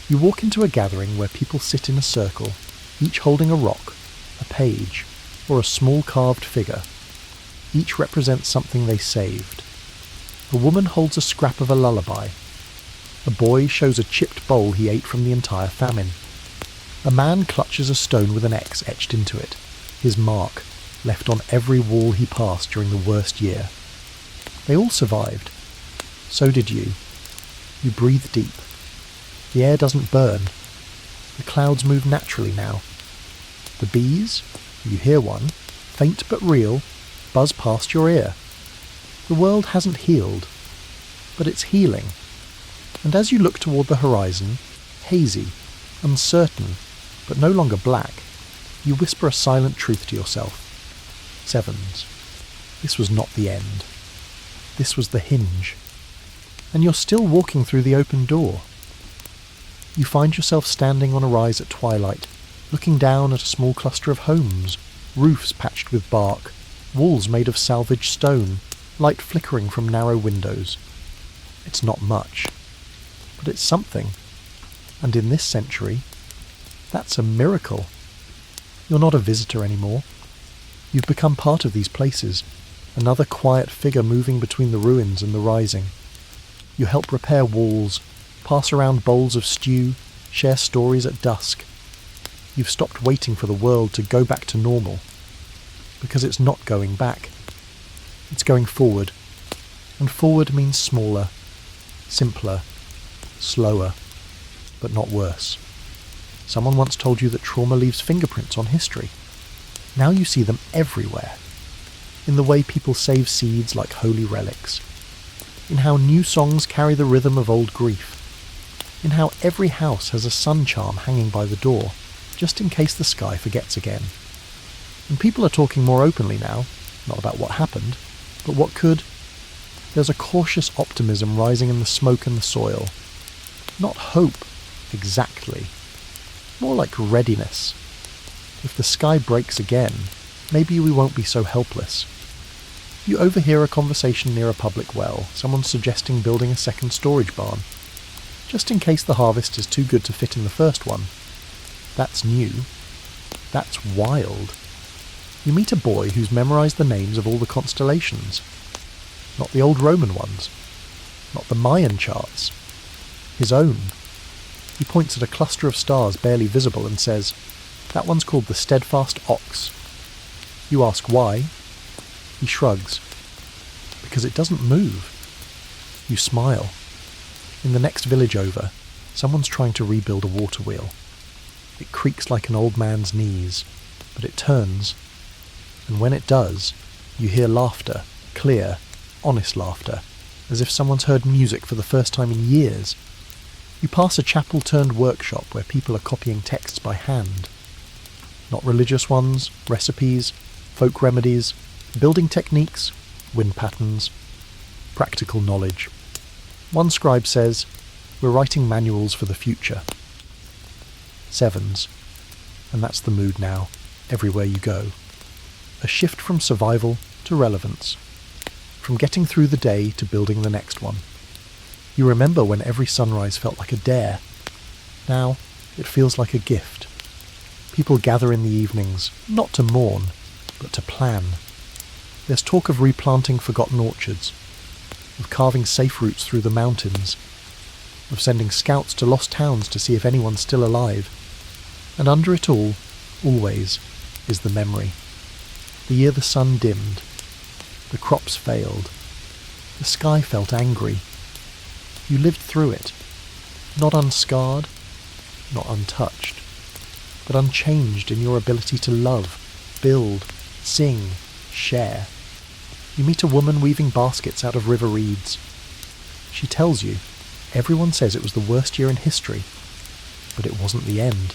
You walk into a gathering where people sit in a circle, each holding a rock, a page, or a small carved figure. Each represents something they saved. A woman holds a scrap of a lullaby. A boy shows a chipped bowl he ate from the entire famine. A man clutches a stone with an X etched into it, his mark, left on every wall he passed during the worst year. They all survived. So did you. You breathe deep. The air doesn't burn. The clouds move naturally now. The bees, you hear one, faint but real, buzz past your ear. The world hasn't healed, but it's healing. And as you look toward the horizon, hazy, uncertain, but no longer black, you whisper a silent truth to yourself. Sevens. This was not the end. This was the hinge. And you're still walking through the open door. You find yourself standing on a rise at twilight, looking down at a small cluster of homes, roofs patched with bark, walls made of salvaged stone, light flickering from narrow windows. It's not much, but it's something. And in this century, that's a miracle. You're not a visitor anymore. You've become part of these places, another quiet figure moving between the ruins and the rising. You help repair walls, pass around bowls of stew, share stories at dusk. You've stopped waiting for the world to go back to normal, because it's not going back. It's going forward, and forward means smaller, simpler, slower, but not worse. Someone once told you that trauma leaves fingerprints on history. Now you see them everywhere, in the way people save seeds like holy relics, in how new songs carry the rhythm of old grief, in how every house has a sun charm hanging by the door, just in case the sky forgets again. And people are talking more openly now, not about what happened, but what could. There's a cautious optimism rising in the smoke and the soil. Not hope, exactly. More like readiness. If the sky breaks again, maybe we won't be so helpless. You overhear a conversation near a public well, someone suggesting building a second storage barn, just in case the harvest is too good to fit in the first one. That's new. That's wild. You meet a boy who's memorized the names of all the constellations. Not the old Roman ones. Not the Mayan charts. His own. He points at a cluster of stars barely visible and says, "That one's called the steadfast ox." You ask why. He shrugs. Because it doesn't move. You smile. In the next village over, someone's trying to rebuild a water wheel. It creaks like an old man's knees, but it turns. And when it does, you hear laughter, clear, honest laughter, as if someone's heard music for the first time in years. You pass a chapel-turned-workshop where people are copying texts by hand. Not religious ones, recipes, folk remedies, building techniques, wind patterns, practical knowledge. One scribe says, "We're writing manuals for the future." Sevens. And that's the mood now, everywhere you go. A shift from survival to relevance. From getting through the day to building the next one. You remember when every sunrise felt like a dare. Now, it feels like a gift. People gather in the evenings, not to mourn, but to plan. There's talk of replanting forgotten orchards, of carving safe routes through the mountains, of sending scouts to lost towns to see if anyone's still alive. And under it all, always, is the memory. The year the sun dimmed. The crops failed. The sky felt angry. You lived through it, not unscarred, not untouched, but unchanged in your ability to love, build, sing, share. You meet a woman weaving baskets out of river reeds. She tells you, everyone says it was the worst year in history, but it wasn't the end.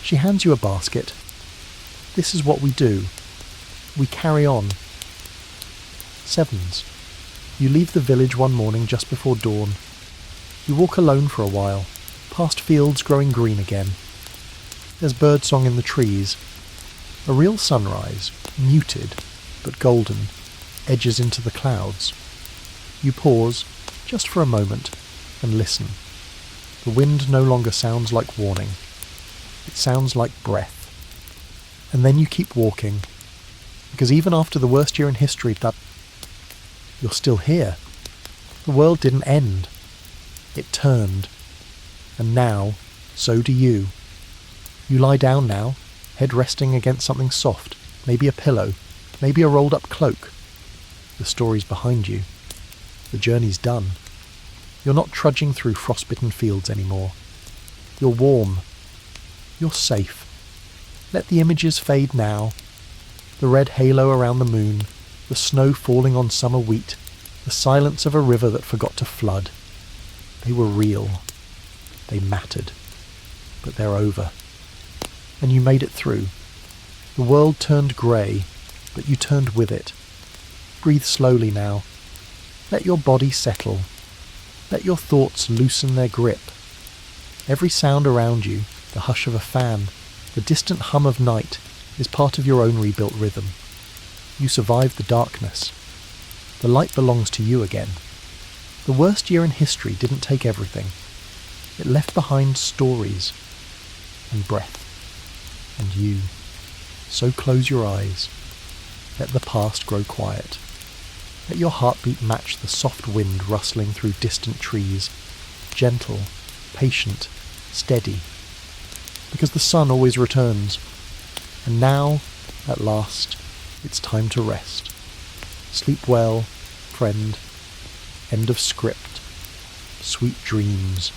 She hands you a basket. This is what we do. We carry on. Sevens. You leave the village one morning just before dawn. You walk alone for a while, past fields growing green again. There's birdsong in the trees. A real sunrise, muted but golden, edges into the clouds. You pause, just for a moment, and listen. The wind no longer sounds like warning. It sounds like breath. And then you keep walking, because even after the worst year in history, you're still here. The world didn't end. It turned. And now, so do you. You lie down now, head resting against something soft, maybe a pillow, maybe a rolled-up cloak. The story's behind you. The journey's done. You're not trudging through frostbitten fields anymore. You're warm. You're safe. Let the images fade now. The red halo around the moon, the snow falling on summer wheat, the silence of a river that forgot to flood. They were real. They mattered. But they're over. And you made it through. The world turned grey, but you turned with it. Breathe slowly now. Let your body settle. Let your thoughts loosen their grip. Every sound around you, the hush of a fan, the distant hum of night, is part of your own rebuilt rhythm. You survived the darkness. The light belongs to you again. The worst year in history didn't take everything. It left behind stories and breath and you. So close your eyes. Let the past grow quiet. Let your heartbeat match the soft wind rustling through distant trees, gentle, patient, steady. Because the sun always returns. And now, at last, it's time to rest. Sleep well, friend. End of script. Sweet dreams.